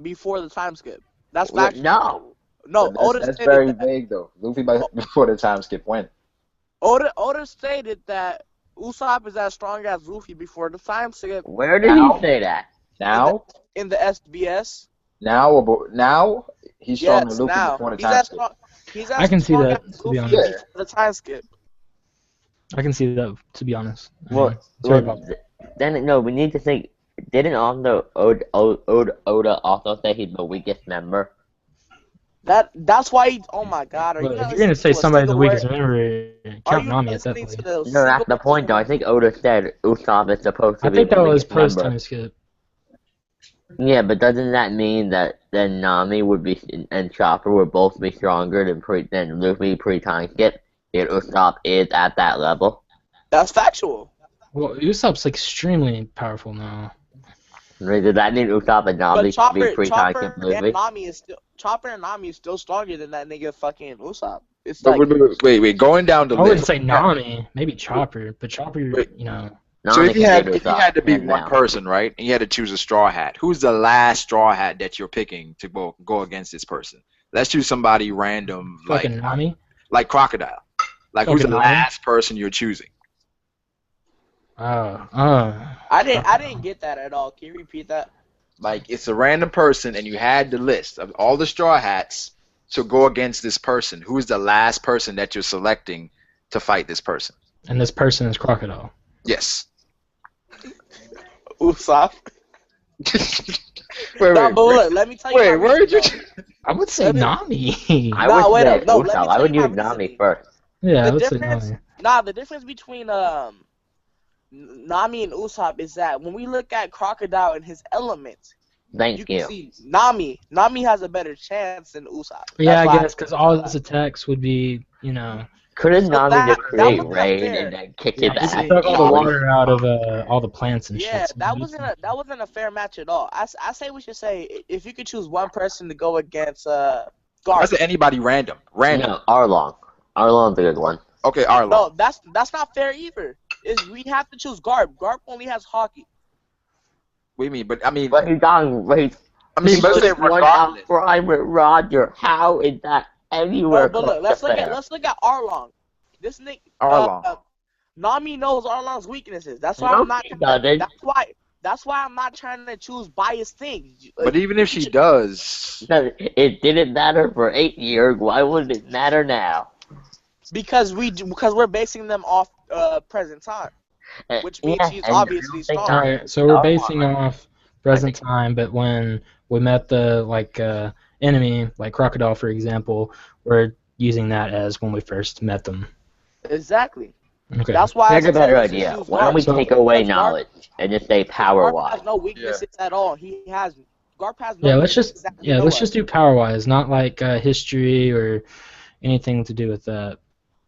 before the time skip. That's fact. No. No, But Oda that's stated very that, vague though. Luffy before the time skip went. Oda stated that Usopp is as strong as Luffy before the time skip Where did Now? he say that? Now, in the SBS. now he's stronger Yes, than Luffy now before the he's time as skip. strong. He's as I can see strong that, as to be Luffy honest. before the time skip. I can see that, to be honest. I mean, Well, it's very well possible. then no, we need to think. Didn't also Oda also say he's the weakest member? That's why. Oh my God! Are you Well, not if you're gonna say listening to a somebody's the single weakest word? member, Are count you Nami not at that listening point. to the No, that's single the point though. I think Oda said Usopp is supposed to I be think the that was weakest post member. time skip. Yeah, but doesn't that mean that then Nami would be and Chopper would both be stronger than Luffy pre-time skip if Usopp is at that level? That's factual. Well, Usopp's extremely powerful now. Does that mean Usopp and Nami But should be pre-time skip Luffy? Chopper and Nami is still stronger than that nigga fucking Usopp. It's But like wait, going down the I wouldn't list. say Nami, maybe Chopper, but Chopper, Wait. you know. So Nami if you can beat had Usopp, to be hands one down. person, right, and you had to choose a straw hat, who's the last straw hat that you're picking to go against this person? Let's choose somebody random, Fucking Nami. like Crocodile. Like who's the Fucking Nami? last person you're choosing? I didn't get that at all. Can you repeat that? Like it's a random person, and you had the list of all the straw hats to go against this person. Who's the last person that you're selecting to fight this person? And this person is Crocodile. Yes. Usopp. Wait, No, but look, let me tell you. wait, my where reason, did you? though. I would say Let me- Nami. I Nah, would wait say up, no, let me Usopp. I tell would you my use Nami reasoning. first. Yeah, I The would say difference, Nami. the difference between Nami and Usopp is that when we look at Crocodile and his element, you Thank can you. see Nami has a better chance than Usopp. Yeah, That's I why guess because all his attacks would be, you know, Couldn't So Nami that- just that create wasn't rain fair. and then kick yeah, his he ass? took all the Nami? water out of all the plants and Yeah, shit. so that he wasn't just- that wasn't a fair match at all. I say we should say if you could choose one person to go against I Garp. said anybody random. Random. No, Arlong. Arlong's a good one. Okay, Arlo. No, that's not fair either. Is we have to choose Garp. Garp only has hockey. What do you mean? But I mean, But he's on. Wait. let's say one out regardless. prime with Roger. How is that anywhere But look, close to fair? let's look at Arlong. This nigga Arlong. Nami knows Arlong's weaknesses. That's why No, I'm not she doesn't. that's why I'm not trying to choose biased things. But even if she does, Because it didn't matter for 8 years. Why would it matter now? because we're basing them off present time. Which means she's and obviously I don't think strong. All right, so we're Arlong- basing off present time, but when we met the enemy, like Crocodile, for example, we're using that as when we first met them. Exactly. Okay. That's why Here's I a better said we should idea. choose Why don't we Garp. take away Because Garp- knowledge and just say Garp power-wise? has no weaknesses at all. Garp has no Yeah, let's weaknesses just that we know let's of. just do power wise, not like history or anything to do with that.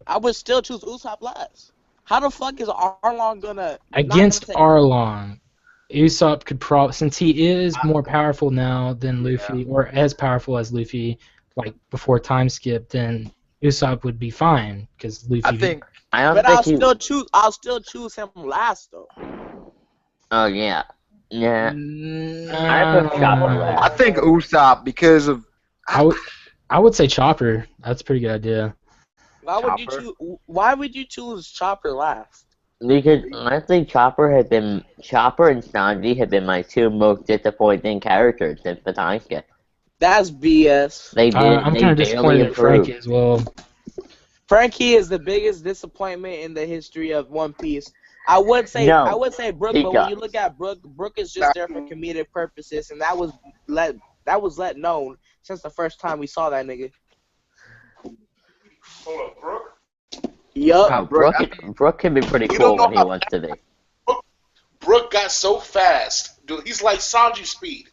I would still choose Usopp last. How the fuck is Arlong gonna Against not take- Arlong, Usopp could since he is more powerful now than Luffy, or as powerful as Luffy, like before time skip, then Usopp would be fine because Luffy. I think I don't But think I'll still choose him last though. Oh yeah. Yeah. Mm, I put Chopper last. I think Usopp because of I would. I would say Chopper. That's a pretty good idea. Why would you choose Chopper last? Because honestly, Chopper and Sanji have been my two most disappointing characters since the time skip. That's BS. They I'm kind of barely disappointed in improved. Frankie as well. Frankie is the biggest disappointment in the history of One Piece. I would say Brook, but when you look at Brook is just there for comedic purposes, and that was let known since the first time we saw that nigga. Hold up, Brooke. Yup. Wow, Brook can be pretty cool when he wants to be. Brooke got so fast. Dude, he's like Sanji speed.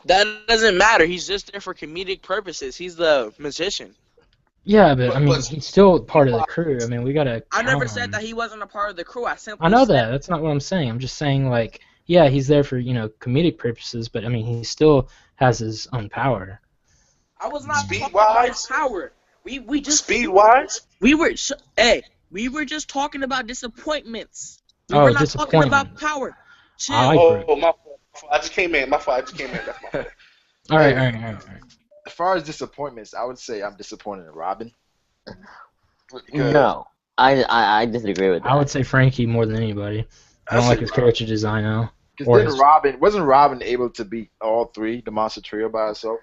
That doesn't matter. He's just there for comedic purposes. He's the magician. Yeah, but I mean, he's still part of the crew. I mean, we gotta. I never said that he wasn't a part of the crew. I know that. That's not what I'm saying. I'm just saying, like, yeah, he's there for comedic purposes, but I mean, he still has his own power. I was not talking about his power. We just speed wise. We were just talking about disappointments. We Oh, were not talking about power. Chill. I like my fault. I just came in. That's my fault. All right. As far as disappointments, I would say I'm disappointed in Robin. No, I disagree with that. I would say Frankie more than anybody. I don't like his character design now. Because wasn't Robin able to beat all three, the monster trio by herself,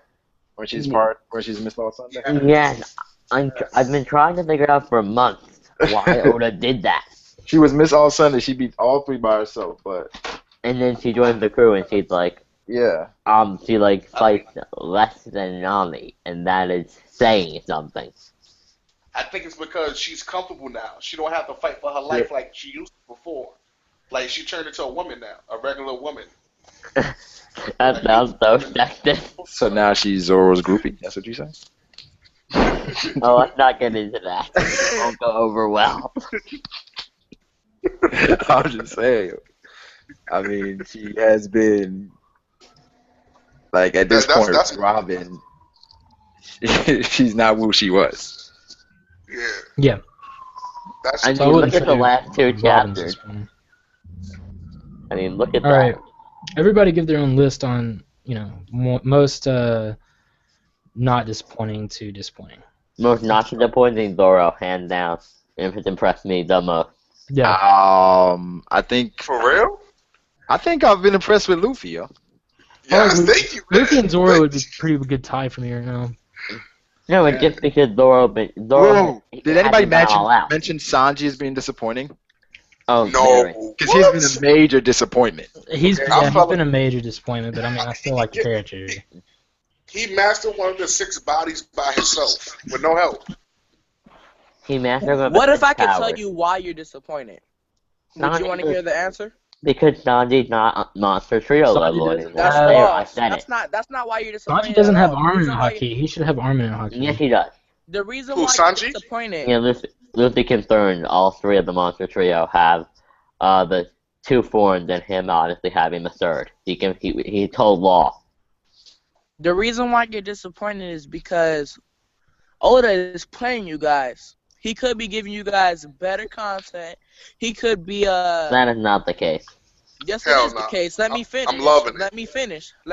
when she's Miss All Sunday? Yes, I've been trying to figure out for months why Oda did that. She was Miss All Sunday. She beat all three by herself, and then she joins the crew and she's like, yeah. She like fights less than Nami, and that is saying something. I think it's because she's comfortable now. She don't have to fight for her life like she used to before. Like she turned into a woman now, a regular woman. That sounds so sexist. So now she's Zoro's groupie. That's what you say? Oh, let's not get into that. It won't go over well. I'm just saying. I mean, she has been, like, at this point, Robin, she's not who she was. Yeah. That's look at the last two chapters. I mean, look at that. All right. Everybody give their own list on, most not disappointing to disappointing. Most not disappointing, Zoro, hands down. It's impressed me the most. Yeah. I think for real. I think I've been impressed with Luffy, yo. Yes, thank you. Man. Luffy and Zoro would be a pretty good tie for me right now. No, it's just because Zoro. Did anybody mention Sanji as being disappointing? Oh no, because he's been a major disappointment. He's been a major disappointment, but I mean, I still like the character. He mastered one of the 6 bodies by himself with no help. He mastered one. What if I could tell you why you're disappointed? Would you want to hear the answer? Because Sanji's not Monster Trio level anymore. That's not why you're disappointed. Sanji doesn't have armor in hockey. He should have armor in hockey. Yes, he does. The reason why you're disappointed. Yeah, Luffy confirmed all 3 of the Monster Trio have the 2 forms and him honestly having the 3rd. He told Law. The reason why you're disappointed is because Oda is playing you guys. He could be giving you guys better content. He could be That is not the case. Yes, it is the case. Let me finish. I'm loving it. Let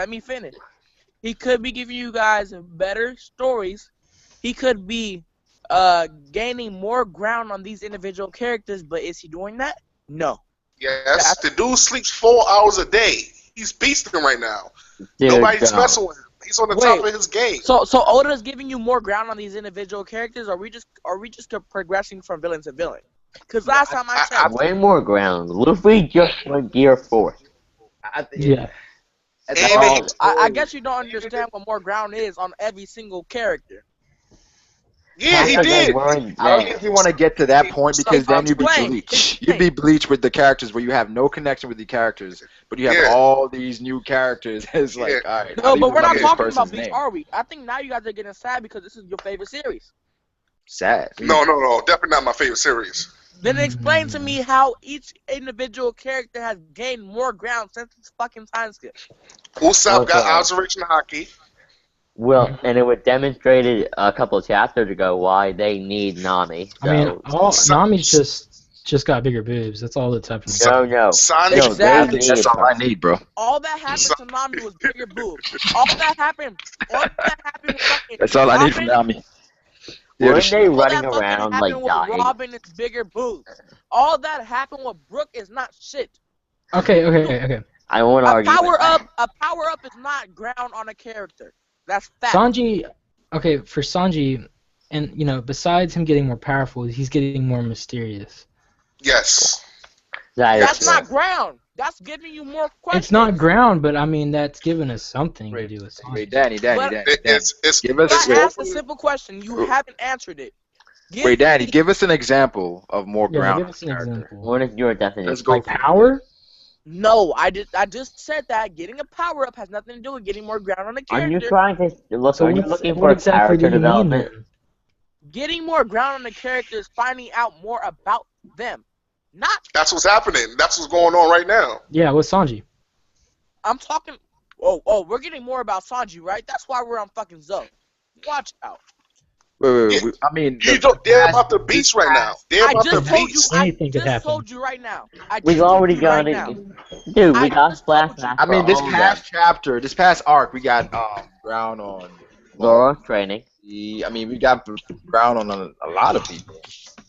me finish. He could be giving you guys better stories. He could be gaining more ground on these individual characters, but is he doing that? No. Yes, the dude sleeps 4 hours a day. He's beasting right now. Dude, nobody's messing with him. He's on the top of his game. So Oda's giving you more ground on these individual characters, or are we just progressing from villain to villain? Because last time I checked, way more ground. Luffy just went Gear 4. Yeah. I guess you don't understand what more ground is on every single character. Yeah, he did. I don't think you want to get to that point because then you'd be bleached. You'd be bleached with the characters where you have no connection with the characters, but you have all these new characters. It's like, all right. No, but we're not talking about bleach, are we? I think now you guys are getting sad because this is your favorite series. Sad. No, definitely not my favorite series. Then explain to me how each individual character has gained more ground since this fucking time skip. Usopp got observation hockey. Well, and it was demonstrated a couple of chapters ago why they need Nami. So. I mean, Nami's just just got bigger boobs. That's all that's happening. No. Sanji, No, I they think that's all I need, bro. All that happened to Nami was bigger boobs. All that happened with fucking That's all I need from Robin. Nami. Weren't they All running that fucking around like happened with dying? Robin is bigger boobs. All that happened with Brooke is not shit. Okay. I won't A argue. power up is not ground on a character. That's fact. Sanji, for Sanji, and besides him getting more powerful, he's getting more mysterious. yes. That's not ground. That's giving you more questions. It's not ground, but I mean that's giving us something to do with Sanji. Wait, Danny. It's Give us I asked a simple question. You haven't answered it. Wait, Danny, give us an example of more Yeah, ground. give us an example. What is your definition? Let's go Like power? No, I just said that getting a power up has nothing to do with getting more ground on a Are you character. trying to look? So Are you what looking for exactly do character you mean development? then? Getting more ground on the character is finding out more about them. Not. That's what's happening. That's what's going on right now. Yeah, with Sanji. I'm talking. Oh, we're getting more about Sanji, right? That's why we're on fucking Zoe. Watch out. Wait. I mean, They're about the beast right now. They're I about the just told you. beast. I Anything could just happen. told you right now. We've already got right it, now. dude. I We got just told flashbacks. I mean, this for all past chapter, this past arc, we got ground on. Zoro training. I mean, we got ground on a lot of people.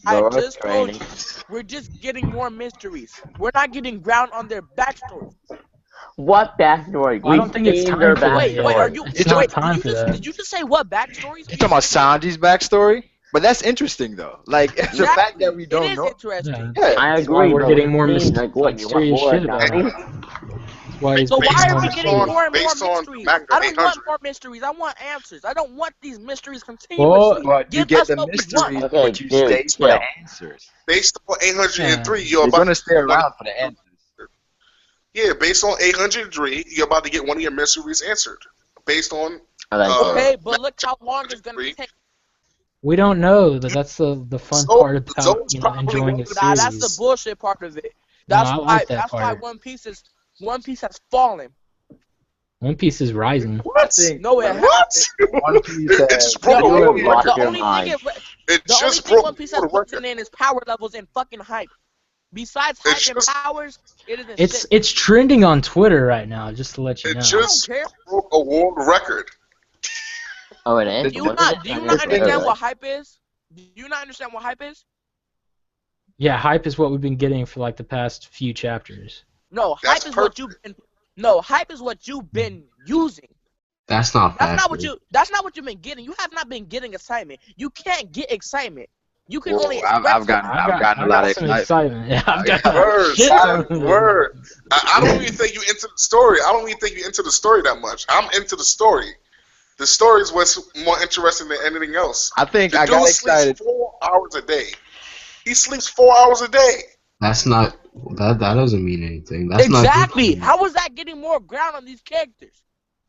I Zoro just told training. you. We're just getting more mysteries. We're not getting ground on their backstory. What backstory? Well, I don't think it's time for that Wait, yet. are you? It's not wait, time for that. Did you just say what backstories? You talking about Sanji's backstory? But that's interesting, though. Like the Exactly. fact that we It don't is know. interesting. Yeah. I That's why agree. we're but getting more it seems like what you want mysterious more shit about Nami? it. That's why he's So getting why are more we getting mysterious. more and more Based on mysteries? Magna I don't 800. want more mysteries. I want answers. I don't want these mysteries continuously. Well, But you Give get us the what we mysteries, want. Okay, but you dude, stay for the chill. answers. Based on 803, Yeah. you're You're about gonna stay around for the answers. Yeah, based on 803, you're about to get one of your mysteries answered. Based on Okay, but look how long it's gonna three. take. We don't know. That's the fun So- part about Zoe's probably enjoying a one of the- Nah, series. that's the bullshit part of it. No, That's I why. like that That's why part. One Piece has fallen. One Piece is rising. What? No, it What? hasn't. One Piece It has just broke a You world have lost record. The your only mind. thing It the only just thing broke One a Piece has world risen record. in is power levels and fucking hype. Besides It hype and just- powers, it isn't It's shit. trending on Twitter right now, just to let you It know. just care. broke a world record. Oh, it is? Do you Wasn't not it? do you I not never heard understand of what it. hype is? Do you not understand what hype is? Yeah, hype is what we've been getting for like the past few chapters. No, That's hype is what you've been. No, hype is what you've been using. That's not That's factual. not what you. That's not what you've been getting. You have not been getting excitement. You can't get excitement. You can Whoa, only. I've express gotten it. a lot of some excitement. Yeah, I've got Word, shit son, ton of it. word. I don't even think you into the story. I don't even think you into the story that much. I'm into the story. The story is what's more interesting than anything else. I think The I dude got sleeps excited. 4 hours a day. He sleeps 4 hours a day. That's not that doesn't mean anything. That's Exactly. not How is that getting more ground on these characters?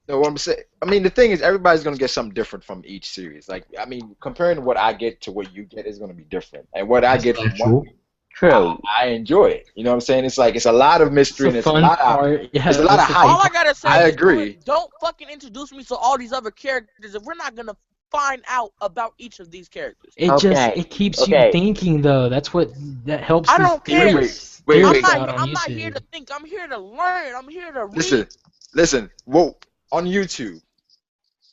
No, what I'm saying. I mean, the thing is, everybody's gonna get something different from each series. Like, I mean, comparing what I get to what you get is gonna be different. And what I get from factual. one, True. I enjoy it. You know what I'm saying? It's like it's a lot of mystery and It's it's the a fun lot of part. Yeah, there's a lot that's of the hype. All I gotta say I is agree. don't fucking introduce me to all these other characters if we're not gonna find out about each of these characters. It keeps you thinking though. That's what that helps. I these don't care. theories- Wait, theories wait. out on I'm not YouTube. here to think. I'm here to learn. I'm here to read. Listen. Whoa, on YouTube,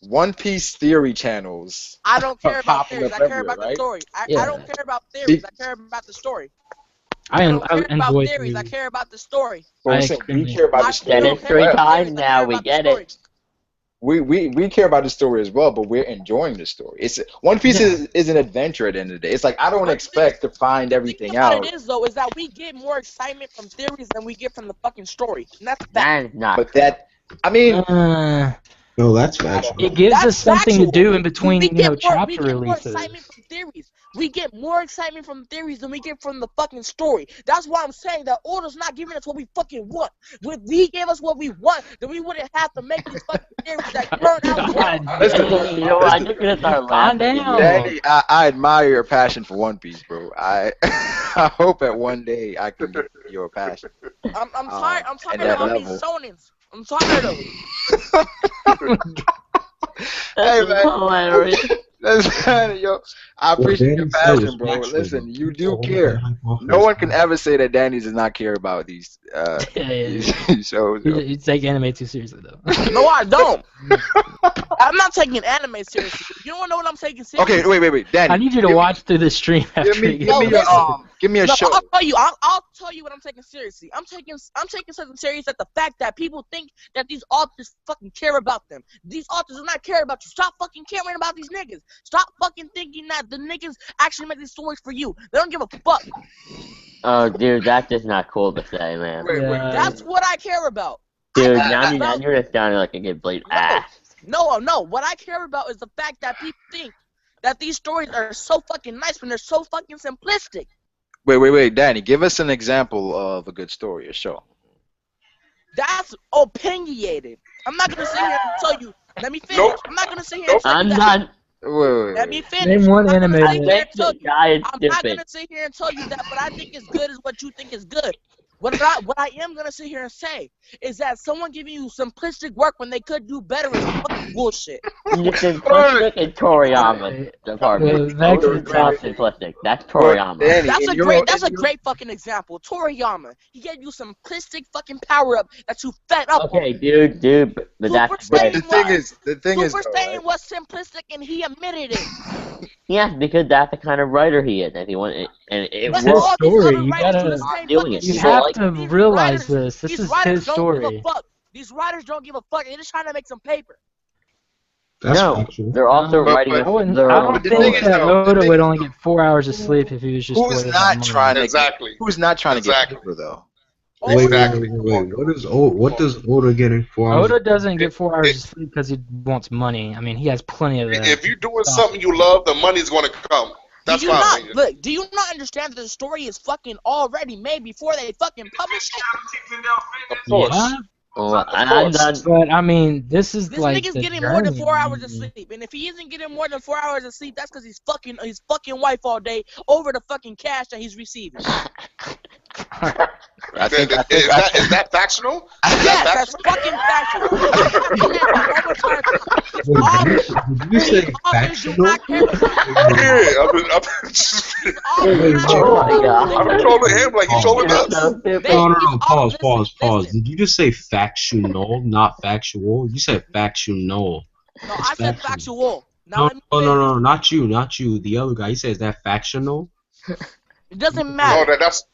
One Piece theory channels. I don't care are about popping theories. up I care everywhere, about the right? story. I Yeah. don't care about theories. I care about the story. I don't care about enjoy theories. I theories. care about the story. But I'm I saying we extremely- care about the I story. Said don't it care three about times theories. I now, care we about the get story. it. We care about the story as well, but we're enjoying the story. It's One Piece is an adventure at the end of the day. It's like I don't expect to find everything out. What it is though is that we get more excitement from theories than we get from the fucking story, and that's fact. That is not. But that, I mean, No, that's factual. it gives That's us something factual. to do in between, we get more, chapter we get more releases. excitement from theories. We get more excitement from theories than we get from the fucking story. That's why I'm saying that Oda's not giving us what we fucking want. If he gave us what we want, then we wouldn't have to make these fucking theories that turn out well. God. You know what? I'm just gonna start Calm laughing. down. Danny, I admire your passion for One Piece, bro. I hope that one day I can get your passion. I'm tired. I'm at tired that of all level. these shonens. I'm tired of it. Hey, That's man. hilarious. Yo, I What appreciate your Danny said was passion, bro. factual, Listen, though. you do Don't care. get hype off No his one can hype. ever say that Danny does not care about these Yeah. these shows. Yo. You take anime too seriously though. No, I don't. I'm not taking anime seriously. You don't know what I'm taking seriously. Okay, wait, Danny. I need you to give watch through the stream after Give me, you give get me to your this. give me a No, show. I'll tell you what I'm taking seriously. I'm taking something serious at the fact that people think that these authors fucking care about them. These authors do not care about you. Stop fucking caring about these niggas. Stop fucking thinking that the niggas actually make these stories for you. They don't give a fuck. Oh, dude, that's just not cool to say, man. Wait, That's what I care about. Dude, I now you're just sounding like a good blade ass. No. What I care about is the fact that people think that these stories are so fucking nice when they're so fucking simplistic. Wait, Danny. Give us an example of a good story, a show. That's opinionated. I'm not gonna sit here and tell you. Let me finish. Nope. I'm not gonna sit here and tell I'm you that. done. Let me finish. Name one I'm not anime gonna sit here I and think tell this you. guy is I'm not stupid. gonna sit here and tell you that what I think is good is what you think is good. What I am gonna sit here and say is that someone giving you simplistic work when they could do better is fucking bullshit. You're simplistic and Toriyama department. Back to the It's not topic. simplistic. That's Toriyama. Danny, That's a great fucking example. Toriyama. He gave you simplistic fucking power up that you fed up on. Okay, dude, but that's Super great. The thing is, Super though, Saiyan right? was simplistic and he admitted it. Yeah, because that's the kind of writer he is, and he wanted, and it It's But his works. all these story. other You writers do gotta- the Not same doing fucking it. You shit. have like- to These realize writers- this. This these is writers his don't story. give a fuck. These writers don't give a fuck. They're just trying to make some paper. That's No, factual. they're also But- writing but- I wouldn't. their I own don't But the think thing is, that though, the Oda thing would is- only get 4 hours of sleep if he was just. Who's worried not about trying money. to Exactly. Who's not trying to Exactly. get paper though? Wait, Exactly. What does Oda getting 4 hours? Oda doesn't get 4 hours of sleep because he wants money. I mean, he has plenty of that. If you're doing something you love, the money's going to come. That's do you my not opinion. look? Do you not understand that the story is fucking already made before they fucking publish it? Of course. Yeah, Well, I'm done. but I mean, this is This like nigga's the getting more than journey. 4 hours of sleep, and if he isn't getting more than 4 hours of sleep, that's because he's fucking his fucking wife all day over the fucking cash that he's receiving. I think Is that factual? Yes, that's fucking factual. Did you say Authors do factual? not care about Yeah, I've been Oh my god. I'm trolling him like he's trolling You're us. so stupid. No. Pause. Listen. Did you just say factual, not factual? You said factual. No, I said factual. Now No, let me finish. no, not you. The other guy. He says that factional. It doesn't No, matter. that's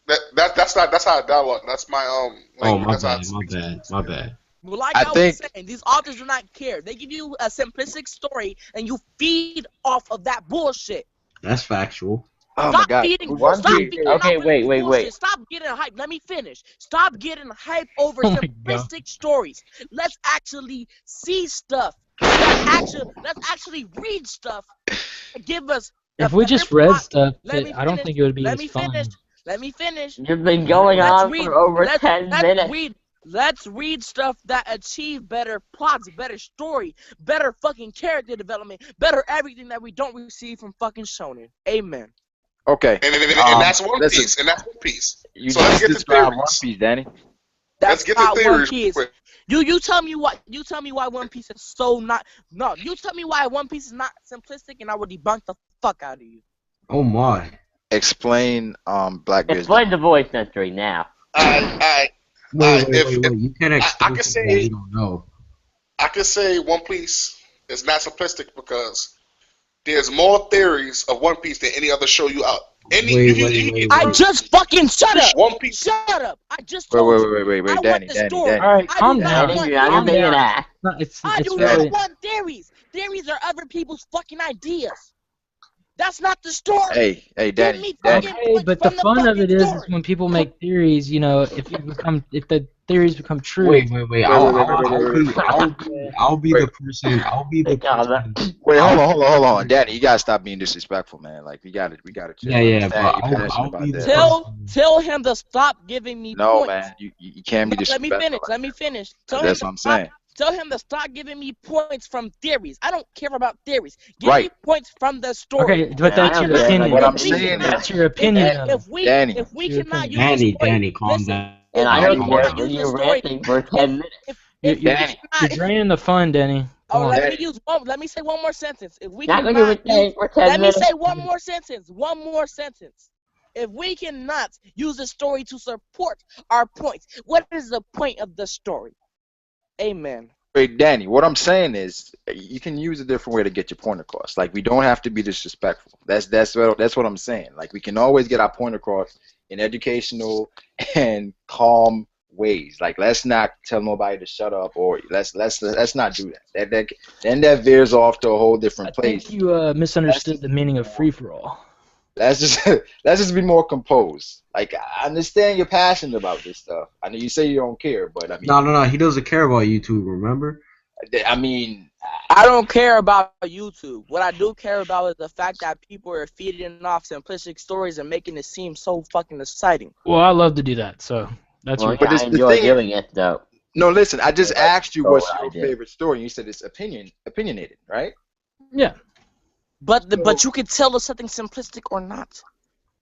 how I dialogue. That's my Oh, language. my That's how I bad. My bad. Well, like I I was think- saying, these authors do not care. They give you a simplistic story, and you feed off of that bullshit. That's factual. Oh my Stop god. feeding. One Stop Piece- feeding okay, off of wait, this wait. bullshit. Stop getting hype. Let me finish. Stop getting hype over Oh my simplistic stories. Let's actually see stuff. Let's actually read stuff. And give us. If a we better just read plot. stuff, Let me I don't finish. think it would be Let as me fun. finish. Let me finish. You've been going Let's on read. for over let's, 10 let's minutes. Read, let's read stuff that achieve better plots, better story, better fucking character development, better everything that we don't receive from fucking shonen. Amen. Okay. And that's One listen. Piece. And that's One Piece. You So let's just get to described theories. One Piece, Danny. Let's That's get not to One theories. Piece. quick. You tell me why One Piece is so not. No, you tell me why One Piece is not simplistic, and I will debunk the fuck out of you. Oh my. Explain Blackbeard's. Explain the voice century now. I Wait. if- You can't explain can something say- that you don't know. I could say One Piece is not simplistic because there's more theories of One Piece than any other show you out. Wait. I just fucking shut up. One Piece. Shut up. I just told you. Wait, I want Danny, the Danny, story. Danny. All right, I do calm not down. want You're calm being down. an ass. It's I it's do really. not want theories. Theories are other people's fucking ideas. That's not the story. Hey, Give Danny. me Danny. fucking Okay, points but the from the fun of it fucking is story. when people make theories. You know, if the theories become true. Wait. I'll be Wait. the person. Wait, hold on, Danny. You gotta stop being disrespectful, man. Like we gotta chill. Yeah, Danny, but you passionate I'll about be that. the Tell him to stop giving me No, points. man, you can't be No, let me disrespectful. finish. Let me finish. Tell That's him what I'm to stop. saying. Tell him to stop giving me points from theories. I don't care about theories. Give me Right. points from the story. Okay, but that's I your don't care. opinion. What I'm If saying we- is, That's your opinion. If we Danny. Your cannot use opinion. the story, Danny, calm listen, down. And if I we don't cannot care use when the you're story, ranting for 10 minutes. if we Danny. You're cannot, draining the fun, Denny. Come on. let me use one. Let me say one more sentence. If we Not gonna cannot do it use, for 10 let me minutes. say one more sentence. One more sentence. If we cannot use the story to support our points, what is the point of the story? Amen. Wait, Danny, what I'm saying is you can use a different way to get your point across. Like we don't have to be disrespectful. That's what I'm saying. Like we can always get our point across in educational and calm ways. Like let's not tell nobody to shut up or let's not do that. Then that veers off to a whole different I think place. you misunderstood the meaning of free for all. Let's just be more composed. Like I understand you're passionate about this stuff. I know you say you don't care, but I mean, No. He doesn't care about YouTube. Remember? I mean, I don't care about YouTube. What I do care about is the fact that people are feeding off simplistic stories and making it seem so fucking exciting. Well, I love to do that, so that's Well, your. yeah, this- I the enjoy thing is- doing it though. no. Listen, I just asked you Oh, what's I your did. favorite story, and you said it's opinionated, right? Yeah. But you can tell it's something simplistic or not.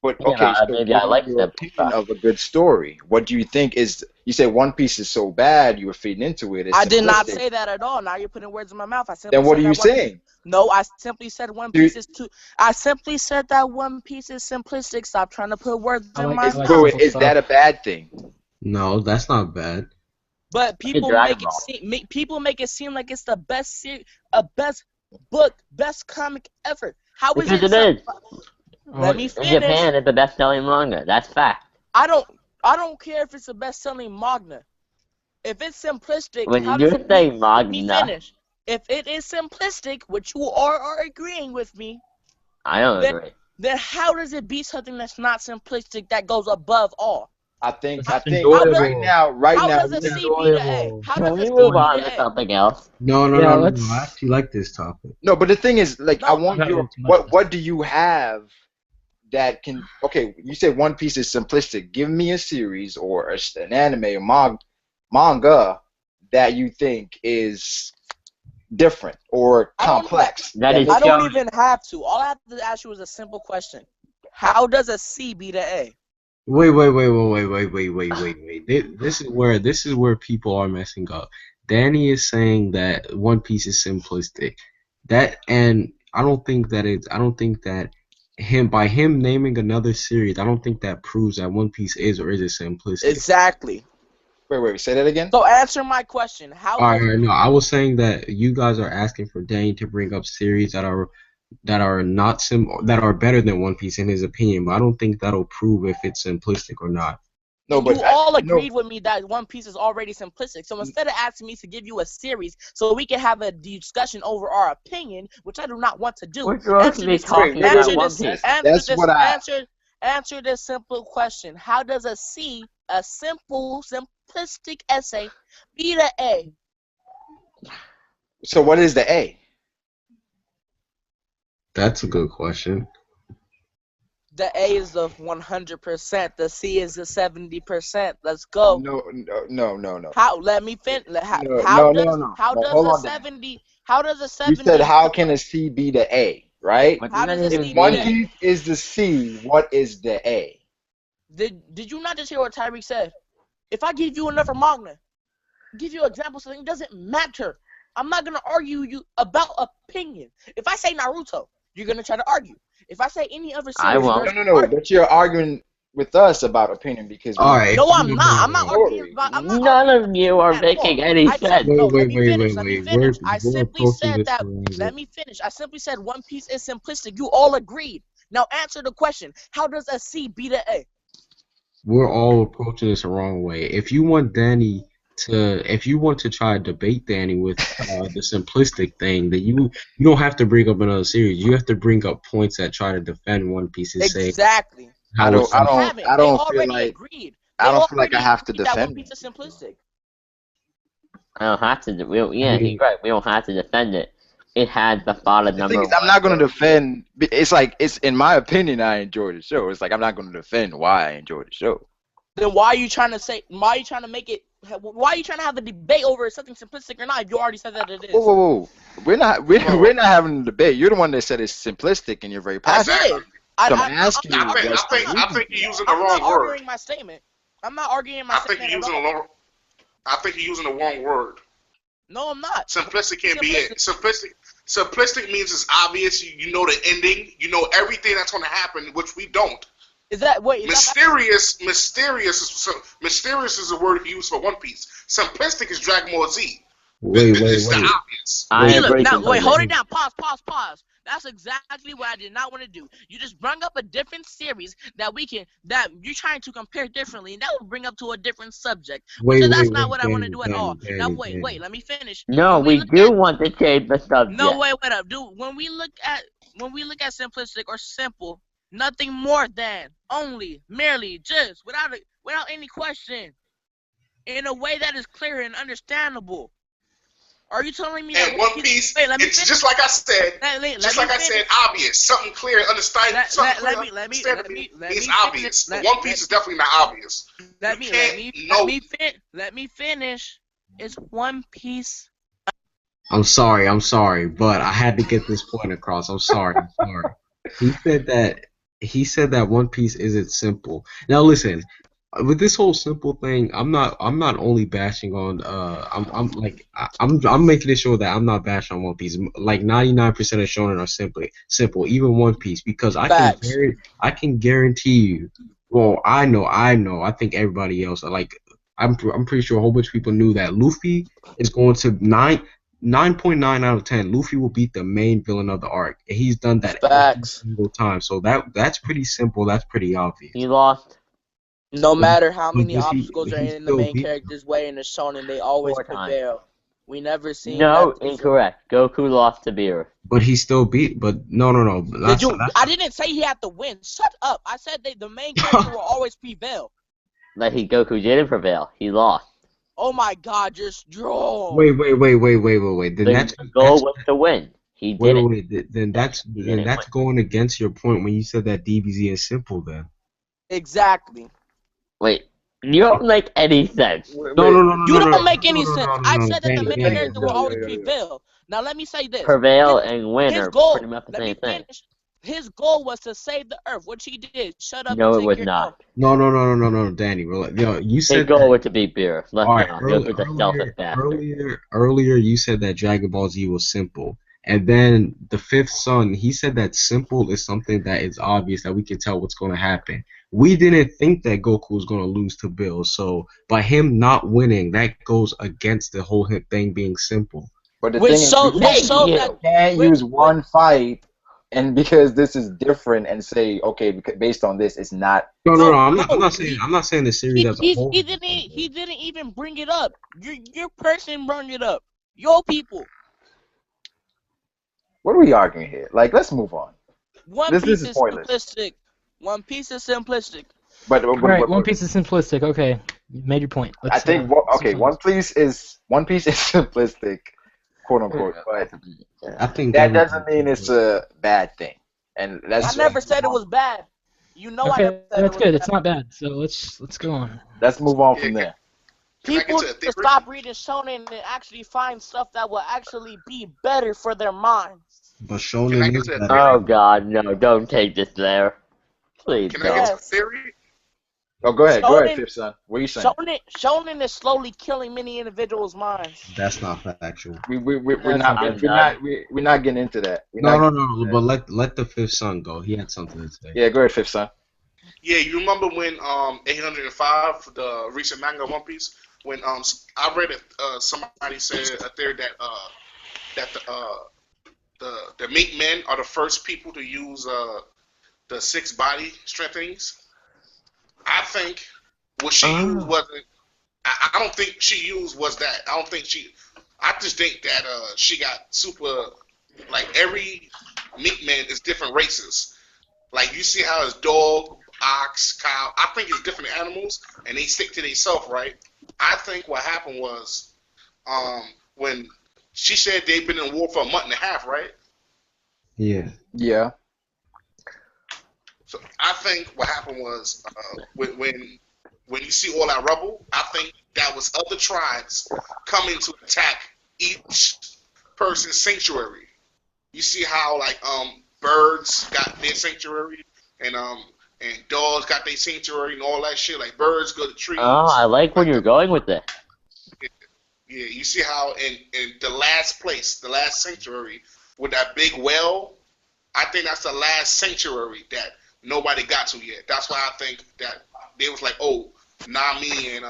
But Yeah, okay, so maybe give I me like your the opinion of a good story. What do you think is? You said One Piece is so bad, you were feeding into it. It's I did not simplistic. say that at all. Now you're putting words in my mouth. I simply Then what said are you that One Piece- saying? No, I simply said One Dude. Piece is too. I simply said that One Piece is simplistic. Stop trying to put words I in like- my I like mouth. simple Is stuff. that a bad thing? No, that's not bad. But people Dragon make it Ball. people make it seem like it's the best best book, best comic ever. How is Because it? it is. Let me In finish. Japan, it's the best-selling manga. That's fact. I don't care if it's the best-selling manga. If it's simplistic, When how you does it say beat? manga, Let me finish. If it is simplistic, which you are agreeing with me, I don't Then- agree. then how does it beat something that's not simplistic that goes above all? I think It's right enjoyable. now, How does we a have- C beat a A? enjoyable. How Can does we a C move beat on a to A? something else? No. Yeah, I let's- actually like this topic. No, but the thing is, like, No, I want I'm your having too much what do you have that can? Okay, you said One Piece is simplistic. Give me a series or an anime or manga that you think is different or I don't- complex. That is I don't shown- even have to. All I have to ask you is a simple question. How does a C beat a A? Wait. This is where people are messing up. Danny is saying that One Piece is simplistic. And I don't think that him naming another series, I don't think that proves that One Piece is or isn't simplistic. Exactly. Wait, say that again. So answer my question. How All does right, no, I was saying that you guys are asking for Danny to bring up series that are not that are better than One Piece in his opinion, but I don't think that'll prove if it's simplistic or not. No, and but you all no. agreed with me that One Piece is already simplistic. So instead of asking me to give you a series so we can have a discussion over our opinion, which I do not want to do, We're supposed to be talking about One Piece. Answer this simple question. How does a C, a simple, simplistic essay, beat an A? So what is the A? That's a good question. The A is the 100%. The C is the 70%. Let's go. No. How? Let me finish. No. How No, does no. how No, does hold a on, Dan. 70? How does a You 70? said how can a C be the A, right? What How does does that it even see One that? mean? Piece is the C. What is the A? Did you not just hear what Tyreek said? If I give you another manga, give you examples, something doesn't matter. I'm not gonna argue you about opinion. If I say Naruto, you're gonna try to argue. If I say any other series, I won't. you're gonna No. argue. But you're arguing with us about opinion because All right. No, I'm not. I'm not Story. arguing about. I'm not None arguing of you are at all. making any I said sense. no. Wait. Let me finish. Let me finish. I We're simply approaching said this that. wrong. Let me finish. I simply said One Piece is simplistic. You all agreed. Now answer the question. How does a C beat an A? We're all approaching this the wrong way. If you want to try to debate Danny with the simplistic thing, then you don't have to bring up another series. You have to bring up points that try to defend One Piece and say Exactly. I how don't. it's I They don't. haven't. I They don't feel already like. agreed. I don't feel like I already have to agreed that defend One Piece is simplistic. I don't have to. He's right. We don't have to defend it. It has the thought of The number thing is, one. I'm not going to defend. It's like it's in my opinion. I enjoy the show. It's like I'm not going to defend why I enjoy the show. Then why are you trying to say? Why are you trying to make it? Why are you trying to have a debate over something simplistic or not? If you already said that it is. Whoa. We're not having a debate. You're the one that said it's simplistic, and you're very I passionate. did. So I'm asking you. I think you're using the I'm wrong not word. arguing my statement. I'm not arguing my I think statement you're at using all. I think you're using the wrong word. No, I'm not. Simplistic can't be it. Simplistic means it's obvious. You know the ending. You know everything that's going to happen, which we don't. Is that wait? Mysterious is a word used for One Piece. Simplistic is Dragon Ball Z. It's the obvious. Wait, hold it down. Pause. That's exactly what I did not want to do. You just bring up a different series that you're trying to compare differently, and that will bring up to a different subject. That's not what I want to do at all. Now wait, let me finish. No, we do want to change the subject. No, wait up, dude. When we look at simplistic or simple, nothing more than merely just without any question, in a way that is clear and understandable. Are you telling me that One Piece? It's just like I said. Obvious. Something clear, understand. Let me obvious. One Piece is definitely not obvious. Let me finish. It's One Piece. I'm sorry, but I had to get this point across. I'm sorry. He said that One Piece isn't simple. Now listen. With this whole simple thing, I'm not only bashing on I'm making sure that I'm not bashing on One Piece. Like 99% of shonen are simple, even One Piece, because I can guarantee you. Well, I know. I think everybody else, like, I'm pretty sure a whole bunch of people knew that Luffy is going to 9.9 out of 10. Luffy will beat the main villain of the arc. He's done that every single time. So that's pretty simple. That's pretty obvious. He lost. No matter how many obstacles are in the main character's way in the shonen, they always prevail. We never seen that. No, incorrect. Goku lost to Beer. But he still beat. But no. I didn't say he had to win. Shut up. I said the main character will always prevail. Goku didn't prevail. He lost. Oh my God, you're strong. Wait. Then the goal was to win. He didn't. Wait. Then that's going against your point when you said that DBZ is simple. Then. Exactly. Wait, you don't make any sense. No. You don't make any sense. I said that the main character will always prevail. Now let me say this. Prevail and win are pretty much the same thing. His goal was to save the Earth, which he did. Shut up. No, it was not. No, Danny. You said his goal was to beat Beer. Earlier, you said that Dragon Ball Z was simple. And then the fifth son, he said that simple is something that is obvious, that we can tell what's going to happen. We didn't think that Goku was going to lose to Bill, so by him not winning, that goes against the whole thing being simple. But the thing is, you can't use one fight, and because this is different, and say, okay, based on this, it's not. No. I'm not saying the series as a whole. He didn't even bring it up. Your person brought it up. Your people. What are we arguing here? Like, let's move on. One Piece is simplistic. One Piece is simplistic. But One Piece is simplistic. Okay, you made your point. I think One Piece is simplistic, quote unquote. But I think that doesn't mean it's a bad thing. And I never said it was bad. You know, okay, I never said that's good. It's not bad. So let's go on. Let's move on from there. People need to stop reading shonen and actually find stuff that will actually be better for their minds. But shonen is better. Oh God, no! Don't take this there. Please. Can I get to a theory? Oh, go ahead, Fifth Son. What are you saying? Shonen is slowly killing many individuals' minds. That's not factual. We're not getting into that. No. But let the Fifth Son go. He had something to say. Yeah, go ahead, Fifth Son. Yeah, you remember when 805, the recent manga One Piece, when I read it, somebody said a theory that the meat men are the first people to use the 6 body strengthenings. I think what she used wasn't. I don't think she used was that. I just think that she got super. Like every meat man is different races. Like you see how it's dog, ox, cow. I think it's different animals, and they stick to themselves, right? I think what happened was, when she said they've been in war for a month and a half, right? Yeah. Yeah. So I think what happened was when you see all that rubble, I think that was other tribes coming to attack each person's sanctuary. You see how like birds got their sanctuary and dogs got their sanctuary and all that shit. Like birds go to trees. Oh, I like where you're going with this. Yeah, you see how in the last place, the last sanctuary, with that big well, I think that's the last sanctuary that nobody got to yet. That's why I think that they was like, oh, Nami and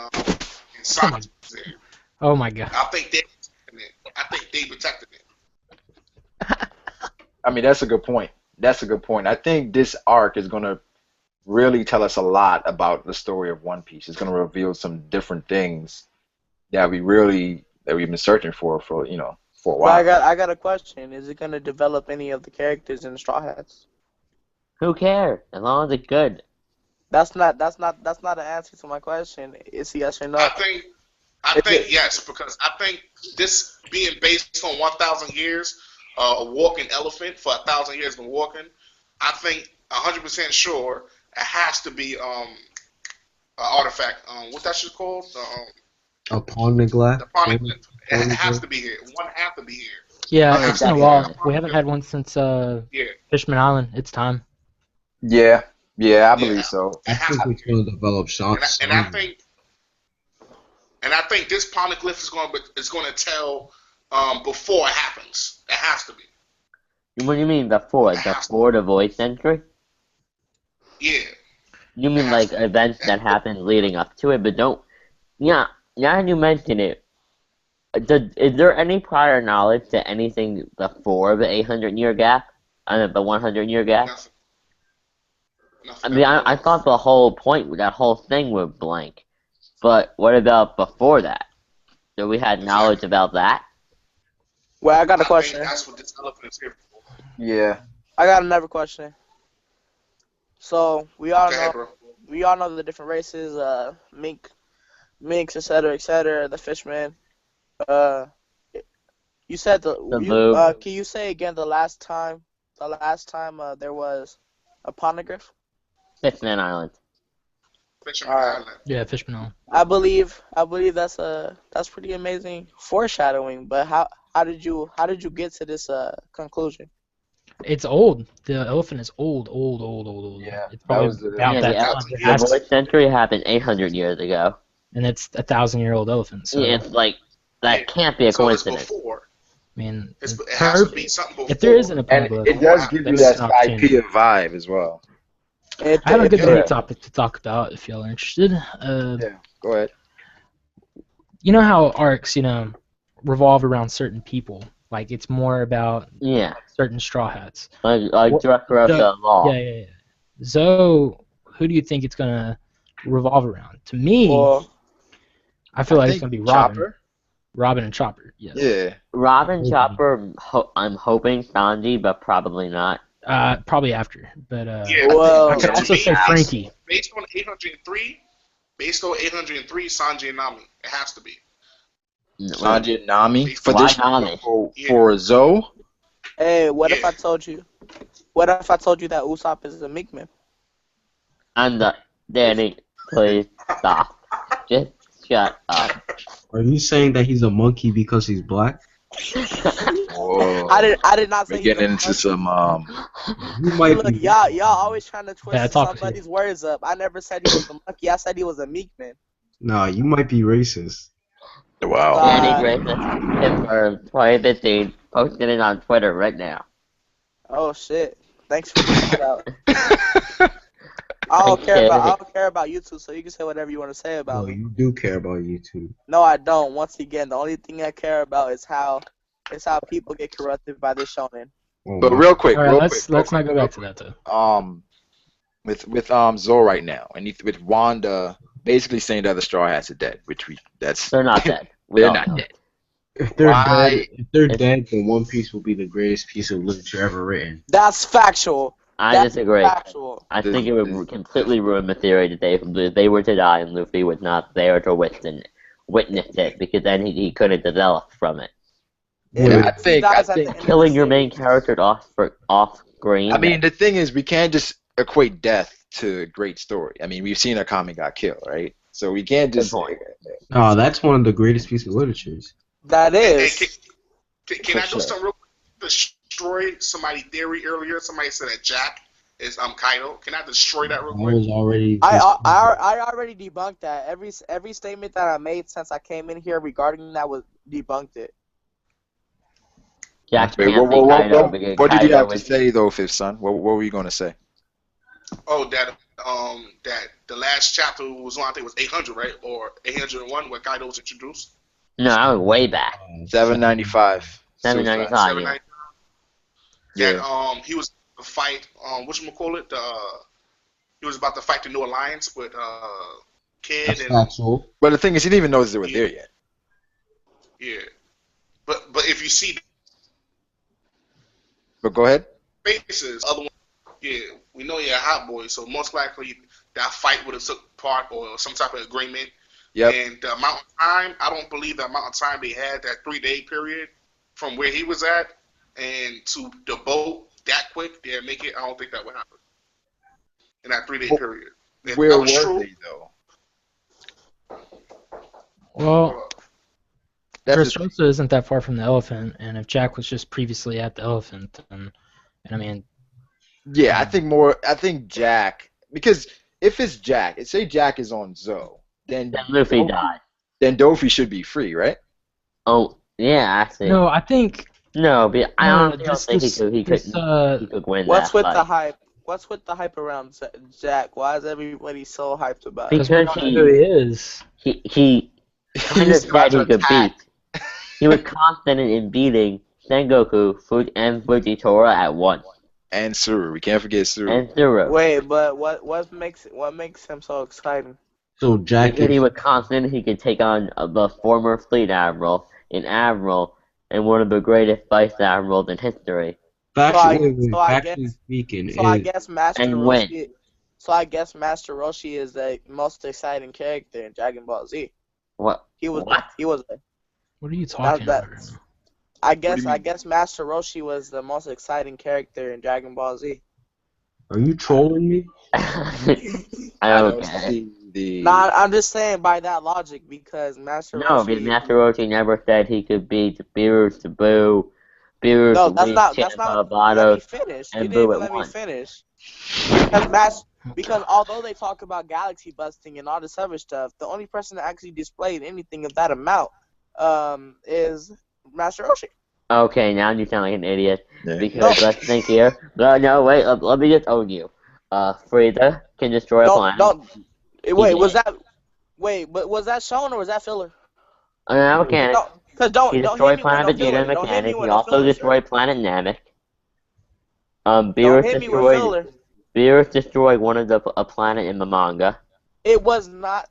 Sanji was there. Oh my god. I think they protected it. I mean, that's a good point. That's a good point. I think this arc is gonna really tell us a lot about the story of One Piece. It's gonna reveal some different things that we've been searching for a Well, while. I got a question. Is it gonna develop any of the characters in the Straw Hats? Who cares? As long as it's good. That's not an answer to my question. It's yes or no. I think yes, because I think this being based on 1,000 years, a walking elephant for 1,000 years been walking. I think 100% sure it has to be an artifact. What's that shit called? A poneglyph. The poneglyph. It has to be here. One have to be here. Yeah, it's been a while. Definitely. We haven't had one since Yeah. Fishman Island. It's time. Yeah, I believe so. I think it's going to develop Shanks. And I think this poneglyph is going to tell before it happens. It has to be. What do you mean before? Before the voice entry? Yeah. You mean like events that happened leading up to it, but don't... Yeah, now you mention it. Is there any prior knowledge to anything before the 800-year gap? The 100-year gap? Nothing. I mean, I thought the whole point, that whole thing was blank. But what about before that? So we had knowledge about that? Well, I got a I question. think that's what this elephant is here for. Yeah. I got another question. So we all Go know ahead, bro. the different races, minks, etc., the fishmen. You said The can you say again the last time there was a poneglyph? Fishman Island. Fisherman Alright. Island. Yeah, Fishman Island. I believe that's pretty amazing foreshadowing. But how did you get to this conclusion? It's old. The elephant is old. Yeah, It's that probably was the- about Yeah, that the, time. It the has to- voice entry happened 800 years ago. and it's 1,000-year-old elephant. So Yeah, it's like, that can't be a So it's coincidence. before. I mean, It has to be perfect. something before. If there isn't a And poneglyph, it does give you that's that an opportunity. IP vibe as well. I have a good If- mini topic to talk about if y'all are interested. Yeah, go ahead. You know how arcs, revolve around certain people. Like it's more about Yeah, certain Straw Hats. like What- director of the law. Yeah. So, who do you think it's gonna revolve around? To me, Well, I feel like it's think gonna be Robin. Chopper? Robin and Chopper. Yes. Yeah. Robin Chopper, I'm hoping Sanji, but probably not. Probably after, but Yeah, Well, I could also say Frankie. based on 803, Sanji and Nami. It has to be. Sanji and Nami for Why this Nami? for Zoe. hey, what if Yeah. I told you? What if I told you that Usopp is a Minkman? And Danny, please stop. Just shut up. Are you saying that he's a monkey because he's black? Whoa. I did not say We're he's a getting into some You might Look, be. y'all always trying to twist Yeah, talk to somebody's words up. I never said he was a monkey. I said he was a meek man. Nah, you might be racist. wow. Danny Griffith confirmed 2015, posting it on Twitter right now. Oh shit! Thanks for pointing that out. I don't care about YouTube, so you can say whatever you want to say about Oh, me. you do care about YouTube. No, I don't. Once again, the only thing I care about is how people get corrupted by this shonen. Oh, But my- real quick, All right, real let's quick, not go back to that though. with Zoe right now, and with Wanda basically saying that the Straw Hats are dead, that's They're not dead. We they're all not know. dead. If they're Why- dead, then One Piece will be the greatest piece of literature ever written. That's factual. I That's disagree. factual. I think it would completely ruin the theory that they were to die and Luffy was not there to witness it, because then he couldn't develop from it. Yeah, I He think dies at the end of the Killing your main series. character off screen. I mean, the thing is, we can't just equate death to a great story. I mean, we've seen a comic got killed, right? So we can't just. Good point. Oh, that's one of the greatest pieces of literature. That Hey, is. can I For do sure. something real quick? Destroy somebody's theory earlier. Somebody said that Jack is Kaido. Can I destroy that real I quick? was already. I already debunked that. Every statement that I made since I came in here regarding that was debunked it. Jack Wait, can't see Kaido because what did you Kaido have to was say though, Fifth Son? What were you going to say? Oh, that the last chapter was on. I think it was 800, right, or 801, where Kaido was introduced. no, I was way back. 795. 795. Yeah. 790. Yeah. That he was to fight whatchamacallit, he was about to fight the new alliance with Kid That's and factual. But the thing is, he didn't even know they were Yeah. there yet. yeah. But if you see But go ahead. faces, other one, yeah, we know you're a hot boy, so most likely that fight would have took part or some type of agreement. Yep. And the amount of time, I don't believe the amount of time they had, that 3-day period from where he was at and to the boat that quick, they'd make it. I don't think that would happen in that 3-day Well, period. If Where that were true, they though? Well, That's the Dressrosa isn't that far from the elephant, and if Jack was just previously at the elephant, then, and I mean, Yeah, I think Jack, because if it's Jack, say Jack is on Zoe, then Then Luffy died. Then Dofi should be free, right? Oh, yeah, actually. no, I think No, but I no, honestly don't think he could win What's that with fight. the hype? What's with the hype around Jack? Why is everybody so hyped about it? because we Because don't know who he is. he kind of He's about said to he could attack. beat. He was confident in beating Sengoku, and Fujitora at once, And Suru. We can't forget Suru. and Zero. Wait, but what makes him so exciting? So Jack Because he is was confident he could take on the former fleet admiral, an admiral, and one of the greatest vice admirals in history. factually speaking. So I guess Master And win. Roshi. So I guess Master Roshi is the most exciting character in Dragon Ball Z. What? He was. What? He was. What are you talking about? That's- Right now? I do guess. you I mean? guess Master Roshi was the most exciting character in Dragon Ball Z. Are you trolling me? I don't get it. see the. Nah, I'm just saying by that logic because Master No, Roshi. because Master Roshi never said he could beat Beerus, Boo, Beerus, No, that's Lee, not. Champa, Let me Vados, finish. You and didn't Boo even at let me once. finish. Because although they talk about galaxy busting and all this other stuff, the only person that actually displayed anything of that amount is Master Roshi. Okay, now you sound like an idiot. Yeah. Because let's think here. No, wait, let me just own you. Frieza can destroy a planet. Wait, was that? Wait, but was that shown or was that filler? Mechanic. No, because don't He hit destroyed me with Planet no Vegeta filler. and Don't hit me Mechanic. with He no also filler, sir. destroyed Planet Namek. Don't Beerus hit me with filler. destroyed one of a planet in the manga. It was not.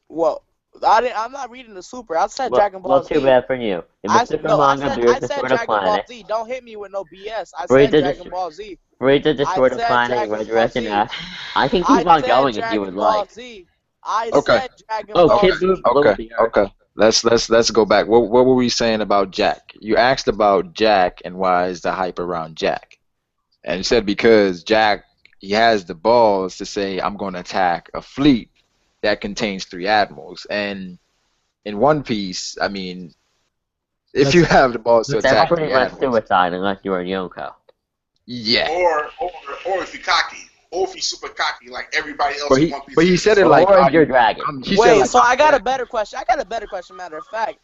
Well, I'm not reading the Super. I said Dragon Ball Well, Z. too bad for you. In the Super manga, I Beerus said destroyed a Dragon Ball planet. Z. Don't hit me with no BS. I Frieza said Dragon Ball Z. Frieza destroyed a said planet, Dragon Ball resurrected Z. Ash. I can I keep on said going if you Dragon would Ball like. Z. I Okay. said Dragon Oh, Ball Kid Z. Buu blew up Okay. the Earth. Okay. Let's go back. What were we saying about Jack? You asked about Jack and why is the hype around Jack? And you said because Jack, he has the balls to say I'm going to attack a fleet that contains 3 admirals. And in One Piece, I mean, if you have the balls to that's attack That's pretty 3 much admirals, suicide unless you're a Yonko. yeah. or if you're cocky, or if you're super cocky like everybody else But in One Piece. he said it Or like if you're dragon. he said Wait, like, so I got a better question. Matter of fact.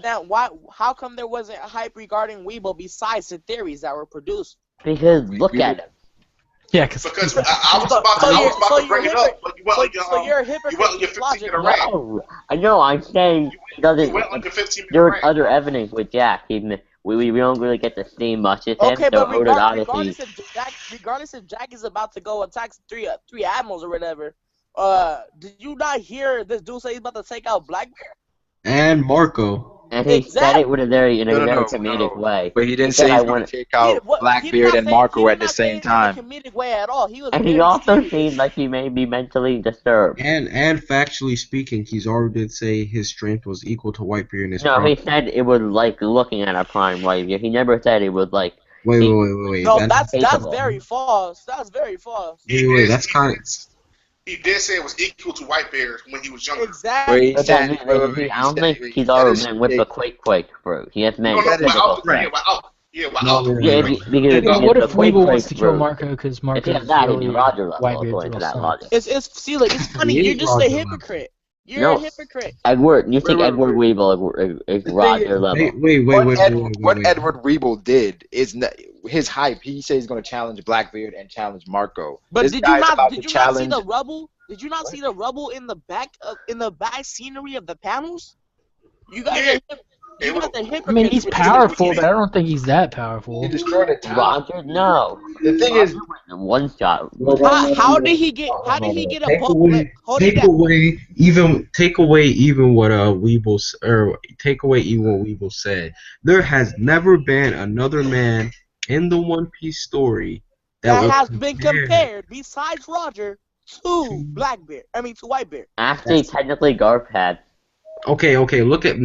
Now, how come there wasn't hype regarding Weeble besides the theories that were produced? Because look at him. Yeah, Because I was about to bring it up, but you went on you're a your hypocrite. 15-minute rant. No, I know. I'm saying he doesn't. You went on your 15-minute There's rant. other evidence with Jack. We don't really get to see much of him. Okay, so but Oda's obviously. regardless if Jack is about to go attack three admirals or whatever, did you not hear this dude say he's about to take out Blackbeard? And Marco. And he said it with a very comedic No. way. But he didn't He say said, he's "I going want." to take out Blackbeard and Marco at the same time. In a comedic way at all. He was. And he very also serious. seemed like he may be mentally disturbed. And factually speaking, he's already did say his strength was equal to Whitebeard in his No, prime. he said it was like looking at a prime Whitebeard. He never said it was like. Wait. No, that's capable. very false. That's very false. Wait, that's kind of. He did say it was equal to Whitebeard when he was younger. Exactly. But that means I don't think he's already meant with the Quake fruit. He has meant. No, but Yeah, well, No, Yeah, because Well, if what the if Weevil point wants break to kill route, Marco because if he Marco's has that, he'd be really Roger level Whitebeard's according to real that son? logic. It's see, look, it's funny. He You're ain't just a Roger level. hypocrite. You're No. a hypocrite. Edward, you think wait, Edward wait. Weevil is The thing Roger is- level? What Edward Weeble did is his hype. He says he's going to challenge Blackbeard and challenge Marco. But This did guy's you not? about Did to you not see challenge. the rubble? Did you not see the rubble in the back scenery of the panels? You guys Yeah. are you guys are hypocrites. I mean, he's for powerful, this. but I don't think he's that powerful. He destroyed the town. Roger, no. The thing is, One shot. How did he get? How did he get a Take book? away, Hold it take down. away even what Weeble take away even what Weeble said. There has never been another man in the One Piece story That will has been compare- compared besides Roger to Blackbeard. I mean to Whitebeard. Actually, technically, Garp had. Okay, look at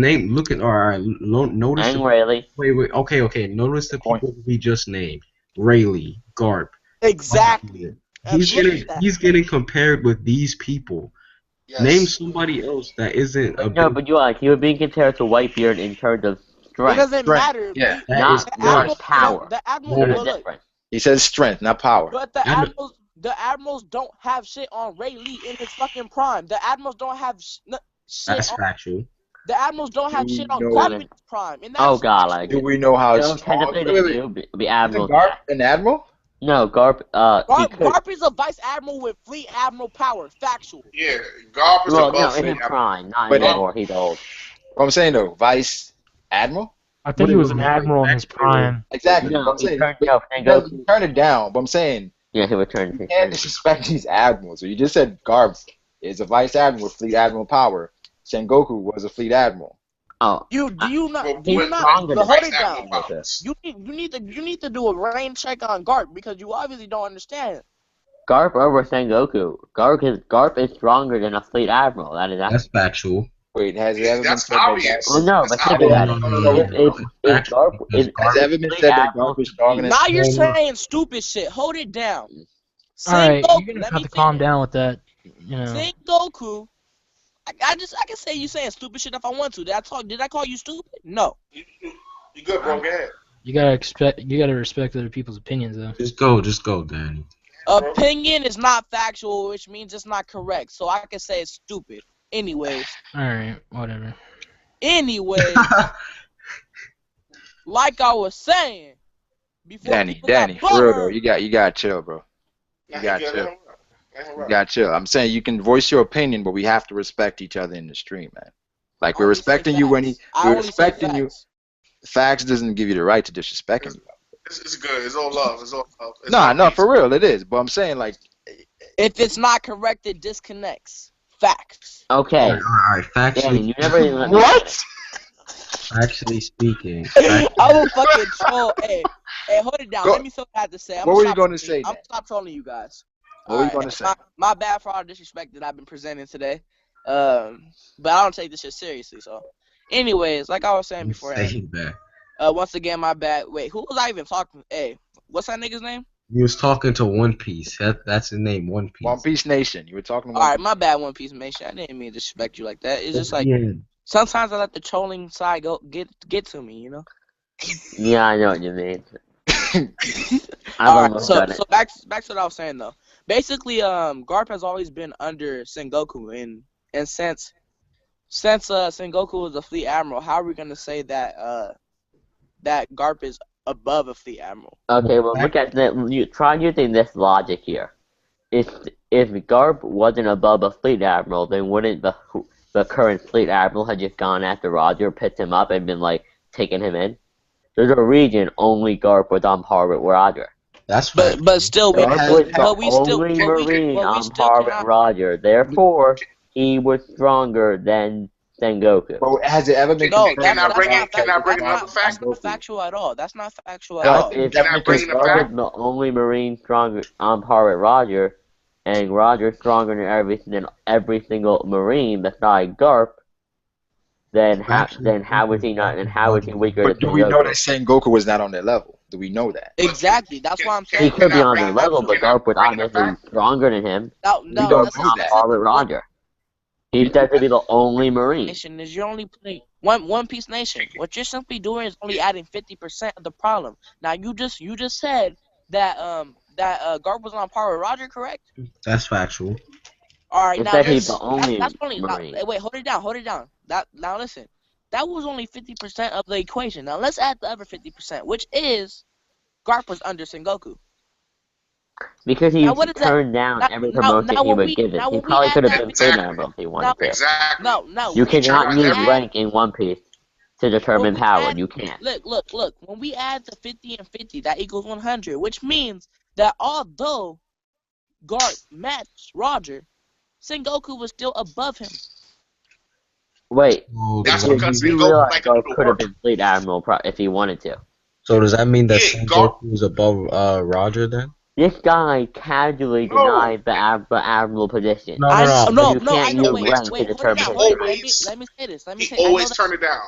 all right, notice And Rayleigh. wait, okay, notice the people we just named. Rayleigh, Garp. Exactly. He's getting compared with these people. Yes. Name somebody else that isn't a No, big, but you were being compared to Whitebeard in terms of It strength, doesn't Strength, matter. yeah. not power. The admiral. No, There's Well, a look, difference. he says strength, not power. but the admirals don't have shit on Ray Lee in his fucking prime. The admirals don't have shit. that's On, factual. the admirals don't have Do shit we on know Garp that? in his prime. And Oh that's god, like Do we know how no, strong? technically Wait, they do. The Admiral. Isn't Garp an admiral? No, Garp. He could. Garp is a vice admiral with fleet admiral power. Factual. Yeah, Garp is Well, no, above in Fleet his Admiral. prime, not But anymore. He's old. What I'm saying though, vice admiral. I think he was an admiral in his prime. Exactly. No, But I'm he saying, turned. but No, you turn it down. But I'm saying Yeah, he returned. you can't disrespect these admirals. So you just said Garp is a vice admiral with fleet admiral power. Sengoku was a fleet admiral. Oh, Do you not? But Do you with- not? with But hold Vice it down. Admiral powers. You need to do a rain check on Garp because you obviously don't understand. Garp over Sengoku. Garp is stronger than a fleet admiral. That's factual. Wait, has it ever been That's said that obvious. Well, no, but That's think obvious. about it. If Garp Because is Has it ever been fleet said that admiral, Garp is stronger than? Now you're No, no. saying stupid shit. Hold it down. All right, Sengoku- you're gonna let have me to calm finish. down with that. You know. Sengoku. I can say you saying stupid shit if I want to. Did I call you stupid? No. You good, bro? Go ahead. You gotta respect other people's opinions, though. Just go, Danny. Opinion is not factual, which means it's not correct. So I can say it's stupid. Anyways. All right, whatever. Anyways. Like I was saying. Before Danny, people got for real though, butthurt, you got to chill, bro. You got chill. You got to chill. I'm saying you can voice your opinion, but we have to respect each other in the stream, man. Like we're I only say respecting you when facts. I we're only say respecting you. facts. Facts doesn't give you the right to disrespect him. It's good. It's all love. It's all love. It's Nah, all no, peace. for real, it is. But I'm saying like, If it's not correct, it disconnects. Facts. okay. All right. Danny, you never even let me what? Factually speaking, I'm a fucking troll. Hey, hold it down. Go- Let me say what I have to say. What were you gonna say, I'm Dan? gonna stop trolling you guys. What were you Alright, gonna say? My bad for all the disrespect that I've been presenting today. But I don't take this shit seriously. So, anyways, like I was saying before, saying that. once again, my bad. Wait, who was I even talking? Hey, what's that nigga's name? You was talking to One Piece. That's his name, One Piece. One Piece Nation. You were talking about. All right, my bad, One Piece Nation. I didn't mean to disrespect you like that. It's just like Yeah. sometimes I let the trolling side get to me, you know. Yeah, I know what you mean. I've All right, almost so done it. back to what I was saying though. Basically, Garp has always been under Sengoku, and since Sengoku was a fleet admiral, how are we gonna say that that Garp is above a fleet admiral? Okay, well look at that. You try using this logic here. If Garp wasn't above a fleet admiral, then wouldn't the current fleet admiral have just gone after Roger, picked him up, and been like taking him in? There's a region only Garp was on par with Roger. That's right. But still, we Garp was but we the still only but we, Marine but we on still par with cannot. Roger. Therefore, he was stronger than Sengoku. But has it ever been? No, confirmed Can I that bring Garp in- can I is bring stronger another than fact? That's not Sengoku? factual at all. That's not factual at No, all. If Can I bring in a Garp fact? is the only Marine stronger on par with Roger, and Roger's stronger than every single Marine beside Garp, then how is he not? And how is he weaker than But do we know that Sengoku? Sengoku was not on their level? Do we know that? Exactly. That's why I'm Can- He saying. could be I on bring their it level, up? but Can I Garp was bring it obviously back? stronger than him. No, don't that's know not that. On par with Roger. He's said to be the only Marine. Nation is your only play. One Piece Nation. What you're simply doing is only adding 50% of the problem. Now you just said that Garp was on par with Roger, correct? That's factual. All right, It now said he's the Yes. only that's only now, Marine. wait, hold it down. Now listen, that was only 50% of the equation. Now let's add the other 50%, which is Garp was under Sengoku. Because he Now what is that? turned down every promotion he was given. He When we probably add could have that been 50, Fleet Exactly. Admiral if he now wanted to. Exactly. no, You when we cannot use every- add rank in One Piece to when determine we power. add You can't. look, when we add the 50 and 50, that equals 100, which means that although Garp matched Roger, Sengoku was still above him. Wait, So does That's that you because mean, do Sengoku realize like to do Garp the could have work. been Fleet Admiral if he wanted to. so does that mean that Yeah, Garp. Sengoku is above Roger then? This guy casually No. denied the Admiral position. No, I no, no. no, You no, I can't know. use Wait, rank to hold it determine down, his hold it. rank. Let me say this. He I know always that. turn it down.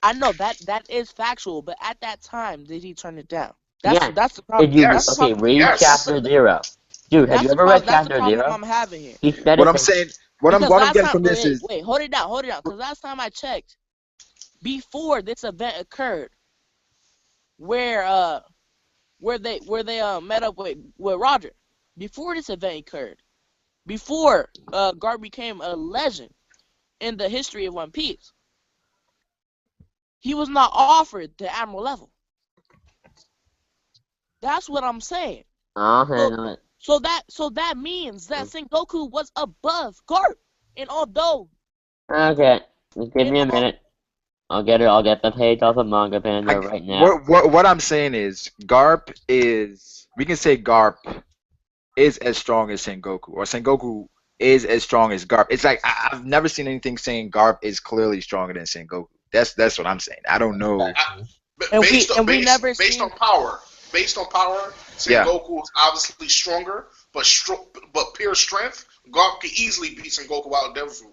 I know that is factual, but at that time, did he turn it down? Yeah. That's the problem. Did you That's the Yes. okay? problem. Read Yes. chapter 0. Dude, have you ever read That's the chapter problem 0? I'm having here. He said What it. I'm saying, what Because I'm last getting time, from this is, wait, hold it down. Because last time I checked, before this event occurred, where they met up with Roger, before this event occurred, before Garp became a legend in the history of One Piece, he was not offered the Admiral level. That's what I'm saying. I'll handle it. So that means that Sengoku was above Garp, and although Okay, give me a minute. I'll get the page off of Manga Panda right now. what I'm saying is, Garp is, we can say Garp is as strong as Sengoku, or Sengoku is as strong as Garp. It's like I've never seen anything saying Garp is clearly stronger than Sengoku. That's what I'm saying. I don't know. Based on power, Yeah. Sengoku is obviously stronger, but pure strength, Garp could easily beat Sengoku out of Devil Fruit.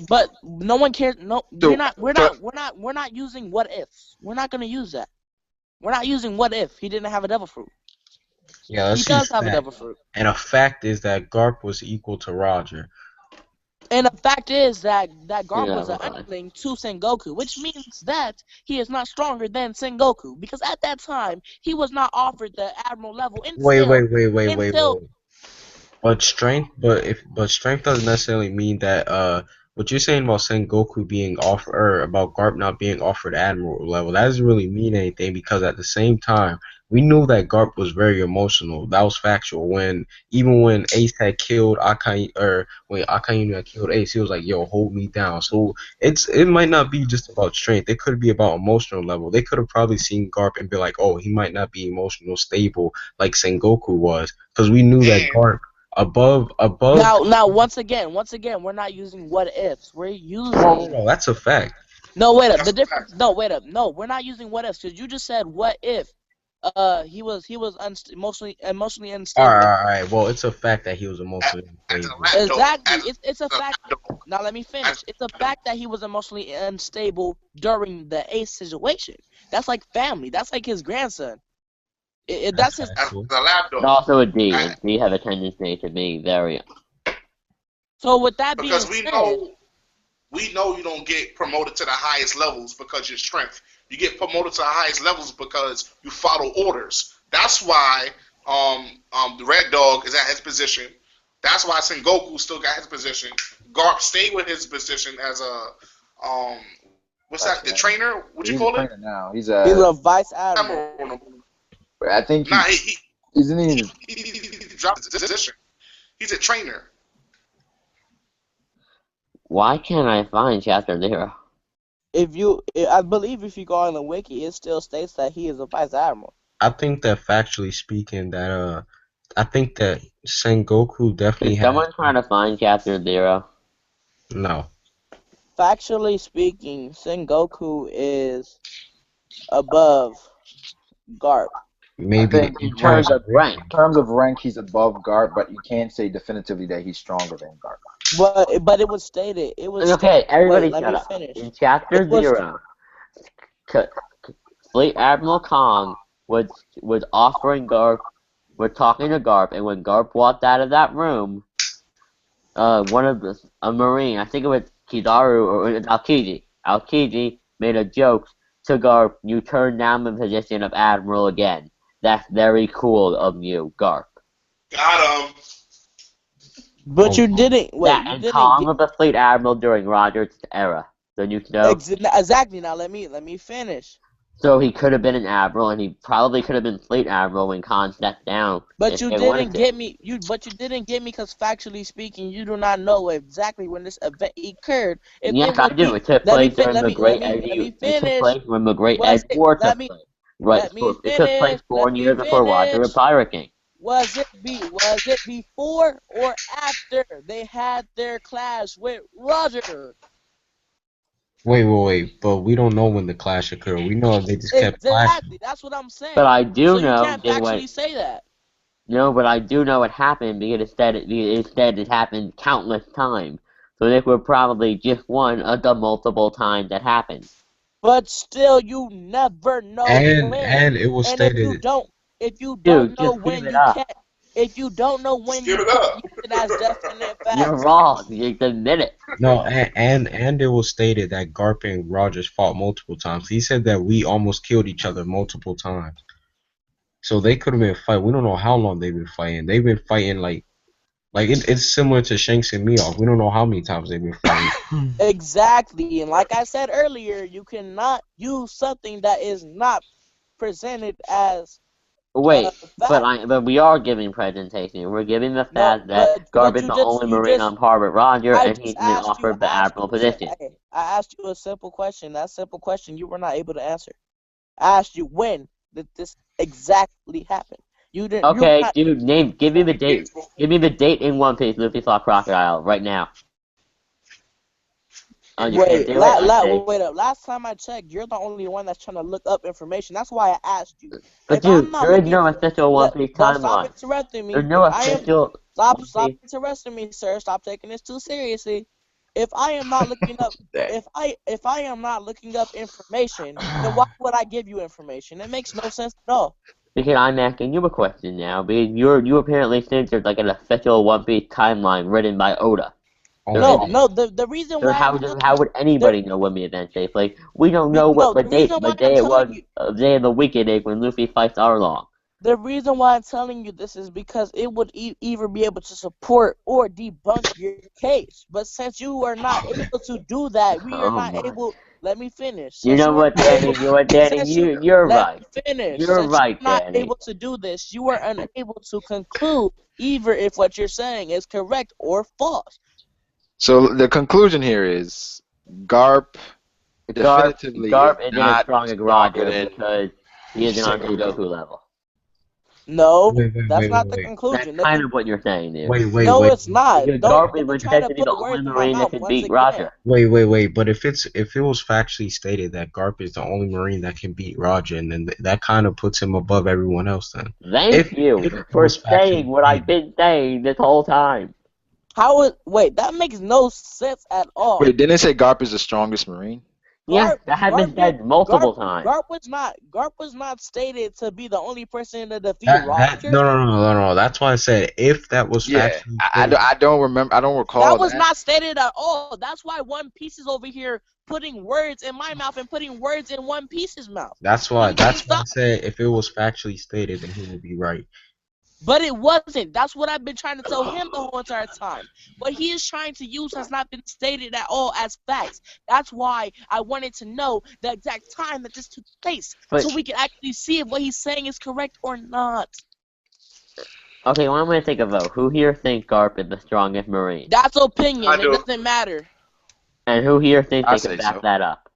but no one cares. No, So- we're not using what ifs. We're not gonna use that. We're not using what if he didn't have a Devil Fruit. Yeah, let's He does use have a fact. Devil Fruit. And a fact is that Garp was equal to Roger. And the fact is that Garp Yeah, was an right. underling to Sengoku, which means that he is not stronger than Sengoku, because at that time he was not offered the Admiral level Wait. until But strength doesn't necessarily mean that what you're saying about Sengoku being offered, or about Garp not being offered Admiral level, that doesn't really mean anything, because at the same time we knew that Garp was very emotional. That was factual. Even when Ace had killed Akai, or when Akainu had killed Ace, he was like, "Yo, hold me down." So it might not be just about strength. It could be about emotional level. They could have probably seen Garp and be like, "Oh, he might not be emotional stable like Sengoku was," because we knew that Garp. Above. now once again, we're not using what ifs. We're using No, that's a fact. No, wait up. That's The difference. No, wait up. No, we're not using what ifs, because you just said what if he was emotionally unstable. All right. Well, it's a fact that he was emotionally unstable. Exactly. It's a fact. Now let me finish. It's a fact that he was emotionally unstable during the Ace situation. That's like family. That's like his grandson. That's his. Factual. the lab It's dog. also a D, and D have a tendency to be very. So with that being Because said, we know you don't get promoted to the highest levels because your strength. You get promoted to the highest levels because you follow orders. That's why the Red Dog is at his position. That's why Sengoku still got his position. Garp stayed with his position as a what's that? The trainer? What you He's call a it? trainer now. He's he's a. a vice admiral. I think Nah, he isn't even. he dropped his position. He's a trainer. Why can't I find chapter 0? I believe if you go on the wiki, it still states that he is a vice admiral. I think that factually speaking, that I think that Sengoku definitely Is has. someone trying to find chapter 0? No. Factually speaking, Sengoku is above Garp. Maybe I think In terms of rank. in terms of rank, he's above Garp, but you can't say definitively that he's stronger than Garp. But it was stated. It was Okay, everybody Wait, let shut me up. finish. In chapter It was- 0, Fleet Admiral Kong was offering Garp, was talking to Garp, and when Garp walked out of that room, a Marine, I think it was Kizaru or Aokiji, Aokiji made a joke to Garp, "You turned down the position of admiral again. That's very cool of you, Garp." Got him. But you didn't. Wait, That you and didn't Kong get was the fleet admiral during Roger's era. So you know. exactly. Now let me finish. So he could have been an admiral, and he probably could have been fleet admiral when Khan stepped down. But if you they wanted didn't to. get me. But you didn't get me because factually speaking, you do not know exactly when this event occurred. If Yes, it was I do. It took let me place fin- during the Great Edge. let me It took finish. place when the Great Was Edge it War let took me place. Right. let me It took place finish? 4 Let me years before Roger the finish. Pirate King. Was it before or after they had their clash with Roger? Wait. But we don't know when the clash occurred. We know they just kept clashing. Exactly. That's what I'm saying. But I do So you know can't they factually went. say that. No, but I do know it happened because instead it happened countless times. So this was probably just one of the multiple times that happened. But still, you never know when. And it was And if you stated. don't Dude, know just when give it you up. can't, if you don't know when Give you it can't up. use it as definite You're facts. wrong. You admit it. No, and it was stated that Garp and Rogers fought multiple times. He said that we almost killed each other multiple times. So they could have been fighting. We don't know how long they've been fighting. They've been fighting it's similar to Shanks and Meow. We don't know how many times they've been fighting. Exactly. And like I said earlier, you cannot use something that is not presented as Wait, fact. but we are giving presentation. We're giving the No, fact that Garp is you the only Marine on par with Roger, I and just he's been offered the admiral position. I asked you a simple question. That simple question you were not able to answer. I asked you when did this exactly happen. You didn't. Okay, dude, give me the date. Give me the date in One Piece Luffy saw Crocodile right now. Oh, you can't do it? Wait up. Last time I checked, you're the only one that's trying to look up information. That's why I asked you. But If dude, I'm not there is looking, no official One Piece but stop timeline. interrupting me. There's no official. Stop interrupting me, sir. Stop taking this too seriously. If I am not looking up, if I am not looking up information, then why would I give you information? It makes no sense at all. Because I'm asking you a question now. Because you apparently think there's like an official One Piece timeline written by Oda. No. The reason why How would anybody know when the event takes place? We don't know what the day it was, day of the week it is when Luffy fights Arlong. The reason why I'm telling you this is because it would either be able to support or debunk your case. But since you are not able to do that, we are not able. Let me finish. You know what, Danny? You're right. Finish. You're right, You're not Danny. able to do this. You are unable to conclude either if what you're saying is correct or false. So the conclusion here is Garp definitively Garp is isn't not as strong as Roger because he isn't on the Goku level. No, that's not the conclusion. That's kind of what you're saying, dude. Wait. No, it's not. Because Don't Garp is try to potentially put the words only in my Marine that mouth can once beat again. Roger. Wait. But if it was factually stated that Garp is the only Marine that can beat Roger, and then that kind of puts him above everyone else. Then Thank you for saying what I've been saying this whole time. Wait, that makes no sense at all. Wait, didn't it say Garp is the strongest Marine? Yeah, that has been said multiple times. Garp was not stated to be the only person to defeat Roger. No. That's why I said if that was factually stated. I don't remember. I don't recall. That was not stated at all. That's why One Piece is over here putting words in my mouth and putting words in One Piece's mouth. That's why I said if it was factually stated, then he would be right. But it wasn't. That's what I've been trying to tell him the whole entire time. What he is trying to use has not been stated at all as facts. That's why I wanted to know the exact time that this took place, so we can actually see if what he's saying is correct or not. Okay, well, I'm going to take a vote. Who here thinks Garp is the strongest Marine? That's opinion. It doesn't matter. And who here thinks they can back that up?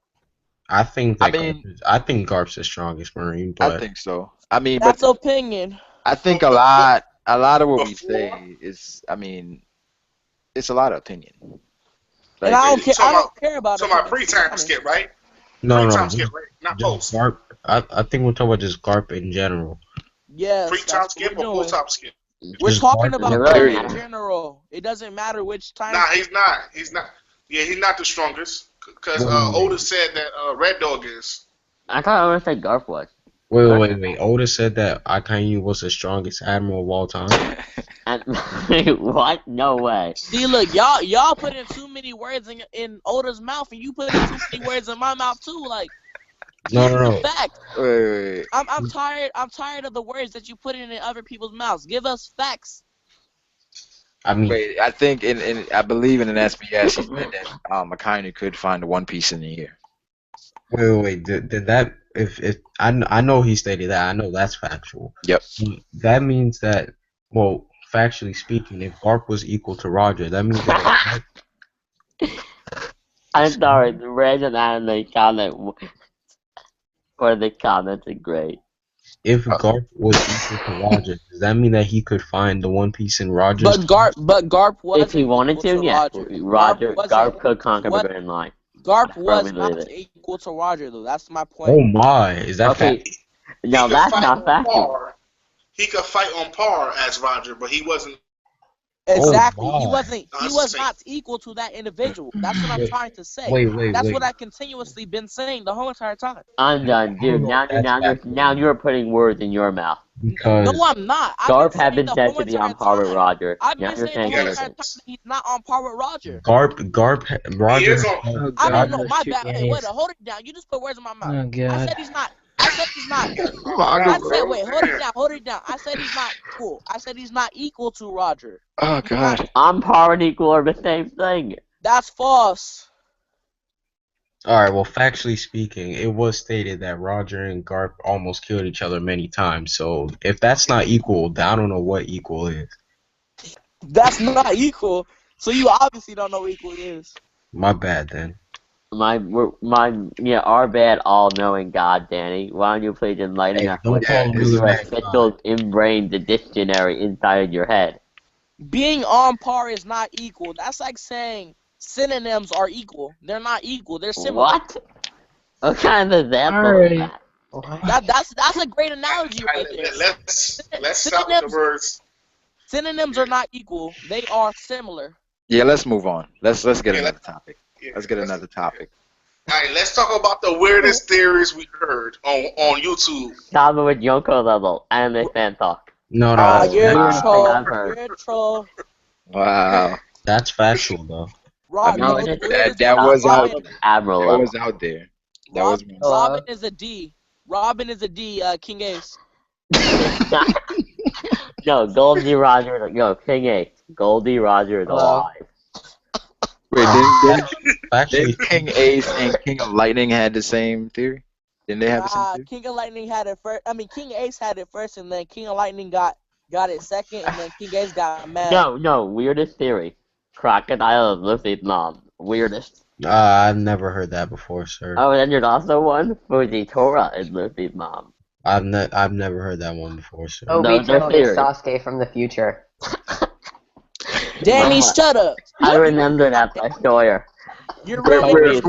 I think Garp's the strongest Marine. But I think so. I mean, that's opinion. I think a lot of what we say is, it's a lot of opinion. Like, and I don't care about it. So my pre-time skip, right? No, pre-time skip, right? Not post. Garp. I think we're talking about just Garp in general. Yes. Pre-time skip or full-time skip? We're talking about Garp in general. It doesn't matter which time. Nah, he's not. Yeah, he's not the strongest. Because Oda said that Red Dog is. I thought Oda said Garp was. Wait. Oda said that Akainu was the strongest admiral of all time. And, what? No way. See, look, y'all put in too many words in Oda's mouth, and you put in too many words in my mouth too. Like, No. fact. Wait. I'm tired. I'm tired of the words that you put in other people's mouths. Give us facts. I mean, Wait, I think I believe in an SBS he said that Akainu could find the One Piece in a year. wait. Did that? If I know he stated that. I know that's factual. Yep. That means that, well, factually speaking, if Garp was equal to Roger, that means that. I'm sorry, the random anime comment or the comments are great. If Garp was equal to Roger, does that mean that he could find the One Piece in Roger's? But Garp was. If he wanted to, yeah. Garp could conquer the Grand Line. Garp was Firmly not believe it. equal to Roger, though. That's my point. Oh my, is that Okay. fact? No, He could that's fight not on factual. par. He could fight on par as Roger, but he wasn't. Exactly. Oh, He my. wasn't. He was not equal to that individual. That's what I'm Wait, trying to say. Wait. That's what I've continuously been saying the whole entire time. I'm done, dude. Now you're putting words in your mouth. Because No, I'm not. Garp had been said to be on par with Roger. I've Now been you're saying saying the whole other entire time things. that he's not on par with Roger. Roger. He is on. Oh I god, don't know. those My two bad. Hey, games. wait, hold it down. You just put words in my mouth. Oh I god. said he's not. I said he's not. Manga, I said, wait, hold it down. I said he's not equal. I said he's not equal to Roger. Oh god. On par and equal are the same thing. That's false. Alright, well, factually speaking, it was stated that Roger and Garp almost killed each other many times. So if that's not equal, I don't know what equal is. That's not equal. So you obviously don't know what equal is. My bad then. Our bad all-knowing God, Danny. Why don't you please enlighten Hey, us don't with call him your bad official ingrained the dictionary inside your head? Being on par is not equal. That's like saying synonyms are equal. They're not equal. They're similar. What? What kind of example Alright. is that? That's a great analogy right there. Let's stop with the words. Synonyms are not equal. They are similar. Yeah, let's move on. Let's get Yeah, another topic. Let's get another topic. All right, let's talk about the weirdest theories we heard on YouTube. Stop it with Yonko level anime fan talk. No, You're Wow. a troll. I've heard. You're a troll. Wow. that's factual though. Rob, No, you know it the is. weirdest that thing was about out. Robin? Admiral That level. was out there. That was one. Robin is a D. Robin is a D. King Ace. No, Goldie Roger. No, King 8. Goldie Roger is alive. Wait, Actually, didn't King Ace and King of Lightning had the same theory? Didn't they have the same theory? King of Lightning had it first. I mean, King Ace had it first, and then King of Lightning got it second, and then King Ace got mad. No, weirdest theory. Crocodile is Luffy's mom. Weirdest. I've never heard that before, sir. Oh, and then there's also one. Fujitora is Luffy's mom. I've never heard that one before, sir. Those are Obito is theories. Sasuke from the future. Danny, Mama. shut up. I remember that by Sawyer. You're Wait, really wait,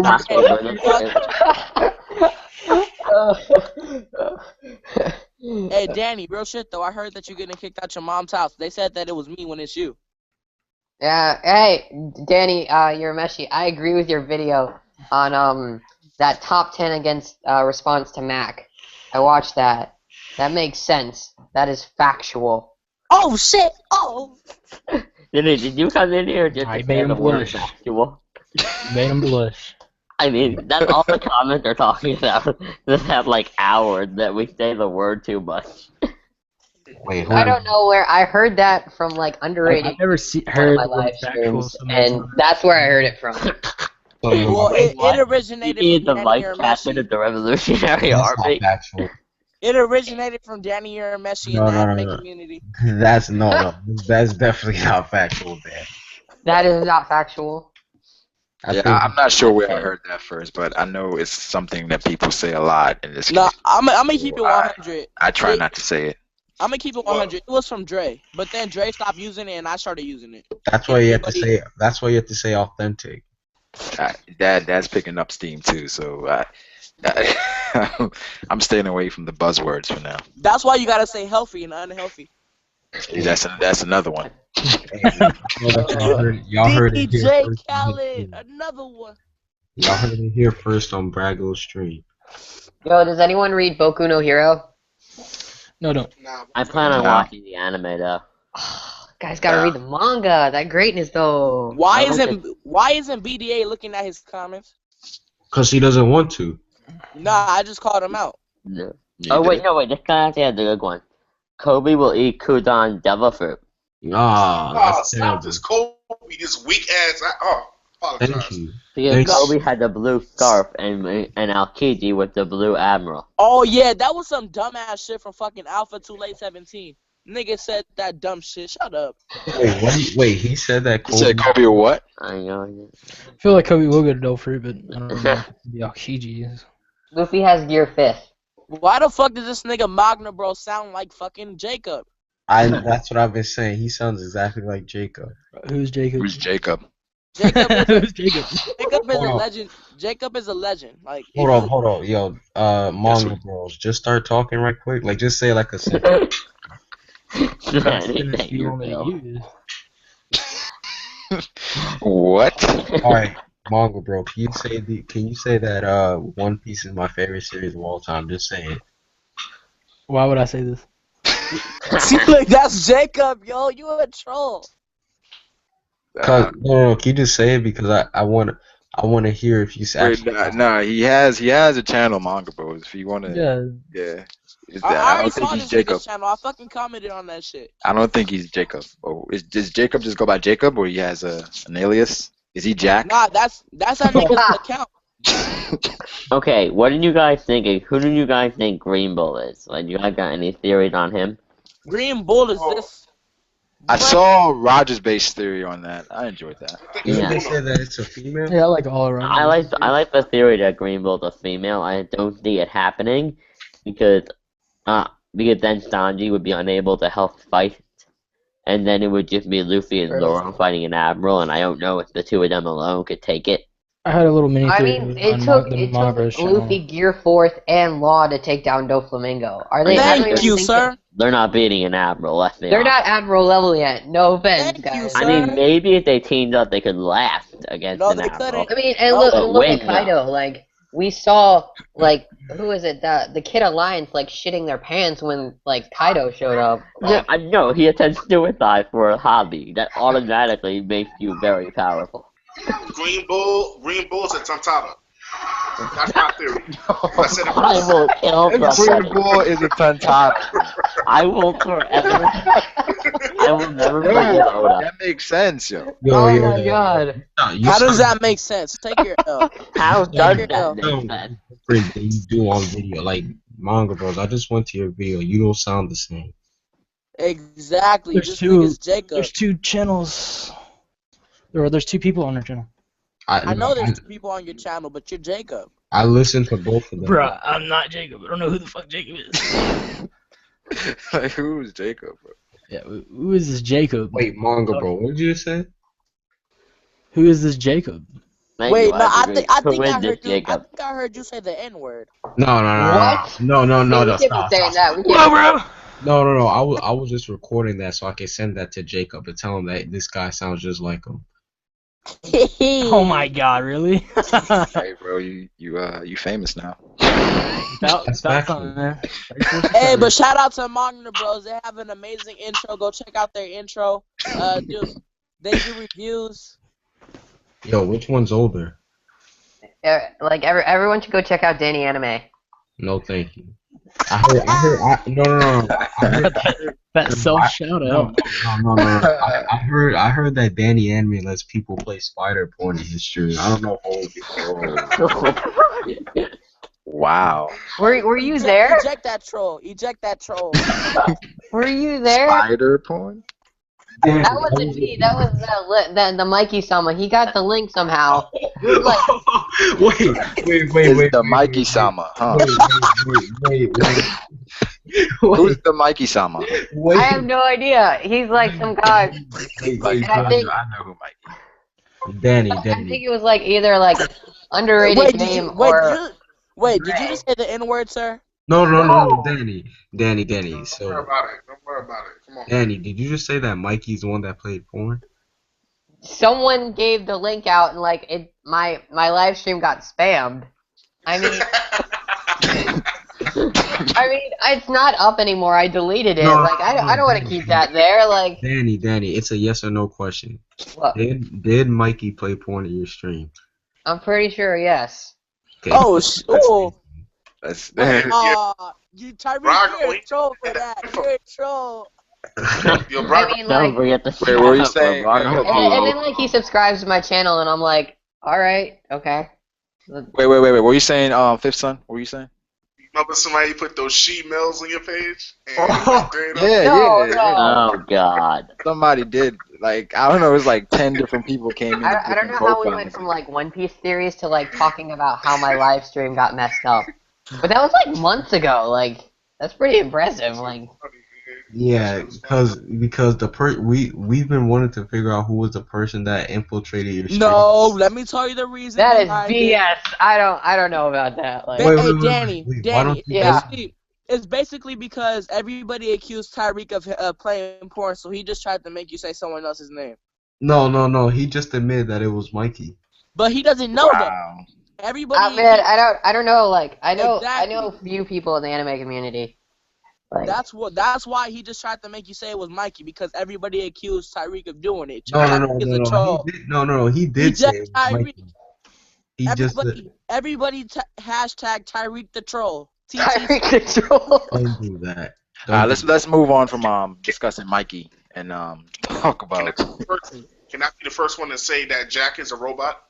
Hey, Danny, real shit though. I heard that you're getting kicked out your mom's house. They said that it was me when it's you. Yeah, hey, Danny, Urameshi, I agree with your video on that top 10 against response to Mac. I watched that. That makes sense. That is factual. Oh shit! Oh. Did you come in here just I to made say him the word blush. factual? Made him blush. I mean, that's all the comments are talking about. This have like hours that we say the word too much. Wait, hold I on. don't know where I heard that from like underrated I've never one heard of the my word live factual streams, so many and times. that's where I heard it from. Well, it originated He is from the Danny vice captain Urameshi. of the Revolutionary That's not Army. factual. It originated from Danny Urameshi in the anime community. That's that's definitely not factual, man. That is not factual. Yeah, I'm not sure where I heard that first, but I know it's something that people say a lot in this. No, community. I'm gonna keep it 100. I try not to say it. I'm gonna keep it 100. It was from Dre, but then Dre stopped using it, and I started using it. That's why you have to say. That's why you have to say authentic. That's picking up steam too, so I'm staying away from the buzzwords for now. That's why you gotta say healthy and unhealthy. That's another one. Y'all heard it here DJ first. Khaled, another one. Y'all heard it here first on Brago's stream. Yo, does anyone read Boku no Hero? No, don't. Nah, I plan on No. watching the anime though. Guys, gotta read the manga. That greatness, though. Why I like isn't BDA looking at his comments? Because he doesn't want to. Nah, I just called him out. No. You Oh wait, did. no wait. This guy actually had the good one. Kobe will eat Kudon devil fruit. Ah, Oh, that's stop terrible. this Kobe, this weak ass. Thank Apologize. you. Because Thanks. Kobe had the blue scarf and Aokiji with the blue admiral. Oh yeah, that was some dumbass shit from fucking Alpha to late 17. Nigga said that dumb shit. Shut up. Wait, what? Wait, he said that You said Kobe. Kobe or what? I know. I feel like Kobe will get a dope fruit, but I don't know if the Aokiji is. Luffy has Gear 5th. Why the fuck does this nigga Magna Bro sound like fucking Jacob? That's what I've been saying. He sounds exactly like Jacob. Who's Jacob? Who's Jacob? Jacob is Who's Jacob? Jacob is a Hold on. legend. Jacob is a legend. Like Hold on, yo, manga bros, just start talking right quick. Like, just say like a sentence. Finish you want me to use. What? All right, manga bro, can you say that One Piece is my favorite series of all time? Just say it. Why would I say this? See, look, that's Jacob, yo. You a troll. Cause no, can you just say it because I want to hear if you Wait, actually. nah, he has a channel, Manga Bros. If you wanna, yeah. It's I that. I already don't think saw he's this Jacob. nigga's channel. I fucking commented on that shit. I don't think he's Jacob. Oh, does Jacob just go by Jacob, or he has an alias? Is he Jack? Nah, that's that nigga's account. Okay, what did you guys think? Who do you guys think Green Bull is? Like, you guys got any theories on him? Green Bull is this. I saw Roger's base theory on that. I enjoyed that. Didn't they say that it's a female? Yeah, I like all around. I like the theory that Green Bull's a female. I don't see it happening because then Sanji would be unable to help fight, and then it would just be Luffy and Zoro fighting an admiral, and I don't know if the two of them alone could take it. I had a little mini I theory mean, it on took the Mavros channel. Luffy Gear 4th and Law to take down Doflamingo. Are they? I don't Thank even you, think sir. They're not beating an admiral. Let's be They're honest. not Admiral level yet. No offense, Thank you, guys. sir. I mean, maybe if they teamed up, they could last against No, an they admiral. couldn't. I mean, and Oh, look, but and look win, at Kaido. Like we saw, like who is it? The Kid Alliance like shitting their pants when like Kaido showed up. Yeah, I know he attempts suicide for a hobby. That automatically makes you very powerful. Green Bulls, and Tantana. That's my theory. I said it I first. will kill Green somebody. Bull is a Tantana. I will forever. I will never forget Oda. That makes sense, yo. Oh my god. How does that make sense? Take your L. How does Take your that L. make No, sense? different than you do on video. Like manga bros, I just went to your video. You don't sound the same. Exactly. There's This two. nigga's Jacob. There's two channels. There's two people on our channel. I know there's people on your channel, but you're Jacob. I listened to both of them. Bruh, I'm not Jacob. I don't know who the fuck Jacob is. Like, who's Jacob, bro? Yeah, who is this Jacob? Wait, manga bro, what did you say? Who is this Jacob? Thank Wait, you, no, I agree. think I Who think is I this heard you. I Jacob? think I heard you say the N word. No. What? No, We can't stop. be saying that. We Whoa, can't. bro! No. I was just recording that so I could send that to Jacob and tell him that this guy sounds just like him. Oh my god, really? Hey, bro, you famous now. That's That's factual. something, man. Hey, but shout out to Magna Bros. They have an amazing intro. Go check out their intro. They do reviews. Yo, which one's older? Like everyone should go check out Danny Anime. No, thank you. No. That self shout out. No. I heard that Danny Anime lets people play spider porn in his stream. I don't know if old people. Wow. Were you there? Eject that troll. Eject that troll. Were you there? Spider porn? That wasn't me. That was the Mikey Sama. He got the link somehow. He was like, Wait. The Mikey Sama, huh? Wait. Who's the Mikey Sama? I have no idea. He's like some guy. Wait, I think I know who Mikey. Danny. I think it was like either like underrated Wait, game or. did you just say the N word, sir? No, Danny. So, Don't worry about it. Come on. Danny, did you just say that Mikey's the one that played porn? Someone gave the link out and like my live stream got spammed. I mean, I mean, it's not up anymore. I deleted it. No, Like, I don't want to Danny, keep that there. Like, Danny, it's a yes or no question. what? Did Mikey play porn in your stream? I'm pretty sure, yes. Okay. Oh, That's you Tyreek, Rock, you're a troll for that. You're a troll. Yo, I Brock, mean, Don't like, forget to Wait, what were you shout out saying? for Hold Marco. on. and then like he subscribes to my channel, and I'm like, all right, okay. Wait. What were you saying? Fifth son. What were you saying? remember somebody put those sheet mails on your page? And Oh, thread up? yeah, No, yeah. no. Oh God. Somebody did. Like, I don't know. It was like 10 different people came in. with I don't different know how we went profiles. from like One Piece theories to like talking about how my live stream got messed up. But that was like months ago. Like, that's pretty impressive. Like, Yeah, because we've been wanting to figure out who was the person that infiltrated your stream. No, let me tell you the reason. that is behind BS. it. I don't know about that. Like, Wait, Hey, wait, Danny, wait, why don't you Yeah. it's basically because everybody accused Tyreek of playing porn, so he just tried to make you say someone else's name. No, he just admitted that it was Mikey. But he doesn't know that. Wow. Everybody. man, I don't know. Like, I know Exactly. a few people in the anime community. Like, That's why he just tried to make you say it was Mikey, because everybody accused Tyreek of doing it. No, Tyreek is a troll. He did say it was Tyreek. Mikey. He just Everybody hashtag Tyreek the troll. Tyreek the troll. don't do that. Let's move on from discussing Mikey and talk about. Can I be the first one to say that Jack is a robot?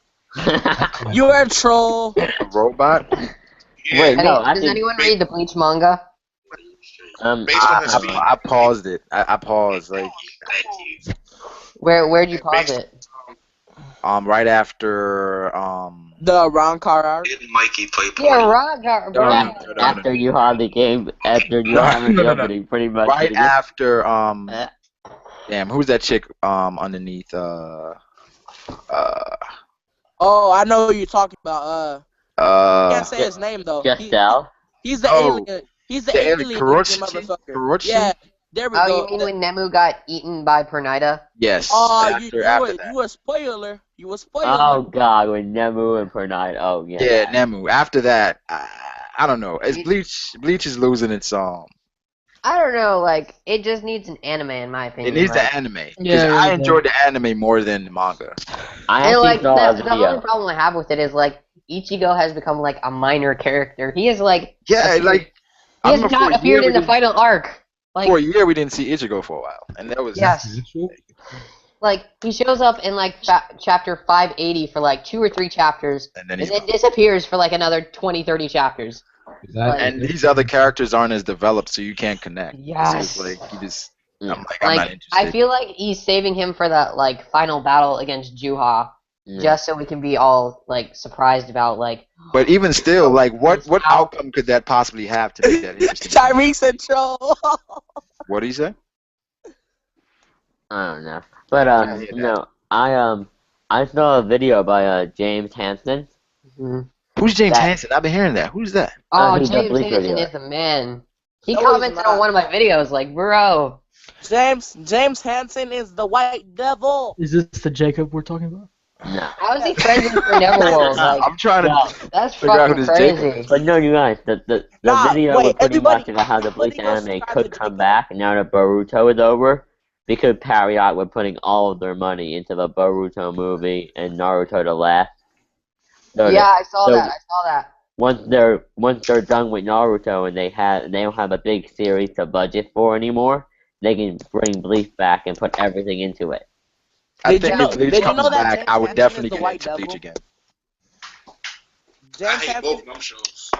You're a troll. A robot? Yeah. Wait, no. Does anyone read the Bleach manga? Based on his speed. I paused it. I paused like Where'd you pause it? right after The round car arc. Did Mikey play porn? Yeah, Rogar, bro. After you have the game, after you have the opening, pretty much. right after damn, who's that chick underneath Oh, I know who you're talking about. I can't say his name though. Gestal. He's the Oh. alien. He's the The alien, alien Kurochi? motherfucker. Kurochi? Yeah, there we Oh, go. you mean when Nemu got eaten by Pernida? yes. Oh, after that. you a spoiler. You a spoiler. Oh God, with Nemu and Pernide. Oh yeah. Yeah, Nemu. After that, I don't know. It's Bleach is losing its I don't know, like, it just needs an anime in my opinion. It needs like, the anime. Because Yeah, I yeah. enjoyed the anime more than the manga. I and actually like saw a the only video. problem I have with it is like Ichigo has become like a minor character. He is like Yeah, like he I has remember not for a year appeared in the final arc. Like for a year we didn't see Ichigo for a while, and that was yes, like he shows up in like chapter 580 for like 2 or 3 chapters, and then and he's then disappears for like another 20, 30 chapters. and these other characters aren't as developed, so you can't connect. Yes. So it's like you just Yeah. I'm not Like interested. I feel like he's saving him for that like final battle against Juha, Yeah. just so we can be all like surprised about like. But even still, like what outcome could that possibly have to make that interesting? Tyreek's a troll. What do you say? I don't know, but I hear you know, I saw a video by James Hansen. Mhm. Who's James That- Hansen? I've been hearing that. Who's that? Oh, he's a James Bleach Hansen reviewer. is the man. He No, he's commented not. on one of my videos, like, bro. James Hansen is the white devil. Is this the Jacob we're talking about? No, How is he friends with Neverworld? Like, I'm trying to. no. that's figure out who fucking this Jacob crazy. is. But no, you guys, the Nah, video wait, was pretty everybody- much about how the Bleach everybody go anime subscribe could to come Jacob. back, and now that Boruto is over, because Parrot were putting all of their money into the Boruto movie and Naruto the last. So Yeah, I saw so- that. I saw that. once they're done with Naruto and they don't have a big series to budget for anymore, they can bring Bleach back and put everything into it. I Did think you know- if Bleach did you comes know that back, James I would Hansen definitely is the get white into Bleach devil? again. I James hate Hansen, both of them shows.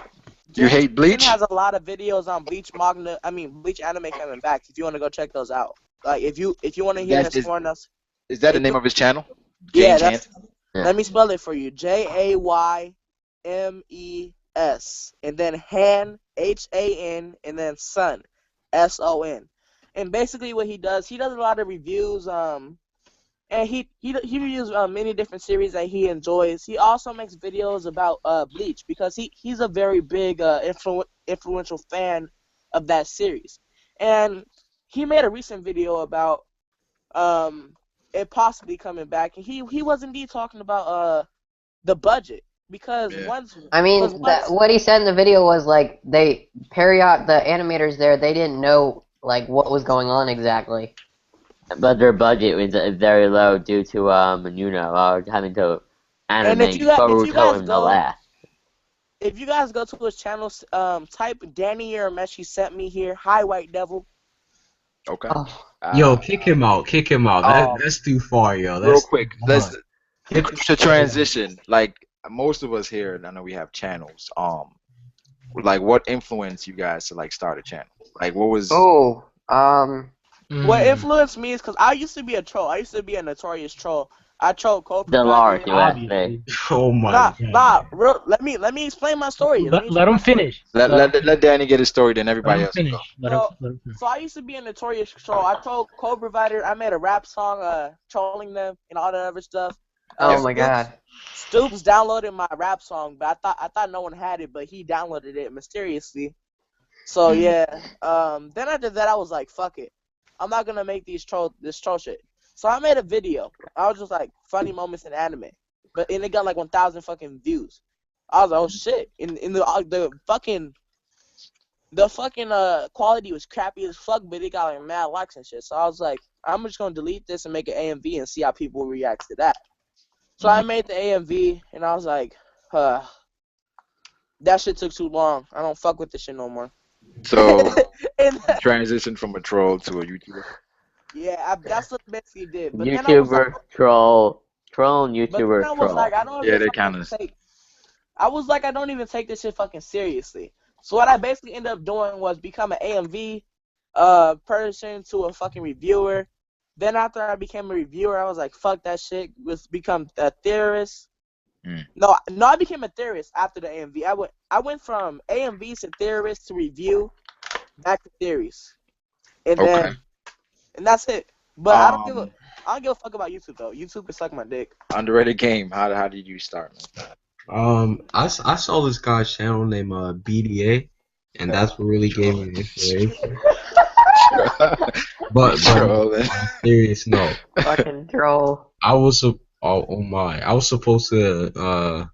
You hate Bleach? has a lot of videos on Bleach Bleach anime coming back. If you want to go check those out, like if you want to hear That his is- foreign us, Is that the name of his channel? yeah, James that's. Hansen? Yeah. Let me spell it for you: JAYMES, and then Han HAN, and then Son SON. And basically, what he does a lot of reviews. And he reviews many different series that he enjoys. He also makes videos about Bleach because he's a very big influential fan of that series. And he made a recent video about it possibly coming back, and he was indeed talking about the budget. because Yeah. once I mean, what he said in the video was like the animators there, they didn't know like what was going on exactly. But their budget was very low due to having to and if animate you guys Boruto in the last. if you guys go to his channel, type Danny Urameshi sent me here. Hi, White Devil. Okay. Oh, Yo, kick him out. Kick him out. That's too far, yo. Real That's quick, too let's far. to transition. Like most of us here, I know we have channels. Like what influenced you guys to like start a channel? Like what was? What influenced me is because I used to be a troll. I used to be a notorious troll. I trolled The Lord, USA. Oh my god. Let me explain my story. Let him finish. Let Danny get his story, then everybody else. Finish. Go. Let him finish. So I used to be a notorious troll. I trolled Code Provider. I made a rap song, trolling them and all that other stuff. oh my god. Stoops downloaded my rap song, but I thought no one had it, but he downloaded it mysteriously. So yeah. Then after that, I was like, fuck it. I'm not gonna make this troll shit. So I made a video. I was just like funny moments in anime, and it got like 1,000 fucking views. I was like, oh shit! In the fucking quality was crappy as fuck, but it got like mad likes and shit. So I was like, I'm just gonna delete this and make an AMV and see how people react to that. So I made the AMV and I was like, that shit took too long. I don't fuck with this shit no more. So transition from a troll to a YouTuber. Yeah, that's what basically did. But YouTuber, troll, and YouTuber, but then I was troll. like, I don't Yeah, they kind of. I was like, I don't even take this shit fucking seriously. So what I basically ended up doing was become an AMV person to a fucking reviewer. Then after I became a reviewer, I was like, fuck that shit. Let's become a theorist. No, I became a theorist after the AMV. I went from AMVs to theorists to review, back to theories, and then that's it. But I don't give a fuck about YouTube though. YouTube can suck my dick. Underrated game. How did you start, man? I saw this guy's channel named BDA, and that's what really gave me the inspiration. but on a serious note, fucking troll. I was supposed to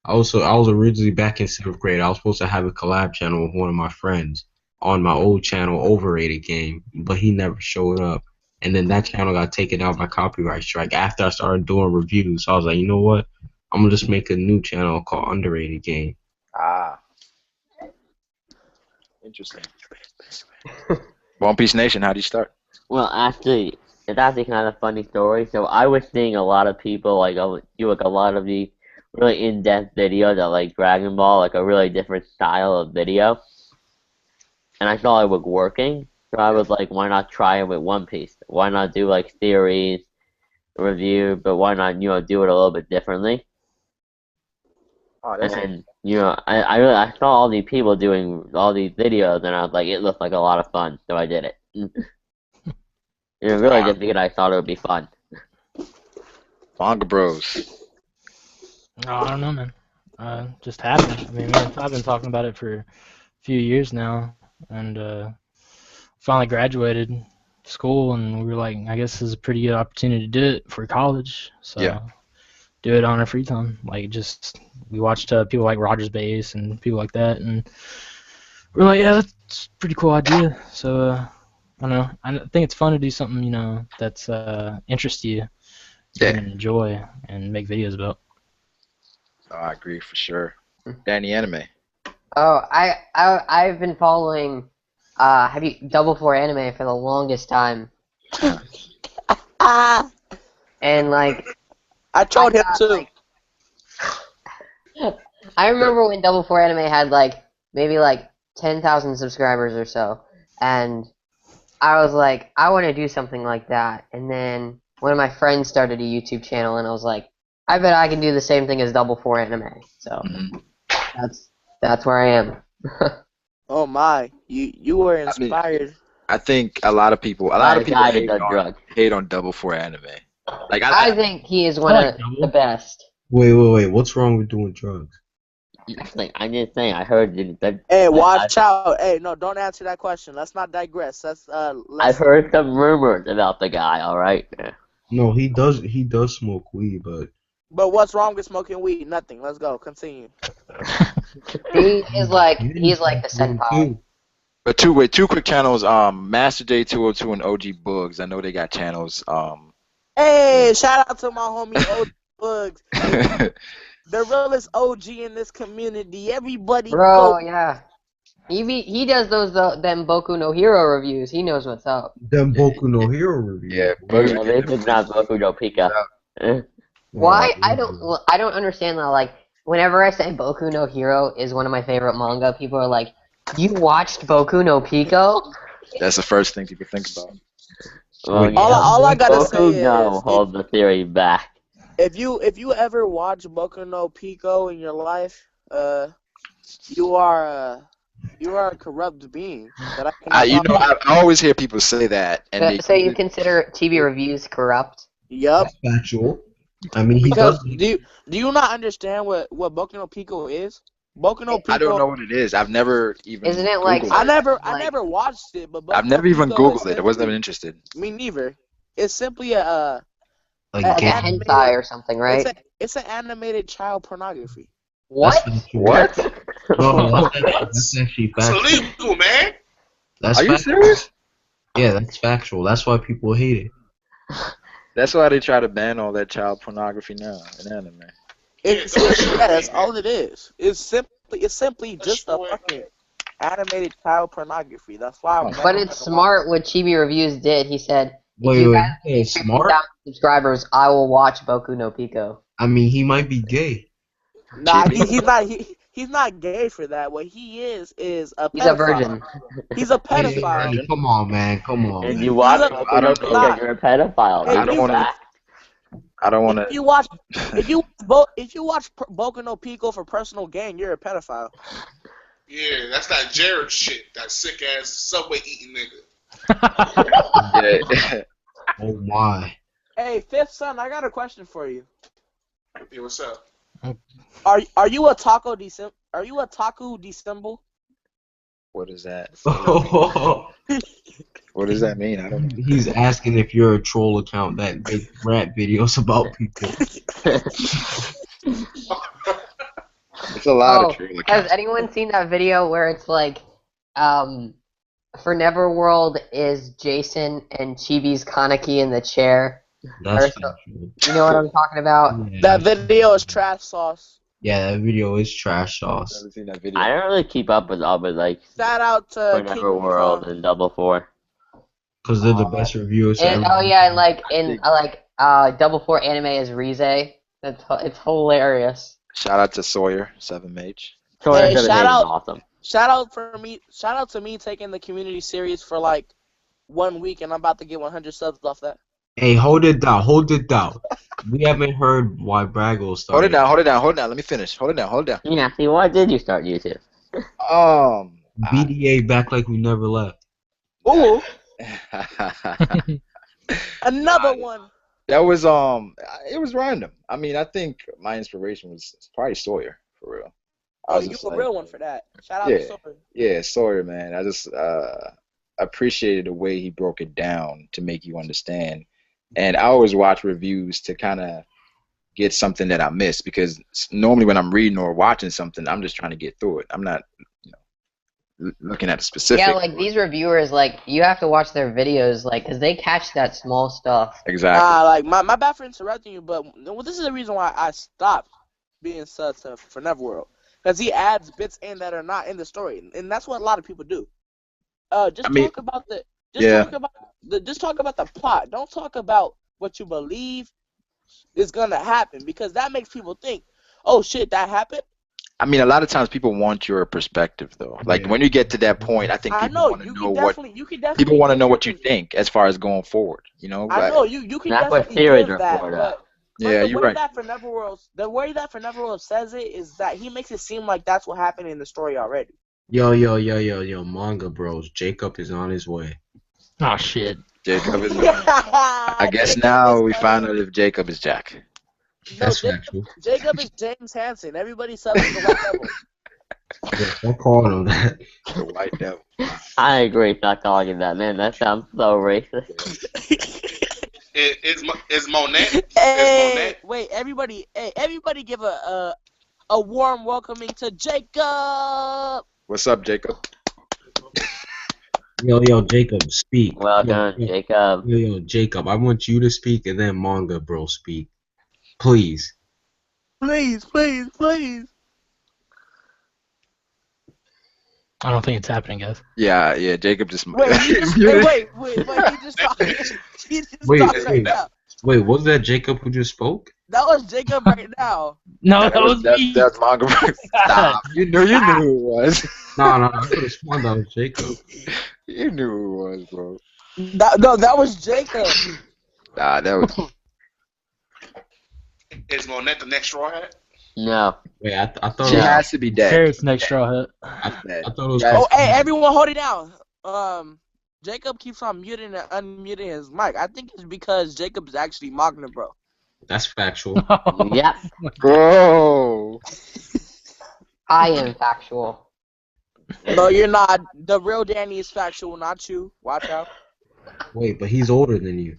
I was originally back in 7th grade. I was supposed to have a collab channel with one of my friends on my old channel, Overrated Game, but he never showed up. And then that channel got taken out by copyright strike after I started doing reviews. So I was like, you know what? I'm gonna just make a new channel called Underrated Game. Interesting. One Piece Nation, how do you start? Well, actually, it's actually kind of a funny story. So I was seeing a lot of people do like a lot of the really in-depth videos that like Dragon Ball, like a really different style of video. And I thought it was working, so I was like, why not try it with One Piece? Why not do like theories, review, but why not do it a little bit differently? And I saw all these people doing all these videos, and I was like, it looked like a lot of fun, so I did it. Really just because I thought it would be fun. Manga Bros. Oh, I don't know, man. Just happened. I mean, I've been talking about it for a few years now, and finally graduated school, and we were like, I guess this is a pretty good opportunity to do it for college. So do it on our free time. Like, we watched people like Rogers Base and people like that, and we're like, yeah, that's a pretty cool idea. So I don't know. I think it's fun to do something, that's interests you, and enjoy, and make videos about. Oh, I agree for sure. Danny Anime. Oh, I've been following have you Double Four Anime for the longest time. And like I trolled him too. I remember when Double Four Anime had like maybe like 10,000 subscribers or so, and I was like, I want to do something like that. And then one of my friends started a YouTube channel, and I was like, I bet I can do the same thing as Double Four Anime. So that's where I am. Oh my, you were inspired. I think a lot of people hate on Double Four Anime. Like I think he is one of the best. Wait, what's wrong with doing drugs? I'm just saying, I heard that. Hey, watch out! Hey, no, don't answer that question. Let's not digress. I've heard some rumors about the guy. All right. No, he does smoke weed, but But what's wrong with smoking weed? Nothing. Let's go. Continue. He is like You he's like the didn't senpai. too. But two quick channels. Master J 202 and OG Bugs. I know they got channels. Hey, shout out to my homie OG Bugs. The realest OG in this community. Everybody Bro, go. yeah. He does those them Boku no Hero reviews. He knows what's up. Them Boku no Hero reviews. Yeah, Bugs. At least it's not Boku no Pika. Why? I don't understand that. Like, whenever I say Boku no Hero is one of my favorite manga, people are like, "You watched Boku no Pico?" That's the first thing people think about. Well, All I gotta say Boku is, no hold the theory back. if you ever watch Boku no Pico in your life, you are a corrupt being. That I I always hear people say that, and So you consider TV reviews corrupt? Yup. That's factual. I mean, he Because does. do you not understand what Boku no Pico is? Boku no Pico. I don't know what it is. I've never even. Isn't it like Googled I it. never watched it, but Boku I've never no even Pico is Googled it. I wasn't simply- even interested. Me neither. It's simply a Like, like a gang. hentai or something, right? it's an animated child pornography. What? That's factual. What? No, that's actually It's factual. illegal, man. That's Are you factual. serious? Yeah, that's factual. That's why people hate it. That's why they try to ban all that child pornography now in anime. That's all it is. It's simply just a fucking animated child pornography. That's why. I'm But it's smart what Chibi Reviews did. He said, if Wait, you wait. guys Hey, get smart? 50,000 subscribers, I will watch Boku no Pico. I mean, he might be gay. Nah, he's not gay for that. What he is a pedophile. He's a virgin. He's a Hey, pedophile. hey, come on, man. Come on. And Man. you watch I Boku no don't Pika, know. you're a pedophile. Hey, I don't want to. I don't want If to. you watch Boku no Pico for personal gain, you're a pedophile. Yeah, that's that Jared shit. That sick ass Subway eating nigga. Yeah. Oh my. Hey, Fifth Son, I got a question for you. Hey, what's up? Are you a taco decim? Are you a taco dissemble? What is that? What does that mean? I don't know. He's asking if you're a troll account that makes rap videos about people. It's a lot Oh, of true. has anyone seen that video where it's like, for Neverworld is Jason and Chibi's Kaneki in the chair? That's Or so- factual. You know what I'm talking about? Yeah, That video is trash sauce. yeah, that video is trash sauce. Never seen that video. I don't really keep up with all but like Shout out to King Neverworld and Double Four. Because they're the best reviewers And, ever. oh yeah, and like in Double Four anime is Rize. It's hilarious. Shout out to Sawyer 7H. Toy Hey, Seven shout Eight is out- awesome. Shout out to me taking the community series for like 1 week, and I'm about to get 100 subs off that. Hey, hold it down. We haven't heard why Braggle started. Hold it down. Let me finish. Hold it down. Yeah, see, why did you start YouTube? BDA back like we never left. Ooh, another one. That was it was random. I mean, I think my inspiration was probably Sawyer for real. I Oh, was you just a like, real one for that. Shout out Yeah. to Super. Yeah, Sawyer, man. I just appreciated the way he broke it down to make you understand. And I always watch reviews to kind of get something that I miss, because normally when I'm reading or watching something, I'm just trying to get through it. I'm not, looking at the specific. Yeah, like these reviewers, like you have to watch their videos, like, cause they catch that small stuff. Exactly. Like my bad for interrupting you, but this is the reason why I stopped being such for Neverworld, because he adds bits in that are not in the story, and that's what a lot of people do. Talk about the plot. Don't talk about what you believe is gonna happen, because that makes people think, oh shit, that happened. I mean, a lot of times people want your perspective, though. Like when you get to that point, I think people want to know what people want to know what you think as far as going forward. I know you can That's what definitely theories give are that, for, but yeah, you're right. The way that for Neverworld says it is that he makes it seem like that's what happened in the story already. Yo, manga bros. Jacob is on his way. Oh shit. Jacob is. I guess now we find out if Jacob is Jack. That's factual. Jacob is James Hansen. Everybody subs the White Devil. I'm calling him that. The White Devil. I agree with not calling him that, man. That sounds so racist. Is Monet? Hey, wait, everybody! Hey, everybody, give a warm welcoming to Jacob. What's up, Jacob? Yo, Jacob, speak. Welcome, Jacob. Yo, Jacob, I want you to speak and then Manga Bro speak. Please. Please, please, please. I don't think it's happening, guys. Yeah, Jacob just. Wait, he just, wait, he just talked. He just talked right now. Wait, was that Jacob who just spoke? That was Jacob right now. No, that was me. That's Manga. Stop. You knew who it was. No, I could have sworn that was Jacob. You knew who it was, bro. That was Jacob. Nah, that was. Is Monet the next Straw Hat? No. Wait, I thought She it was, has to be dead. Carrot's next straw hat. I thought it was. Yeah. Oh, hey, everyone, hold it down. Jacob keeps on muting and unmuting his mic. I think it's because Jacob's actually Magna, bro. That's factual. Yep. Bro. I am factual. No, you're not. The real Danny is factual, not you. Watch out. Wait, but he's older than you.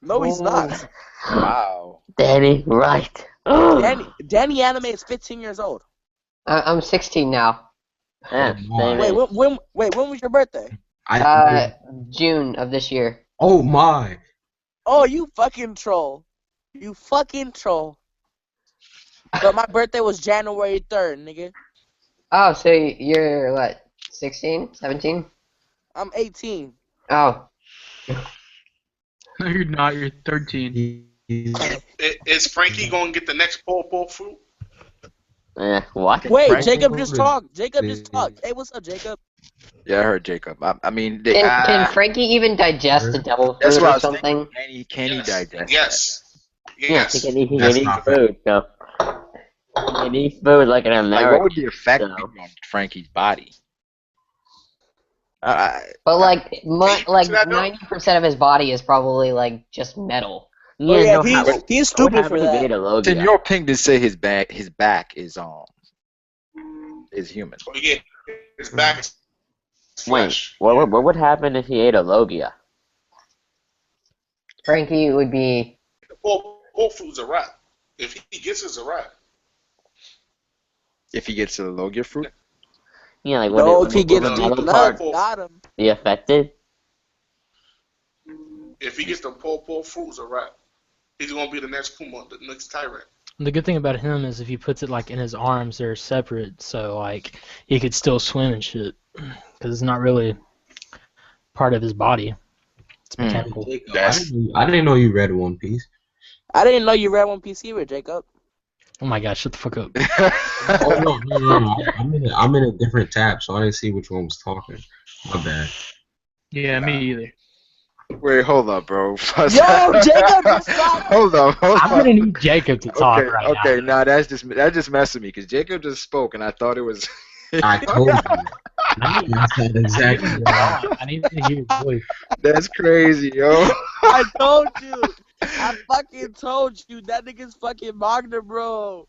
No, he's not. Wow. Danny, right. Danny Anime is 15 years old. I'm 16 now. Yeah, Oh, same Wait, age. when was your birthday? June of this year. Oh my! Oh, you fucking troll. You fucking troll. But my birthday was January 3rd, nigga. Oh, so you're what? 16? 17? I'm 18. Oh. No, you're not. You're 13. Is Frankie gonna get the next Paw fruit? What? Wait, Frank Jacob just Overton. talked. Jacob just talked. Hey, what's up, Jacob? Yeah, I heard Jacob. I mean, Can Frankie even digest a devil that's fruit what I or was something? thinking. Can he digest? Yes. Yeah, Yes. he can That's eat not food, so. He can eat food like an Like, American. what would the effect so. be on Frankie's body? But like 90% of his body is probably like just metal. Yeah, Oh, yeah, no, he's what stupid for happened if he that. ate a Logia? Senor Ping did say his back is human. Oh, yeah. His back is Wait, flesh. what would happen if he ate a Logia? Frankie would be. The Paw fruit's a wrap. If he gets it's a wrap. If he gets a Logia fruit, Yeah, like No, would if he gets would deep another enough, part got him. be affected? If he gets the Paw fruit's a wrap. He's gonna be the next Puma, the next tyrant. The good thing about him is if he puts it like in his arms, they're separate, so like he could still swim and shit, because it's not really part of his body. It's mechanical. Jacob, I didn't know you read One Piece. I didn't know you read One Piece either, Jacob. Oh my god, shut the fuck up. Oh no. I'm in a different tab, so I didn't see which one was talking. My bad. Yeah, me either. wait, hold up, bro. Yo, Jacob, just stop. Hold up. I'm gonna need Jacob to talk Okay, right okay, nah, that just messed with me because Jacob just spoke and I thought it was. I told you. I said exactly. now. I need to hear his voice. That's crazy, yo. I told you. I fucking told you. That nigga's fucking Magna, bro.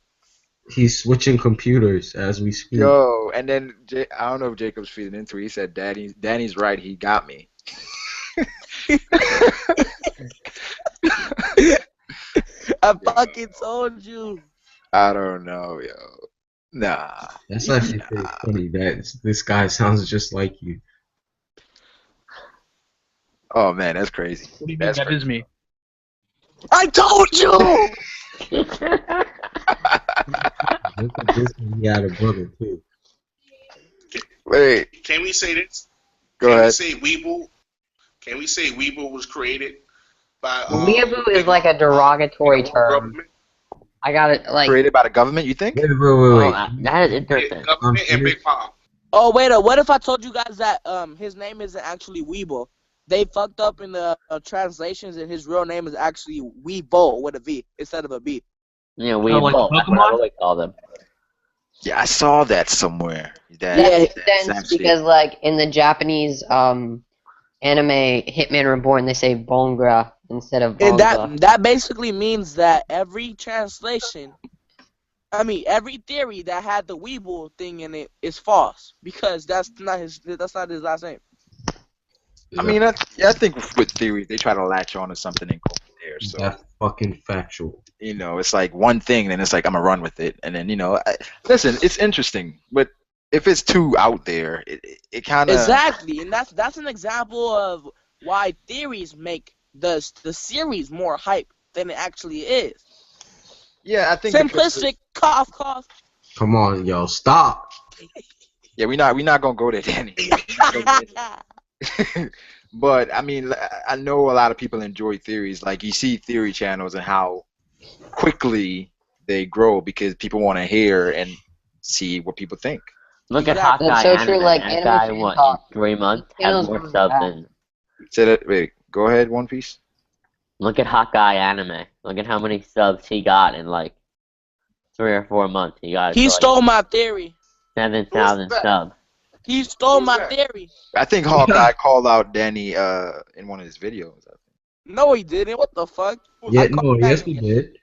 He's switching computers as we speak. Yo, and then I don't know if Jacob's feeding into it. He said, Danny's right. He got me. I fucking told you. I don't know, yo. Nah. That's actually pretty funny. That this guy sounds just like you. Oh man, that's crazy. What do you mean That's that crazy. is me? I told you. Look at this one. He had a brother too. Wait, Can we say this? go Can ahead. we say Weeble? Can we say Weeble was created by Weeaboo is like a derogatory term. government? I got it. Like Created by the government, you think? Wait. That is interesting. Government and Big Mom. Oh wait, what if I told you guys that his name isn't actually Weeble? They fucked up in the translations, and his real name is actually Weebo with a V instead of a B. Yeah, we like both. That's what Pokemon? I've always called them. Yeah, I saw that somewhere. that Yeah, makes that's sense actually- because like in the Japanese anime Hitman Reborn, they say Bongra instead of And Bonga. that basically means that every theory that had the Weeble thing in it is false because that's not his last name. I mean, I think with theories, they try to latch on to something and go from there. there. So That's fucking factual. you know, it's like one thing, then it's like I'm gonna run with it, and then you know, listen, it's interesting, but if it's too out there, it kind of Exactly, and that's an example of why theories make the series more hype than it actually is. yeah. I think because Simplistic, cough, cough. Come on, yo, stop. yeah, we not gonna go there, Danny. We're not gonna go there. But I mean, I know a lot of people enjoy theories. Like you see theory channels and how quickly they grow because people want to hear and see what people think. Look at Exactly. Hawkeye That's so true, anime. like, That anime guy, fan what, talk. in 3 months, had Channels more really subs bad. than... Say that. Wait, go ahead. One Piece. Look at Hawkeye anime. Look at how many subs he got in, like, 3 or 4 months. He got He to, stole my theory. 7,000 that? subs. He stole Who's my that? theory. I think Hawkeye called out Danny in one of his videos. No, he didn't. What the fuck? Yeah, call no, that yes, he nigga. did.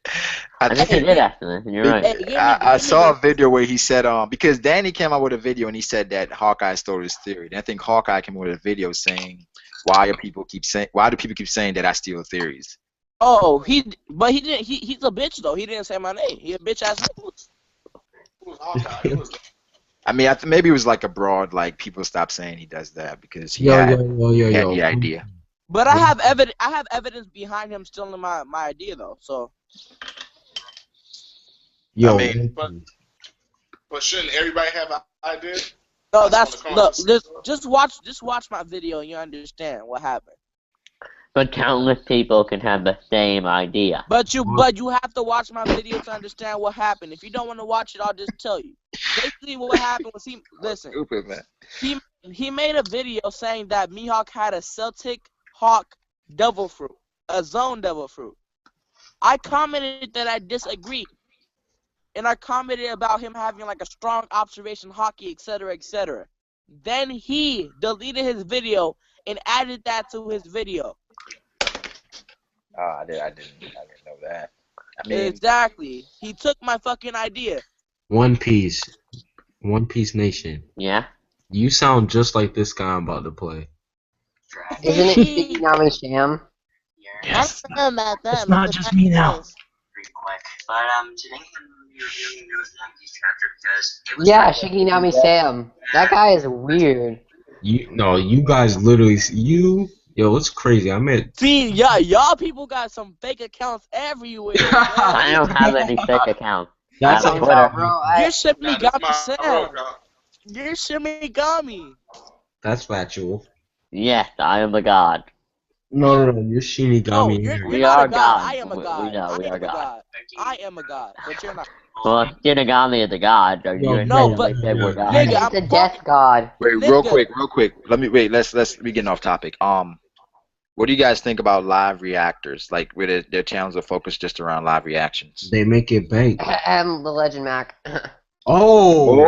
I I think he think did, actually. You're right. Hey, give me- I give me saw a the- video where he said because Danny came out with a video and he said that Hawkeye stole his theory. And I think Hawkeye came out with a video saying why do people keep saying that I steal theories? Oh, but he didn't. He's a bitch though. He didn't say my name. He a bitch ass nigga. Who's Hawkeye? Who is that? I mean, maybe it was like a broad like people stop saying he does that because he Yo, had yo. the idea. But I have evidence. I have evidence behind him stealing my idea though. So Yo, I mean, But shouldn't everybody have an idea? no, That's that's on the look. conscious. Just watch my video and you understand what happened. But countless people can have the same idea. But you have to watch my video to understand what happened. If you don't want to watch it, I'll just tell you. Basically, what happened was listen. Stupid, man. He made a video saying that Mihawk had a Celtic Hawk devil fruit, a zone devil fruit. I commented that I disagreed. And I commented about him having like a strong observation hockey, etc., etc. Then he deleted his video and added that to his video. Oh, I didn't know that. I mean, Exactly. He took my fucking idea. One Piece Nation. Yeah? You sound just like this guy I'm about to play. Isn't it Shikinami Sham? Yes. I don't know about that. It's not just me now. Pretty quick. But today I'm reviewing news One Piece chapter because it was Yeah, Shikinami Sam. That guy is weird. You guys literally yo, it's crazy. I met See, y'all people got some fake accounts everywhere. I don't have any fake accounts. That's I have a- Twitter. Bro, You're Nah, Shimigami this my Sam. real account. You're Shimigami. that's factual. Yes, I am the god. No, you're No, Shinigami. you're We not are a god. gods. I am a We god. know, we I am are a gods. god. I am a god, but you're not. Well, Shinigami is a god. Or Yo, you No, said but- we said we're gods. Nigga, He's I'm the death god. wait, Nigga. real quick. Let's we getting off topic. What do you guys think about live reactors? Like where their channels are focused just around live reactions. They make it bank. The Legend Mac. Oh,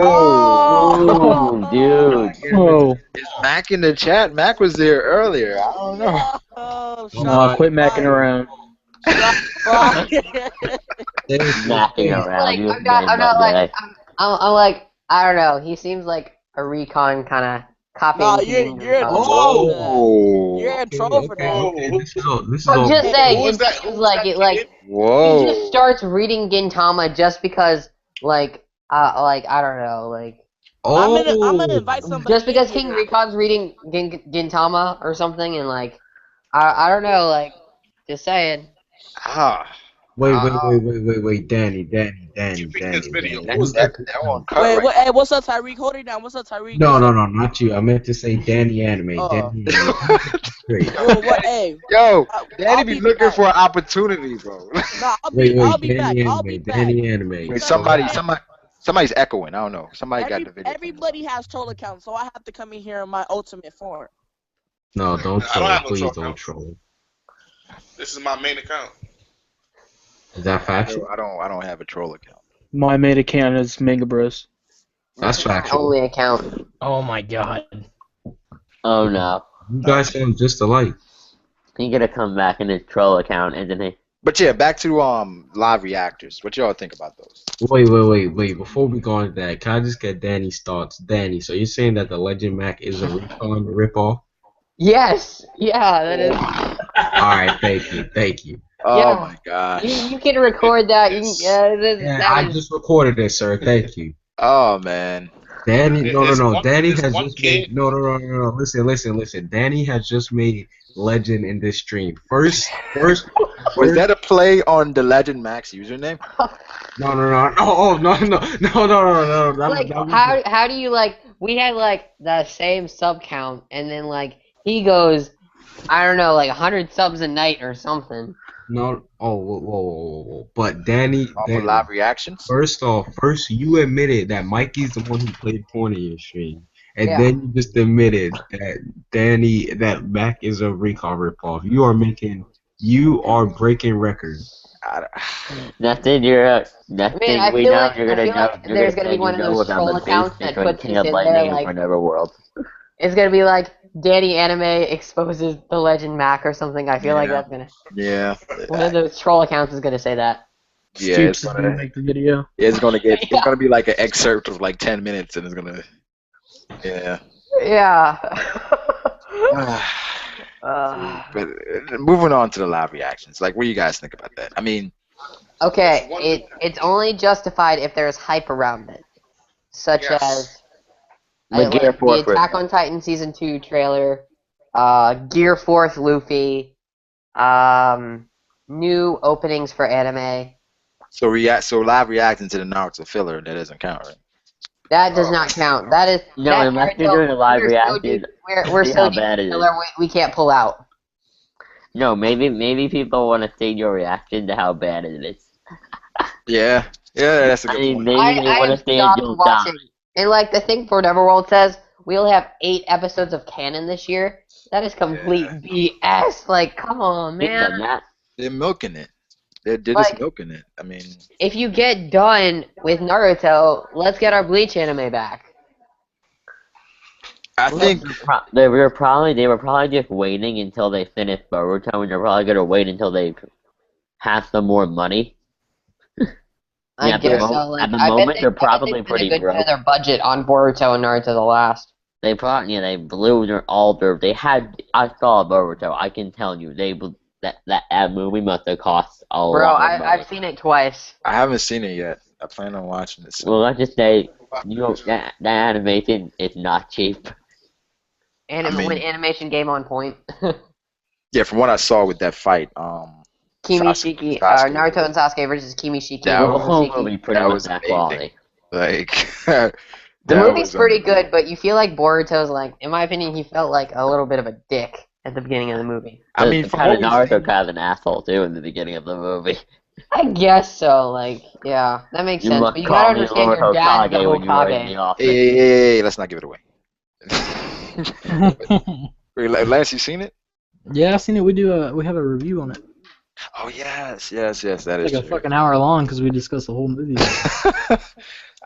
Oh, dude. Whoa. Is Mac in the chat? Mac was there earlier. I don't know. Oh, No, quit macking around. Macking around. Like, You I'm not made like, my day. I'm like, I don't know. He seems like a recon kind of copying. Nah, King you're a Recon. troll for that. Oh. You're a troll for that. okay. This is I'm all. just saying, Who was it that? seems Who was like that it, like kid? Whoa. he just starts reading Gintama just because, like I don't know, like I'm Oh, gonna invite somebody. just because in King here. Recon's reading Gintama or something, and like I don't know, like just saying. Ah. wait, Danny. You picked this video. Danny. Who was That one cut Wait, right. hey, what's up, Tyreek? Hold it down. What's up, Tyreek? No, not you. I meant to say Danny Anime. Oh. Danny Anime. Great. Well, what? Hey, Yo, I'll Danny be looking back. for an opportunity, bro. Nah, I'll Wait, be back. Danny I'll be Anime. back. Danny Anime. Wait, So- somebody's echoing. I don't know. Somebody got the video. Everybody has troll accounts, so I have to come in here in my ultimate form. No, don't I don't troll. have no Please troll don't account. troll. This is my main account. Is that factual? I don't have a troll account. My main account is Mega Bros. That's factual. Only account. Oh my god. Oh no. You guys sound just alike. He's gonna come back in his troll account, isn't he? But yeah, back to live reactors. What y'all think about those? Wait. Before we go on to that, can I just get Danny's thoughts? Danny, so you're saying that the Legend Mac is a ripoff? Yes, yeah, that is. Alright, thank you. Oh Yeah. my gosh. You can record that. You It's, Yeah, that I was just recorded it, sir. Thank you. Oh man. Danny, no, no, it's no. one Danny it's has one just kid. made no. Listen. Danny has just made legend in this stream. First, Was that a play on the Legend Max username? no. Oh, no. like That was how do you like? We had like the same sub count, and then like he goes, I don't know, like 100 subs a night or something. no. Oh, whoa. But Danny, Off of live reactions? first you admitted that Mikey's the one who played porn in your stream, and Yeah. then you just admitted that Mac is a recall ripoff. You are breaking records. Nothing Man, I we feel know like you're gonna know there's gonna be one of those on the troll base accounts that between puts King this of in there Lightning and like Supernova World. it's gonna be like Danny Anime exposes the Legend Mac or something. I feel like Yeah. that's gonna Yeah. one of those troll accounts is gonna say that. Yeah, it's Stoops is gonna gonna make the video. it's gonna get Yeah. it's gonna be like an excerpt of like 10 minutes and it's gonna yeah. Yeah. But moving on to the live reactions, like what do you guys think about that? I mean, Okay, it's only justified if there's hype around it, such Yes. as The Gear the Force was- Attack on Titan season 2 trailer, Gear Force Luffy, new openings for anime. so live reacting to the Naruto filler, that doesn't count, right? That does not count. That is No, that, unless you're doing a live we're so reaction, deep- we're see so how deep bad in it the is. filler, we can't pull out. No, maybe people want to see your reaction to how bad it is. Yeah, that's a I good mean, point. maybe they I want have to see it, stopped you'll watching. die. And like the thing for Neverworld says, we only have 8 episodes of canon this year. That is complete BS. Like, come on, They've done man. that. They're milking it. They're just Like, milking it. I mean, if you get done with Naruto, let's get our Bleach anime back. I think They were probably just waiting until they finished Boruto, and they're probably gonna wait until they have some more money. I Yeah, guess so. Like, at the I bet moment, they, they're I bet probably they spent pretty a good bit broke. of their budget on Boruto and Naruto the Last. They blew they had, I saw Boruto, I can tell you, that movie must have cost a Bro, lot of money. I've seen it twice. I haven't seen it yet. I plan on watching it soon. Well, let's just say, that animation is not cheap. And I mean- when animation game on point. Yeah, from what I saw with that fight, Kimishiki, Sasuke. Naruto and Sasuke versus Kimishiki. That The and whole Momoshiki. movie pretty that much was that amazing. quality. like The that movie's was pretty unbelievable. good, but you feel like Boruto's like, in my opinion, he felt like a little bit of a dick at the beginning of the movie. I mean, from what we Naruto seen, kind of an asshole too in the beginning of the movie. I guess so. Like, yeah, that makes You sense. must But you call gotta me understand Lord your dad's the Hokage when you were in the Hokage. office. hey, let's not give it away. Wait, Lance, you seen it? Yeah, I've seen it. We have a review on it. Oh yes, that is It's like a true. fucking hour long because we discussed the whole movie.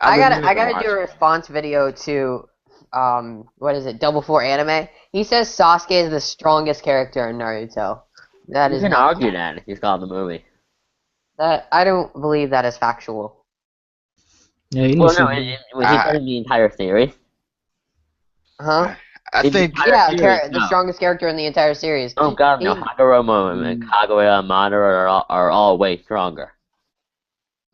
I I've been meaning to gotta watch do a it. response video to what is it, Double Four Anime. He says Sasuke is the strongest character in Naruto. That You is can not argue that if you saw the movie. that I don't believe that is factual. Yeah, you need Well, to no, see was he telling the entire series? Huh? I Did think you- Yeah, series, the no. strongest character in the entire series. Oh god, no. He- Haguro Momo and Kaguya and Madara are all way stronger.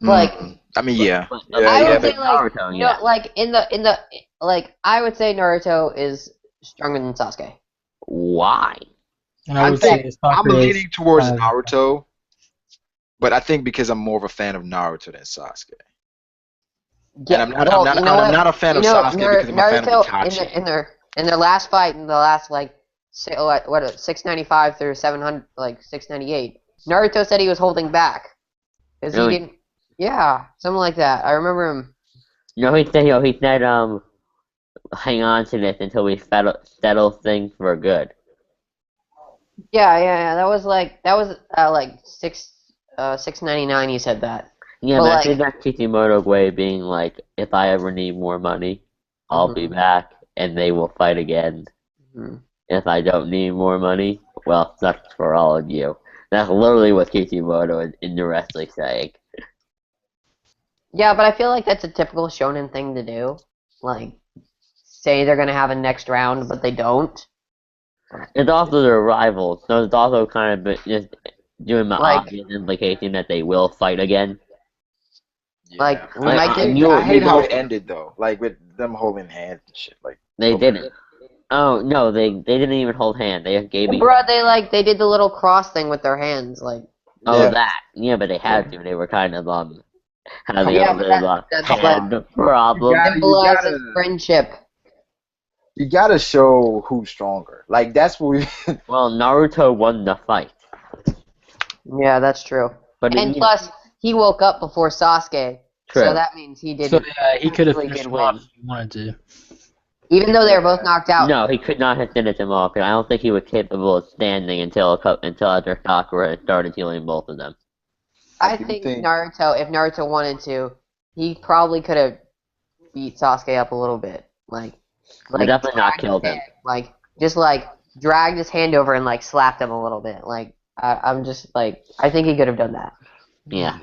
Like, I mean, yeah, But yeah, I yeah, would but say like Naruto, no, yeah. like in the like I would say Naruto is stronger than Sasuke. Why? And I I would think say I'm Sakura is leaning towards 5. Naruto, but I think because I'm more of a fan of Naruto than Sasuke. Yeah, And I'm well, you know I'm what? not a fan You of know, Sasuke because I'm a fan of Naruto Itachi. in their last fight, in the last like 695 through 700, like 698, Naruto said he was holding back because Really? he didn't. Yeah, something like that. I remember him. No, he said, hang on to this until we settle things for good. Yeah. That was like 699. He said that. Yeah, But, but I like- think that's Kishimoto way being like, if I ever need more money, I'll be back, and they will fight again. Mhm. If I don't need more money, well, sucks for all of you. That's literally what Kishimoto is indirectly saying. Yeah, but I feel like that's a typical shonen thing to do. Like, say they're gonna have a next round, but they don't. It's also their rivals, so it's also kind of just doing the Like- obvious implication that they will fight again. Like, we I- might I get. knew- I hate how they it ended though, like with them holding hands and shit. Like They didn't. Oh no, they didn't even hold hand. They gave me. Bro, they did the little cross thing with their hands, like. Oh, Yeah. that. Yeah, but they had to. They were kind of having Yeah, a but little that's hand problem. Yeah. Symbolizes gotta- friendship. you gotta show who's stronger. Like that's what we. Well, Naruto won the fight, Yeah, that's true. but And plus, he woke up before Sasuke, True. so that means he did. So yeah, he could have really finished did him off win. if he wanted to. Even though they were both knocked out. No, he could not have finished him off. I don't think he was capable of standing until after Sakura started healing both of them. I do think think- Naruto, if Naruto wanted to, he probably could have beat Sasuke up a little bit. Like definitely not dragged killed his him. hand, like, just like dragged his hand over and like slapped him a little bit. Like, I'm just like, I think he could have done that. Yeah,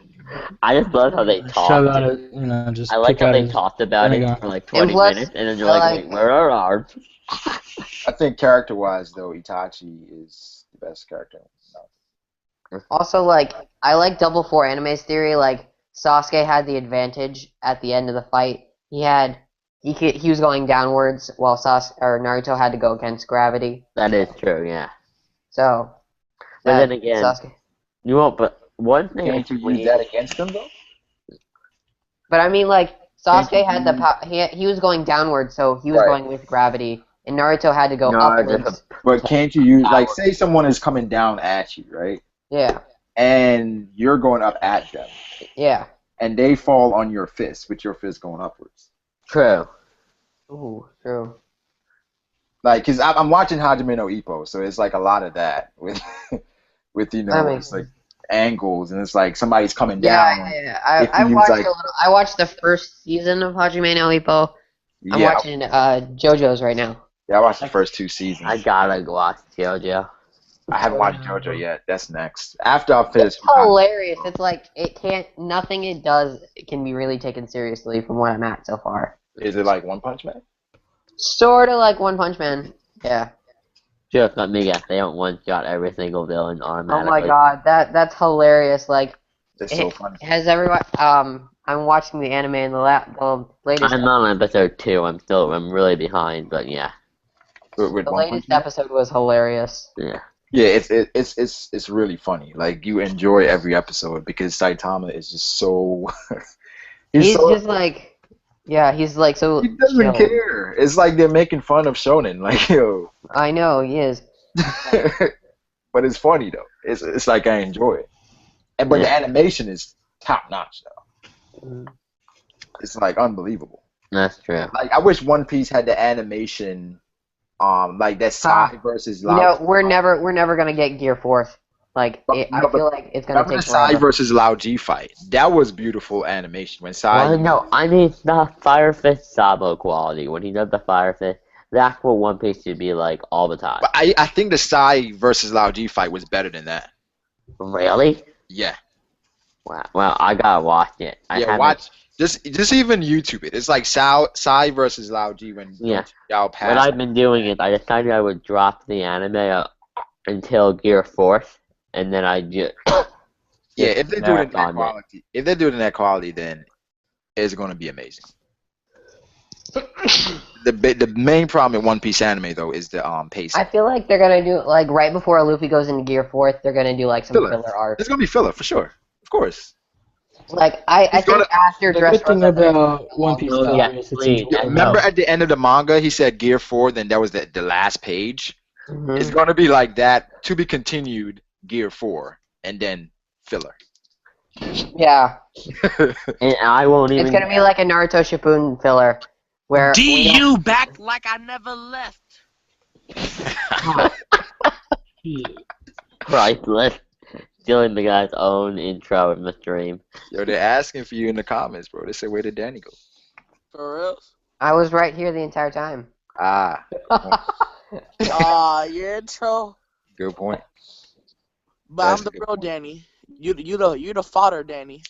I just love how they talked. Shove out it, just I like pick how out they his talked about it Pentagon. for like 20 plus, minutes, and then you're I like, like- wait, where are ours? I think character-wise though, Itachi is the best character. Also, like, I like Double Four Anime's theory. Like, Sasuke had the advantage at the end of the fight. He was going downwards while Naruto had to go against gravity. That is true, yeah. So, But then again, Sasuke. you won't. But one thing Can't you use that against them though? But I mean, like, Sasuke Can't had you the he was going downwards, so he was Right. going with gravity, and Naruto had to go No, upwards. But can't you use like say someone is coming down at you, right? Yeah, And you're going up at them, yeah. and they fall on your fist with your fist going upwards. True. Ooh, true. Like, cause I'm watching Hajime no Ippo, so it's like a lot of that with, with That makes it's like angles, and it's like somebody's coming Yeah, down. yeah. if I you watched use, like- a little. I watched the first season of Hajime no Ippo. I'm Yeah, watching JoJo's right now. yeah, I watched the first 2 seasons. I gotta watch JoJo. I haven't watched JoJo yet. That's next. After I finish. It's hilarious. It's like nothing it does can be really taken seriously from what I'm at so far. Is it like One Punch Man? Sort of like One Punch Man. Yeah. Just let me guess, they don't one-shot every single villain Oh automatically. my god, that's hilarious. Like, It's so funny. has everyone? I'm watching the anime in the latest. I'm on episode 2. I'm really behind, but yeah. With The One Punch latest Man? episode was hilarious. Yeah. Yeah, it's really funny. Like you enjoy every episode because Saitama is just so. He's so, just like, yeah, he's like so. he doesn't chill. care. It's like they're making fun of shonen. Like yo, I know he is. but it's funny though. It's like I enjoy it. But the animation is top notch though. Mm. It's like unbelievable. That's true. Like I wish One Piece had the animation, like that Sai versus You know, Lao. we're never gonna get Gear Fourth. Like, I feel like it's gonna Remember the take Sai forever. versus Lao G fight? That was beautiful animation when Sai. Well, no, I mean the Fire Fist Sabo quality. When he does the Fire Fist, that's what One Piece should be like all the time. But I think the Sai versus Lao G fight was better than that. Really? Yeah. Wow. Well, I gotta watch it. Yeah, watch. Just even YouTube it. It's like Sai versus Lao G when Yeah. Yao What passed. I've been doing is I decided I would drop the anime until Gear 4th, and then I just Yeah, if they do it in that marathon quality, then it's gonna be amazing. The main problem in One Piece anime though is the pacing. I feel like they're gonna do like right before Luffy goes into Gear Fourth, they're gonna do like some filler art. It's gonna be filler for sure, of course. Like I think after The Dress good thing about One Piece Oh, though yeah, is it's please. enjoyable. Remember at the end of the manga, he said Gear 4, then that was the last page. Mhm. It's gonna be like that, to be continued, Gear 4, and then filler. Yeah, and I won't even. it's gonna be like a Naruto Shippuden filler, where we don't- DU back like I never left. priceless. Stealing the guy's own intro in the stream. Yo, they're asking for you in the comments, bro. They say, where did Danny go? For real? I was right here the entire time. Ah, Aw, your intro. good point. But That's I'm a the good real point. Danny. You the fodder, Danny.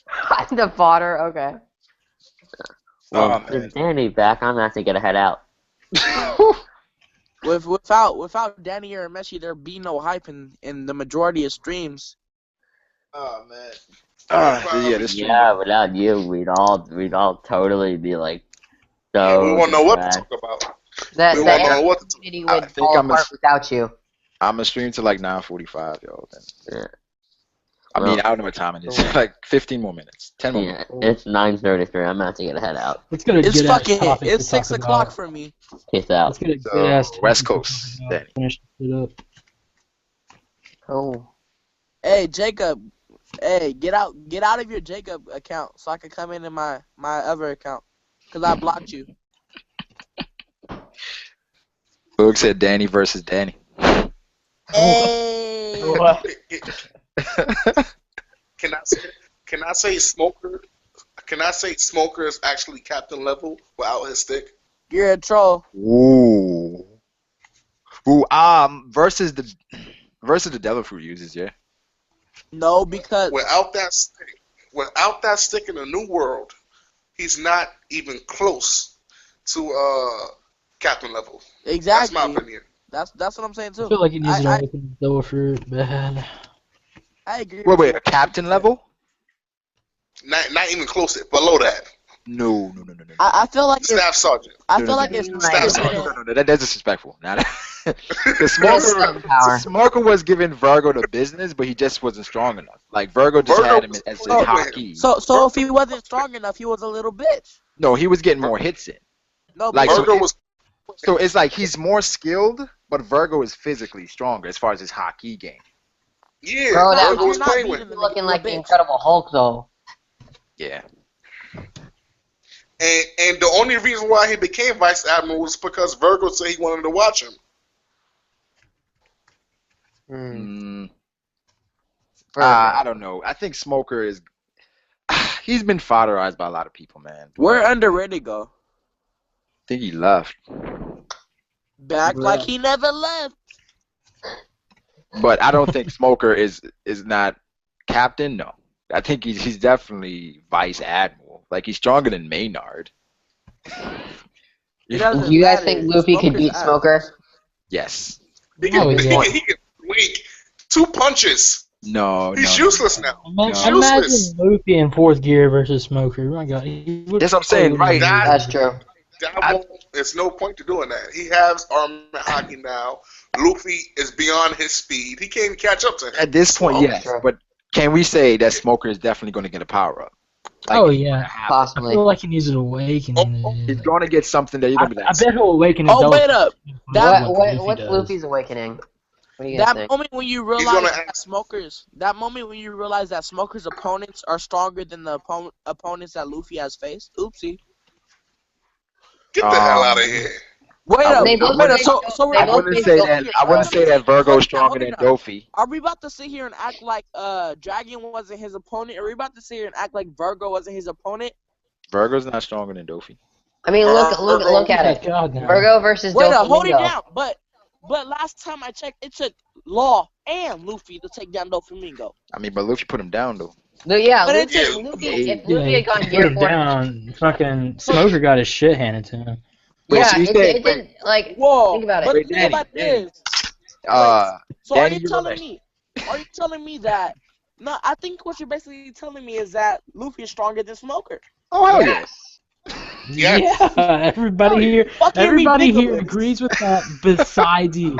The fodder, okay. Well, man. with Danny back, I'm actually gonna head out. Without Danny or Messi, there be no hype in the majority of streams. Oh man. Yeah, this stream. Yeah, without you, we'd all totally be like Yeah, we so won't know what to depressed. talk about. The We won't know anime what to talk. community I would think fall I'm apart without you. gonna stream to like 9:45, yo. Then. Yeah. I mean, Well, I don't know what time it is. Like 15 more minutes, 10 more yeah, minutes. it's 9:33. I'm about to get a head out. Let's get a It's good ass fucking. topic It's to talk 6 o'clock about. for me. Peace Let's out. get a So, good ass West topic Coast, to talk Danny. about. Finish it up. Oh. Hey Jacob. Hey, get out of your Jacob account so I can come in my other account, cause I blocked you. Boog said Danny versus Danny. Hey. What? Can I say Smoker? Can I say Smoker is actually captain level without his stick? You're a troll. Ooh. Versus the Devil Fruit users, yeah. No, because Without that stick in the New World, he's not even close to captain level. exactly. That's my opinion. That's what I'm saying too. I feel like he needs to I open the door for bad. agree. Wait, with a captain level? Not even close to below that. No. I feel like Staff sergeant. I feel like it's Staff No, that's disrespectful. Now, the There's some power. Smoker was giving Virgo the business, but he just wasn't strong enough. Like Virgo just Virgo had him was as his playing with him. hockey. so if he wasn't strong enough, he was a little bitch. No, he was getting more hits in. No, Like, because Virgo was So it's like he's more skilled, but Virgo is physically stronger as far as his hockey game. yeah. Bro, that Virgo was you're not playing with beating him. the looking nigga, like the you're a bitch. Incredible Hulk, though. Yeah. And the only reason why he became vice admiral was because Virgo said he wanted to watch him. Mm, Virgo. I don't know. I think Smoker is. He's been fodderized by a lot of people, man. Where underrated go? I think he left. Back like he never left. But I don't think Smoker is not captain. No, I think he's definitely vice admiral. Like he's stronger than Maynard. It doesn't Do you guys matter. think Luffy could Smoker's beat out. Smoker? Yes. He can, Oh, yeah. he can blink 2 punches. No. He's no. useless now. He's Imagine useless. Luffy in 4th gear versus Smoker. Oh my god. That's what I'm saying, right. That's true. There's no point to doing that. He has armor hockey now. Luffy is beyond his speed. He can't even catch up to him. At this point, Well, yes. But can we say that Smoker is definitely going to get a power up? Like, Oh yeah. I Possibly. feel like he needs an awakening. he's going to get something that you're going to be I like. bet he'll awaken his Oh, Devil wait up. Fruit. That- What's does. Luffy's awakening? What do you guys That think? moment when you realize gonna that Smoker's opponents are stronger than the opponents that Luffy has faced. Oopsie. Get the hell out of here. Wait I up. They both Wait up. face- So they I both wouldn't face say Luffy that. as I wouldn't well. say that Virgo is Hold stronger it than up. Dofi. Are we about to sit here and act like Dragon wasn't his opponent? Are we about to sit here and act like Virgo wasn't his opponent? Virgo's not stronger than Dofi. I mean, look at it. God, no. Virgo versus Wait up. Hold it Doflamingo. down. But last time I checked, it took Law and Luffy to take down Doflamingo. I mean, but Luffy put him down though. No, yeah, But Luffy, it's- Luffy, Yeah, if Luffy had gone Put gear him 4, down. Fucking Smoker got his shit handed to him. Wait, yeah, so you it said- didn't, like, Whoa. think about it. But Wait, the thing about Danny. this. So Danny, are you telling me that? No, I think what you're basically telling me is that Luffy is stronger than Smoker. Oh hell yeah. Yes. Yeah, everybody here, Fucking everybody here ridiculous. agrees with that. Besides you,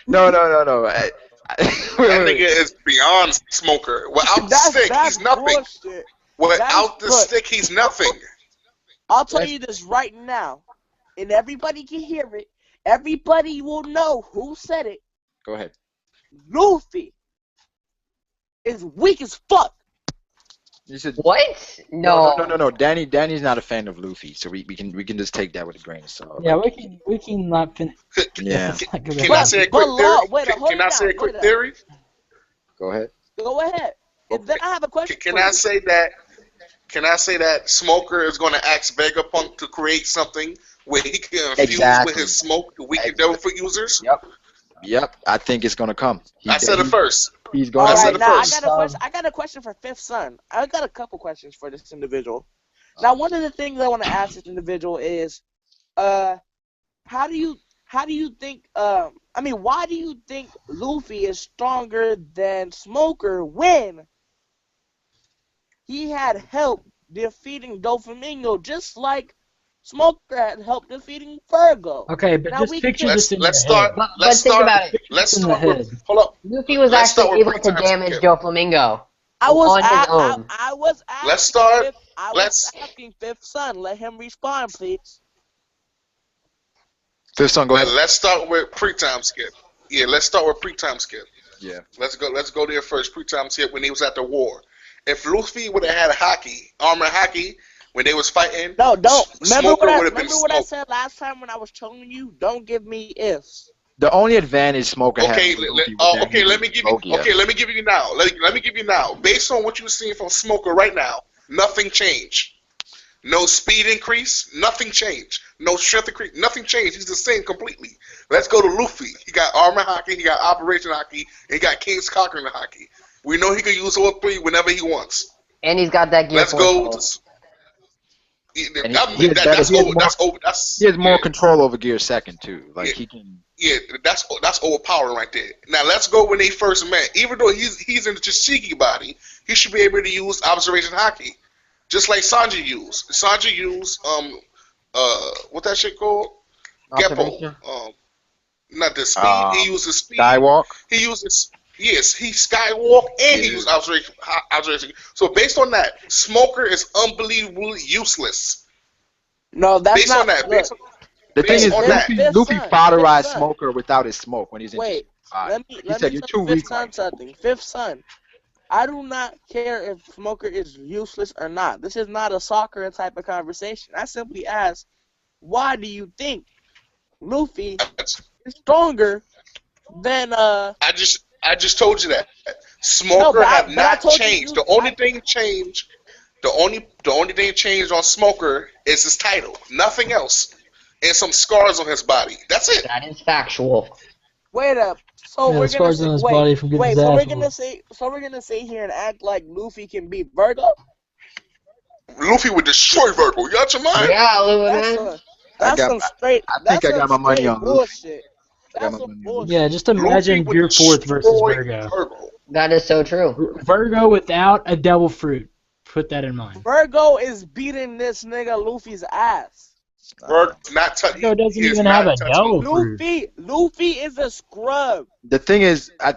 No. That nigga is beyond Smoker. Without the stick, he's nothing. Bullshit. Without the look. stick, he's nothing. I'll tell you this right now, and everybody can hear it. Everybody will know who said it. Go ahead. Luffy is weak as fuck. You said What? No. no. Danny's not a fan of Luffy, so we can just take that with a grain of salt. yeah, we can not finish. Yeah. Can I say a quick But theory? Law, wait, hold Can it I say a down, quick hold it theory? Go ahead. Go ahead. And then I have a question. Can for I you. say that? Can I say that Smoker is going to ask Vegapunk to create something where he can infuse Exactly. with his smoke the weaken Devil Fruit users? Yep. I think it's gonna come. I said it first. He's All gonna. I said right, it now first. I got a question for Fifth Son. I got a couple questions for this individual. Now, one of the things I want to ask this individual is, how do you think? Why do you think Luffy is stronger than Smoker when he had help defeating Doflamingo, just like Smoker had help defeating Virgo. Okay, but Now just we picture can. this in Let's your start. head. But Let's think start. about it. Let's In the start with. head. Hold up. Luffy was Let's start actually with able to pre-time damage skip. Doflamingo I was on his own. I was asking. Let's start. I was Let's. asking Fifth Son. Let him respond, please. Fifth Son, go ahead. Let's start with pre-time skip. Yeah, let's start with pre-time skip. Yeah. Let's go there first. Pre-time skip when he was at the war. If Luffy would have had armor haki, when they was fighting, No, don't. Remember Smoker what I would have been remember what I smoked. said last time when I was telling you? Don't give me ifs. The only advantage Smoker had Okay, over Luffy was that okay. he Let was me give you. Logia. Okay, let me give you now. Let me give you now. Based on what you're seeing from Smoker right now, nothing changed. No speed increase. Nothing changed. No strength increase. Nothing changed. He's the same completely. Let's go to Luffy. He got armor haki. He got operation haki. And he got King's Conquering haki. We know he can use all three whenever he wants. And he's got that gear. Let's go. He has more control over Gear Second too. Like he can. Yeah, that's overpowering right there. Now let's go when they first met. Even though he's in the Tashigi body, he should be able to use observation haki, just like Sanji used. Sanji used what that shit called? Observation? Geppo. Not the speed. He uses speed. Skywalk. He uses. Yes, he skywalk and he used observation. So based on that, Smoker is unbelievably useless. No, that's based not. On that, Look, the thing is, Luffy fodderized Son. Smoker without his smoke when he's in. Wait, let me said you're too weak. Something. Fifth Son, I do not care if Smoker is useless or not. This is not a soccer type of conversation. I simply ask, why do you think Luffy is stronger than I just told you that Smoker have not changed. The only thing changed on Smoker is his title. Nothing else. And some scars on his body. That's it. That is factual. Wait up. So Yeah, we're the gonna scars say, on his body from getting his so ass we're gonna sit here and act like Luffy can beat Virgo. Luffy would destroy Virgo. You got your mind? Yeah, That's some straight. I think I got my money on bullshit. That's some bullshit. Yeah, just imagine Gear 4th versus Virgo. That is so true. Virgo without a devil fruit. Put that in mind. Virgo is beating this nigga Luffy's ass. Virgo doesn't even have a devil fruit. Luffy is a scrub. The thing is, I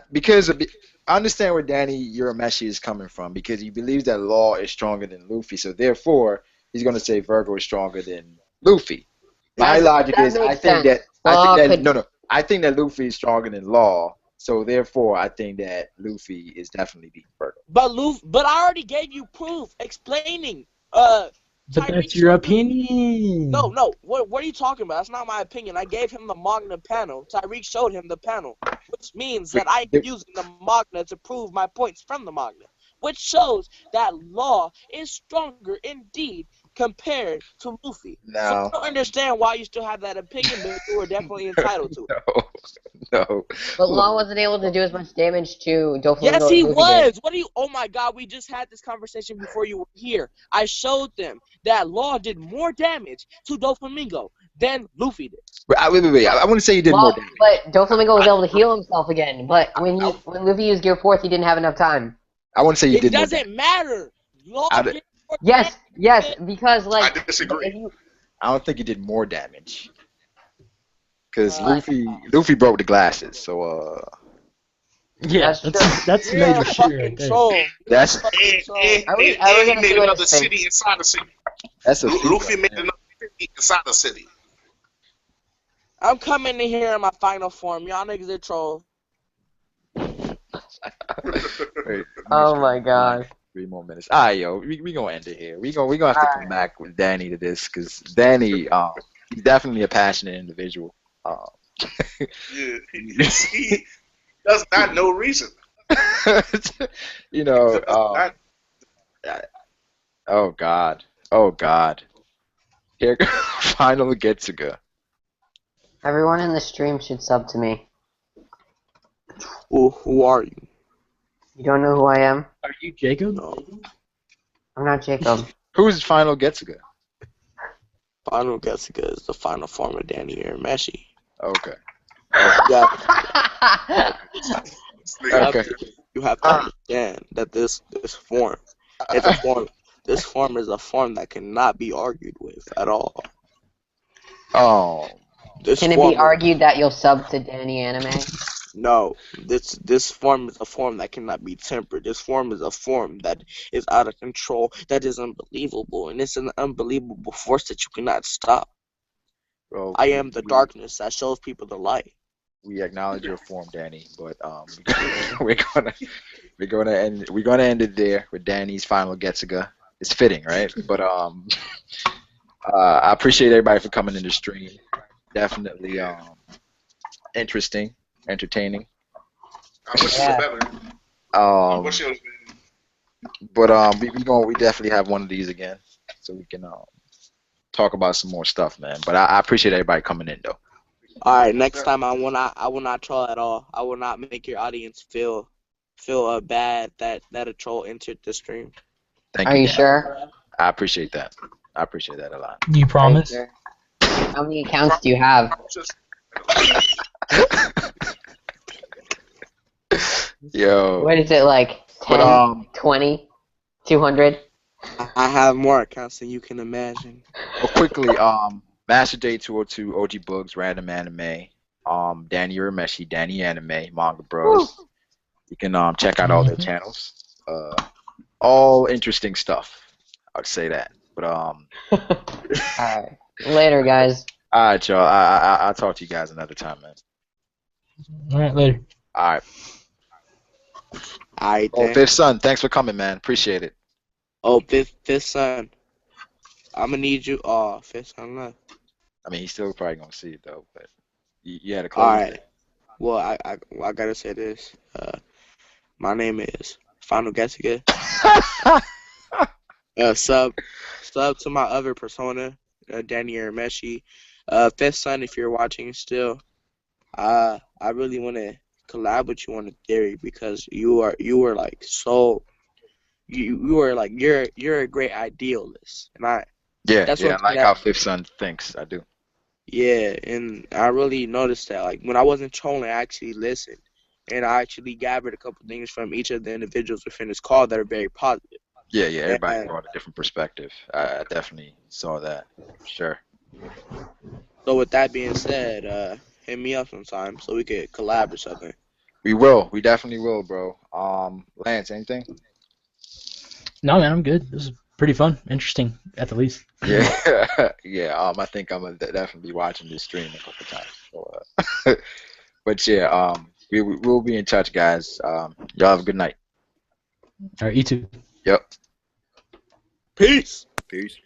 understand where Danny Urameshi is coming from because he believes that Law is stronger than Luffy, so therefore he's going to say Virgo is stronger than Luffy. My logic is, I think that Luffy is stronger than Law, so therefore I think that Luffy is definitely beating Virgo. But I already gave you proof explaining. But that's your opinion. No. What are you talking about? That's not my opinion. I gave him the Magna panel. Tyreek showed him the panel, which means that I'm using the Magna to prove my points from the Magna, which shows that Law is stronger indeed compared to Luffy. No. So I don't understand why you still have that opinion, but you are definitely entitled to it. No. But Law wasn't able to do as much damage to Doflamingo. Yes, he was. What do you? Oh my God, we just had this conversation before you were here. I showed them that Law did more damage to Doflamingo than Luffy did. Wait. I wouldn't say he did more damage. But Doflamingo was able to heal himself again. But when Luffy used Gear 4th, he didn't have enough time. I wouldn't say he did more damage. It doesn't matter. Law did more yes, because like I disagree. I don't think he did more damage. Because Luffy broke the glasses, so yeah, that's major shit right there. That's he made another city inside the city. Luffy made another city inside the city. I'm coming in here in my final form. Y'all niggas are trolls. Oh my gosh. 3 more minutes. Alright, yo, we gonna end it here. We gonna have to come back with Danny to this because Danny, he's definitely a passionate individual. Yeah, he does not know reason. You know, oh God. Here, final Getsuga. Everyone in the stream should sub to me. Who are you? You don't know who I am? Are you Jacob? No. I'm not Jacob. Who's final Getsuga? Final Getsuga is the final form of Danny Urameshi. Okay. You have to understand that this form It's a form. This form is a form that cannot be argued with at all. Oh, This Can it form be is, argued that you'll sub to Danny Anime? no. This form is a form that cannot be tempered. This form is a form that is out of control. That is unbelievable, and it's an unbelievable force that you cannot stop. bro. I am the darkness that shows people the light. We acknowledge your form, Danny, but we're gonna end it there with Danny's final Getsuga. It's fitting, right? But I appreciate everybody for coming in the stream. Definitely interesting, entertaining. I wish it was better. I wish it was But we definitely have one of these again, so we can talk about some more stuff, man. But I appreciate everybody coming in though. All right, next time I will not troll at all. I will not make your audience feel bad that a troll entered the stream. Thank Are you, you Dan. sure? I appreciate that. I appreciate that a lot. You promise? Sure. How many accounts do you have? Yo. What is it, like 10, But 20, 200? I have more accounts than you can imagine. Well, quickly, Master J 202, OG Books, Random Anime, Danny Urameshi, Danny Anime, Manga Bros. Woo. You can check out all their channels. All interesting stuff. I'd say that. But Alright. Later, guys. all right, y'all. I'll talk to you guys another time, man. All right, later. All right. All right, Oh, then. Fifth Son, thanks for coming, man. Appreciate it. Oh, fifth son. I'm gonna need you. Oh, fifth son left. I mean, he's still probably gonna see it though, but you had to All close right. Well, I gotta say this. My name is Final Getsuga. Sub to my other persona, Danny Urameshi. Fifth son, if you're watching still, I really want to collab with you on a theory because you are like so. You are like you're a great idealist, and Yeah, that's I what like how Fifth Son thinks. I do. yeah, and I really noticed that like when I wasn't trolling, I actually listened, and I actually gathered a couple things from each of the individuals within this call that are very positive. Yeah, everybody And brought a different perspective. I definitely saw that. Sure. so with that being said, hit me up sometime so we could collab or something. We will. We definitely will, bro. Lance, anything? No, man, I'm good. This is pretty fun, interesting at the least. Yeah, yeah. I think I'm gonna definitely be watching this stream a couple times. So, but yeah, we'll be in touch, guys. Y'all have a good night. All right, you too. Yep. Peace. Peace.